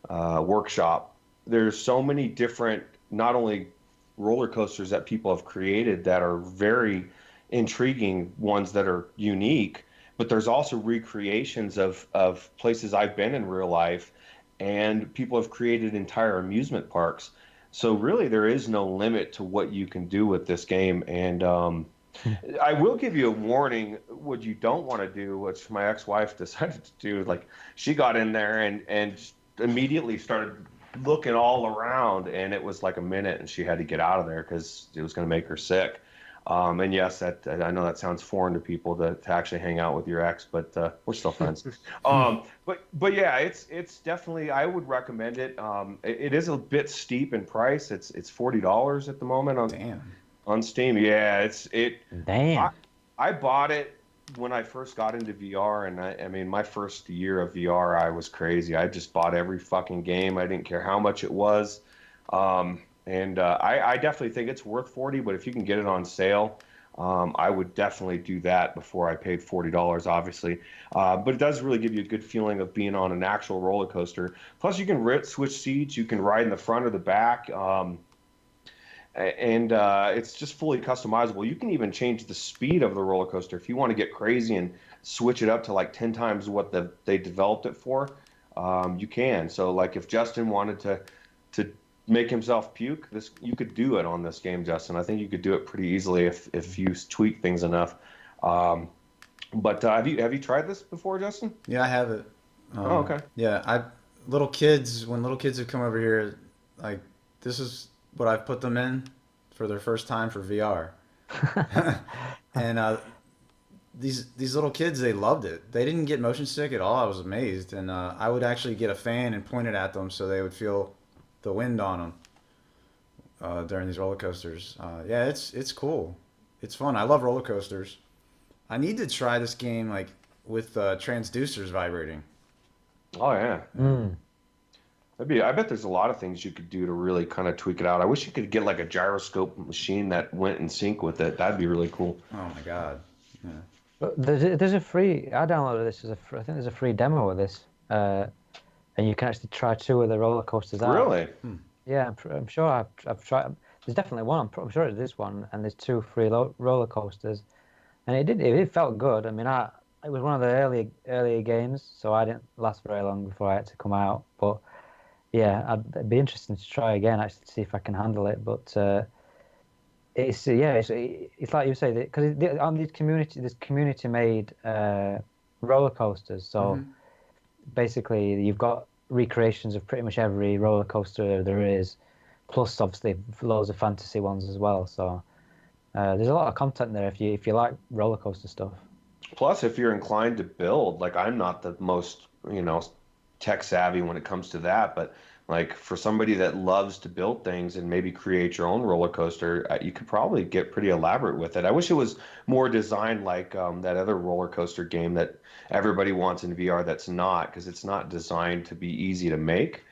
workshop. There's so many different, not only roller coasters that people have created that are very intriguing, ones that are unique, but there's also recreations of places I've been in real life, and people have created entire amusement parks. So really, there is no limit to what you can do with this game. And I will give you a warning. What you don't want to do, which my ex-wife decided to do, like she got in there and immediately started looking all around, and it was like a minute, and she had to get out of there because it was going to make her sick. And yes, that I know that sounds foreign to people to actually hang out with your ex, but we're still friends. But yeah, it's definitely, I would recommend it. It is a bit steep in price. It's $40 at the moment Damn. on Steam. Yeah, Damn. I bought it when I first got into VR, and I mean, my first year of VR, I was crazy. I just bought every fucking game. I didn't care how much it was. I definitely think it's worth 40, but if you can get it on sale, I would definitely do that before I paid $40, obviously. But it does really give you a good feeling of being on an actual roller coaster. Plus, you can switch seats. You can ride in the front or the back. It's just fully customizable. You can even change the speed of the roller coaster if you want to get crazy and switch it up to like 10 times what they developed it for. You can. So like if Justin wanted to make himself puke, you could do it on this game, Justin. I think you could do it pretty easily if you tweak things enough. But have you tried this before, Justin? Yeah, I have it. Oh, okay. Yeah, when little kids have come over here, like this is what I've put them in for their first time for VR. And these little kids, they loved it. They didn't get motion sick at all. I was amazed. And I would actually get a fan and point it at them so they would feel the wind on them during these roller coasters. Yeah, it's cool. It's fun. I love roller coasters. I need to try this game like with transducers vibrating. Oh yeah. Mm. I bet there's a lot of things you could do to really kind of tweak it out. I wish you could get like a gyroscope machine that went in sync with it. That'd be really cool. Oh my god. Yeah. But there's a free. I downloaded this as I think there's a free demo of this, and you can actually try two of the roller coasters out. Really? Yeah, I'm sure I've tried. There's definitely one. I'm sure it's this one, and there's two free roller coasters, and it felt good. I mean, it was one of the earlier games, so I didn't last very long before I had to come out. But yeah, it'd be interesting to try again, actually, to see if I can handle it. But it's like you say, because on this community made roller coasters. So Mhm. basically, you've got recreations of pretty much every roller coaster there is, plus obviously loads of fantasy ones as well. So there's a lot of content there if you like roller coaster stuff. Plus, if you're inclined to build, like I'm not the most, tech savvy when it comes to that, but like for somebody that loves to build things and maybe create your own roller coaster, you could probably get pretty elaborate with it. I wish it was more designed like that other roller coaster game that everybody wants in VR that's not, because it's not designed to be easy to make.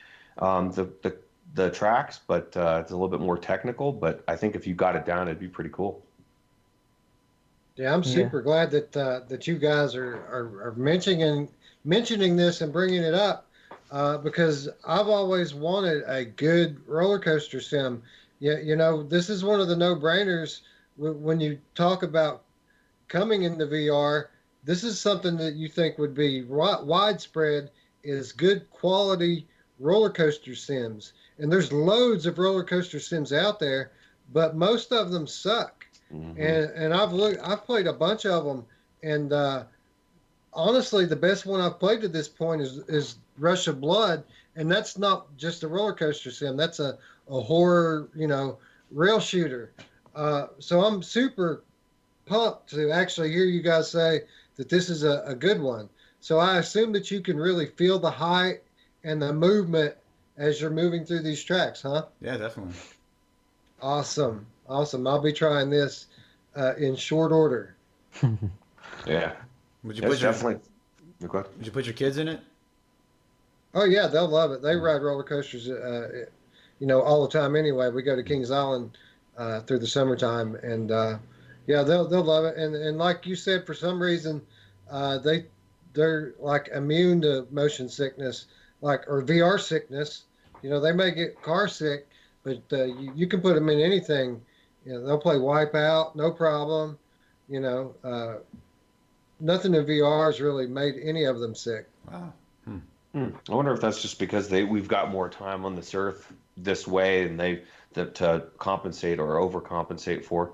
The tracks, but it's a little bit more technical. But I think if you got it down, it'd be pretty cool. Yeah, I'm Yeah. super glad that you guys are mentioning this and bringing it up because I've always wanted a good roller coaster sim. Yeah, this is one of the no-brainers when you talk about coming into VR. This is something that you think would be widespread is good quality roller coaster sims, and there's loads of roller coaster sims out there, but most of them suck. Hmm. And I've played a bunch of them, and honestly, the best one I've played to this point is Rush of Blood, and that's not just a roller coaster sim. That's a horror, rail shooter. So I'm super pumped to actually hear you guys say that this is a good one. So I assume that you can really feel the height and the movement as you're moving through these tracks, huh? Yeah, definitely. Awesome, awesome. I'll be trying this in short order. Yeah, Would you it's put your definitely. Okay. Would you put your kids in it? Oh yeah, they'll love it. They Mm. ride roller coasters, all the time. Anyway, we go to Kings Island through the summertime, and yeah, they'll love it. And like you said, for some reason, they're like immune to motion sickness, or VR sickness. They may get car sick, but you can put them in anything. They'll play Wipeout, no problem. You know, nothing in VR has really made any of them sick. Wow. Hmm. I wonder if that's just because we've got more time on this earth this way, and they that to compensate or overcompensate for.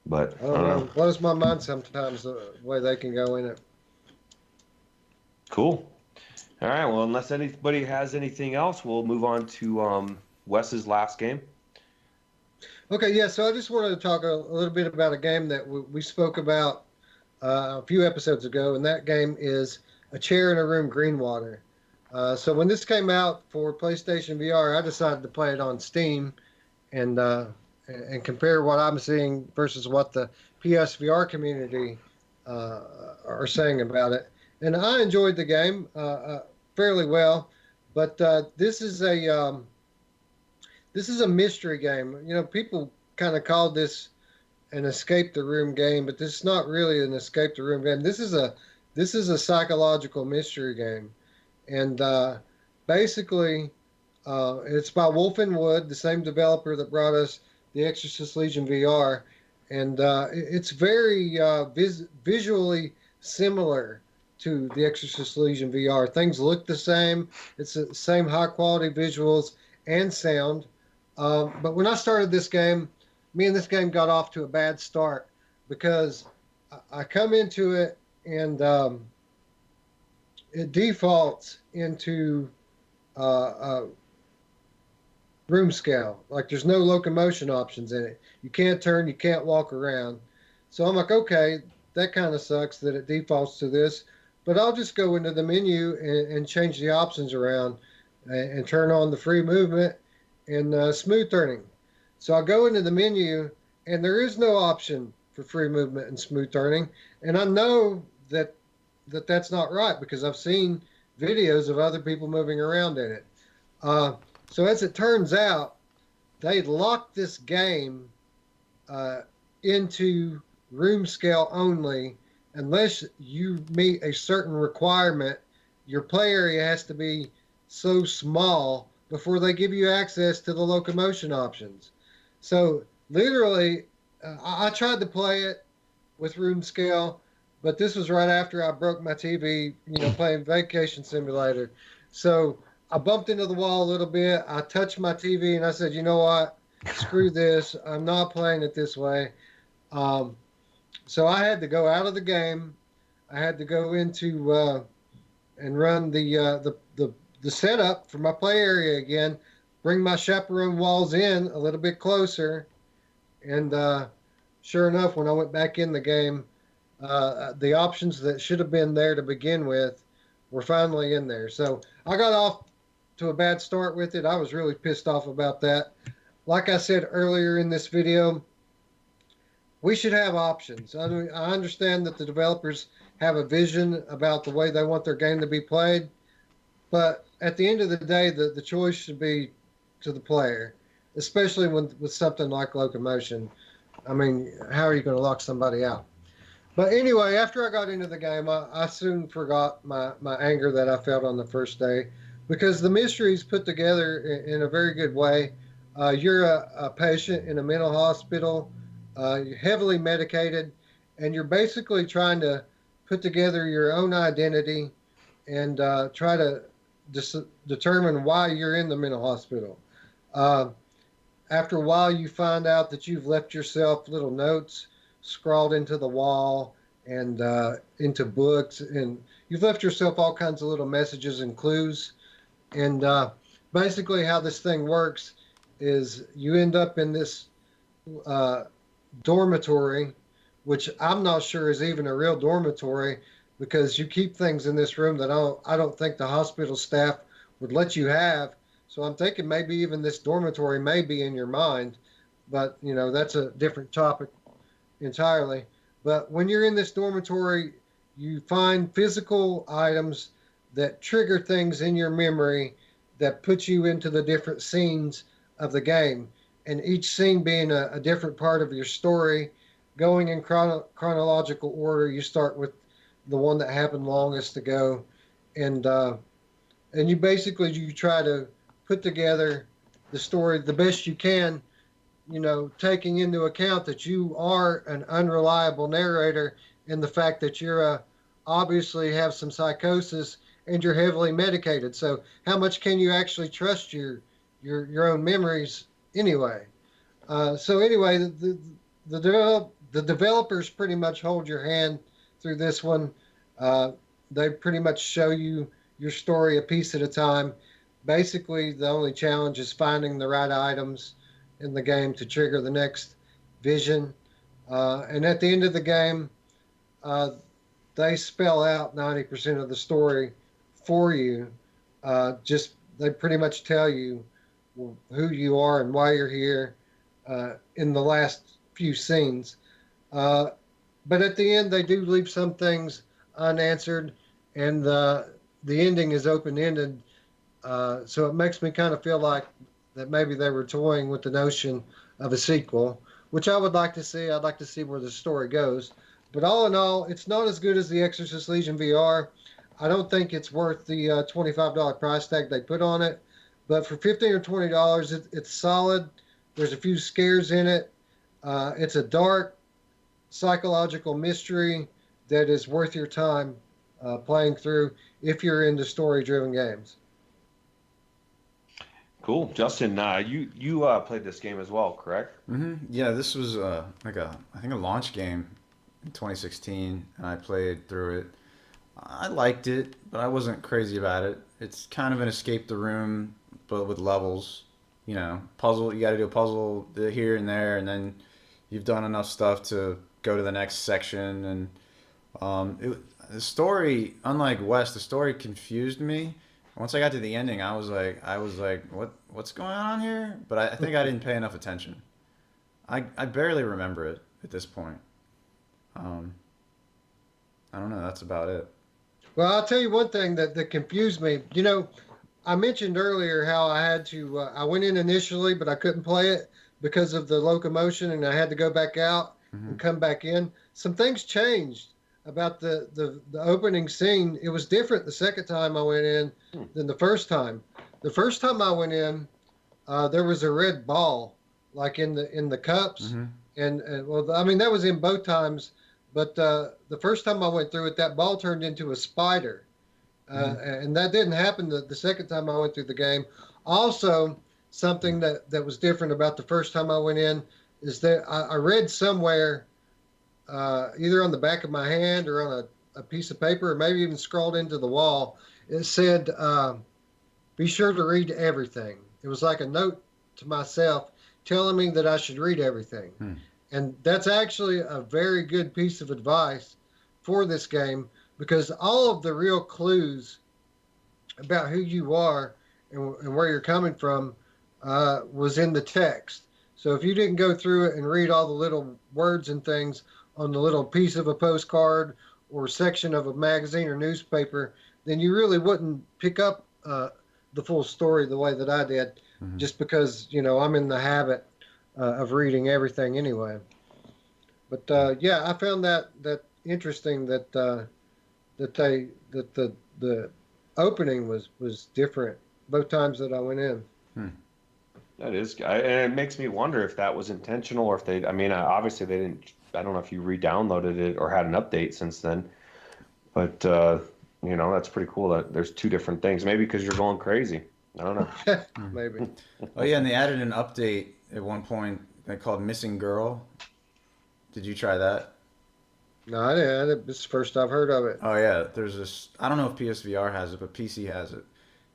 But I I don't don't know. know. It blows my mind sometimes the way they can go in it. Cool. All right. Well, unless anybody has anything else, we'll move on to Wes's last game. Okay, yeah. So I just wanted to talk a little bit about a game that we spoke about a few episodes ago, and that game is A Chair in a Room, Greenwater. So when this came out for PlayStation VR, I decided to play it on Steam and compare what I'm seeing versus what the PSVR community uh, are saying about it. And I enjoyed the game fairly well, but this is a mystery game. People kind of called this an escape the room game, but this is not really an escape the room game. This is a psychological mystery game, and basically, it's by Wolf and Wood, the same developer that brought us The Exorcist Legion VR, and it's very visually similar to The Exorcist Legion VR. Things look the same. It's the same high quality visuals and sound. But when I started this game, me and this game got off to a bad start because I come into it and it defaults into room scale. Like there's no locomotion options in it. You can't turn, you can't walk around. So I'm like, okay, that kind of sucks that it defaults to this. But I'll just go into the menu and change the options around and turn on the free movement and smooth turning. So I go into the menu and there is no option for free movement and smooth turning. And I know that's not right because I've seen videos of other people moving around in it. So as it turns out, they locked this game uh, into room scale only unless you meet a certain requirement. Your play area has to be so small before they give you access to the locomotion options. So literally, I tried to play it with room scale, but this was right after I broke my TV, playing Vacation Simulator. So I bumped into the wall a little bit. I touched my TV and I said, you know what? Screw this. I'm not playing it this way. So I had to go out of the game. I had to go into and run the setup for my play area again, bring my chaperone walls in a little bit closer, and sure enough, when I went back in the game, the options that should have been there to begin with were finally in there. So I got off to a bad start with it. I was really pissed off about that. Like I said earlier in this video, we should have options. I mean, I understand that the developers have a vision about the way they want their game to be played, but at the end of the day, the choice should be to the player, especially with something like locomotion. I mean, how are you going to lock somebody out? But anyway, after I got into the game, I soon forgot my anger that I felt on the first day because the mystery is put together in a very good way. You're a patient in a mental hospital, you're heavily medicated, and you're basically trying to put together your own identity and try to determine why you're in the mental hospital. After a while, you find out that you've left yourself little notes scrawled into the wall and into books, and you've left yourself all kinds of little messages and clues. And basically, how this thing works is you end up in this dormitory, which I'm not sure is even a real dormitory because you keep things in this room that I don't think the hospital staff would let you have. So I'm thinking maybe even this dormitory may be in your mind, but you know, that's a different topic entirely. But when you're in this dormitory, you find physical items that trigger things in your memory that put you into the different scenes of the game. And each scene being a different part of your story, going in chronological order. You start with the one that happened longest ago, and you basically you try to put together the story the best you can, you know, taking into account that you are an unreliable narrator and the fact that you're obviously have some psychosis and you're heavily medicated. So how much can you actually trust your own memories anyway? So anyway, the developers pretty much hold your hand through this one. They pretty much show you your story a piece at a time. Basically, the only challenge is finding the right items in the game to trigger the next vision. And at the end of the game, they spell out 90% of the story for you. They pretty much tell you who you are and why you're here in the last few scenes. But at the end, they do leave some things unanswered, and the ending is open-ended. So it makes me kind of feel like that maybe they were toying with the notion of a sequel, which I would like to see. I'd like to see where the story goes. But all in all, it's not as good as The Exorcist Legion VR. I don't think it's worth the $25 price tag they put on it. But for $15 or $20, it's solid. There's a few scares in it. It's a dark psychological mystery that is worth your time playing through if you're into story-driven games. Cool, Justin. You played this game as well, correct? Mm-hmm. Yeah, this was I think a launch game in 2016, and I played through it. I liked it, but I wasn't crazy about it. It's kind of an escape the room, but with levels. You know, puzzle. You got to do a puzzle here and there, and then you've done enough stuff to go to the next section. And the story, unlike West, the story confused me. Once I got to the ending, I was like, what's going on here? But I think I didn't pay enough attention. I barely remember it at this point. I don't know. That's about it. Well, I'll tell you one thing that confused me. You know, I mentioned earlier how I had to, I went in initially, but I couldn't play it because of the locomotion, and I had to go back out and come back in. Some things changed about the opening scene. It was different the second time I went in than the first time. The first time I went in, there was a red ball, like in the cups, and well, I mean that was in both times. But the first time I went through it, that ball turned into a spider. And that didn't happen the second time I went through the game. Also, something that was different about the first time I went in is that I read somewhere, either on the back of my hand or on a piece of paper, or maybe even scrawled into the wall. It said, "Be sure to read everything." It was like a note to myself telling me that I should read everything. And that's actually a very good piece of advice for this game, because all of the real clues about who you are and where you're coming from was in the text. So if you didn't go through it and read all the little words and things on the little piece of a postcard or section of a magazine or newspaper, then you really wouldn't pick up the full story the way that I did, just because, I'm in the habit of reading everything anyway. But yeah, I found that interesting that the opening was different both times that I went in. That is, and it makes me wonder if that was intentional or if they. I mean, obviously they didn't. I don't know if you re-downloaded it or had an update since then, but that's pretty cool that there's two different things. Maybe because you're going crazy. I don't know. Maybe. Oh yeah, and they added an update at one point they called Missing Girl. Did you try that? No, I didn't. This is the first I've heard of it. Oh yeah, there's this. I don't know if PSVR has it, but PC has it,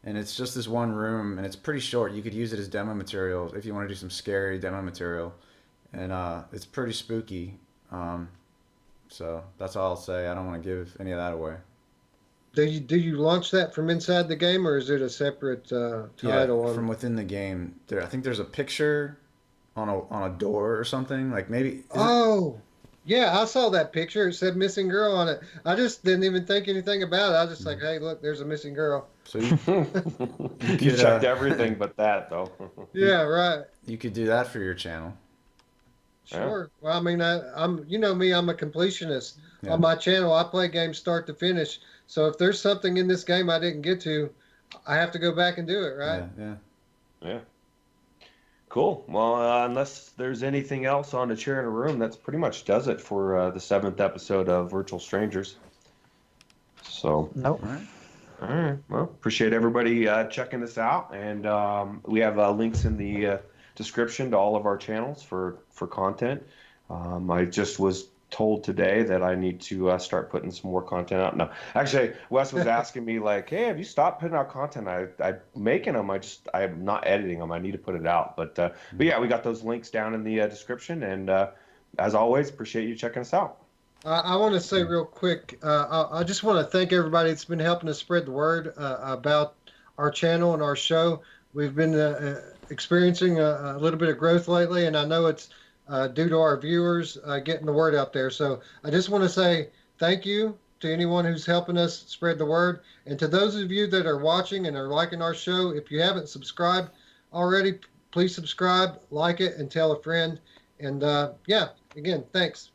and it's just this one room, and it's pretty short. You could use it as demo material if you want to do some scary demo material, and it's pretty spooky. So that's all I'll say. I don't want to give any of that away. Do you launch that from inside the game, or is it a separate title? Yeah, from within the game. I think there's a picture on a door or something. Like maybe. Yeah, I saw that picture. It said "missing girl" on it. I just didn't even think anything about it. I was just like, "Hey, look, there's a missing girl." So you checked everything but that, though. Yeah, right. You could do that for your channel. Sure. Yeah. Well, I mean, I'm me. I'm a completionist. Yeah. On my channel, I play games start to finish. So if there's something in this game I didn't get to, I have to go back and do it, right? Yeah. Cool. Well, unless there's anything else on the chair in a room, that's pretty much does it for the 7th episode of Virtual Strangers. So. Nope. All right. Well, appreciate everybody checking this out, and we have links in the description to all of our channels for content. I just was told today that I need to start putting some more content out. No, actually, Wes was asking me like, "Hey, have you stopped putting out content?" I'm making them. I'm not editing them. I need to put it out. But yeah, we got those links down in the description. And as always, appreciate you checking us out. I want to say real quick, I just want to thank everybody that's been helping us spread the word about our channel and our show. We've been experiencing a little bit of growth lately, and I know it's due to our viewers getting the word out there. So I just want to say thank you to anyone who's helping us spread the word. And to those of you that are watching and are liking our show, if you haven't subscribed already, please subscribe, like it, and tell a friend. And yeah, again, thanks.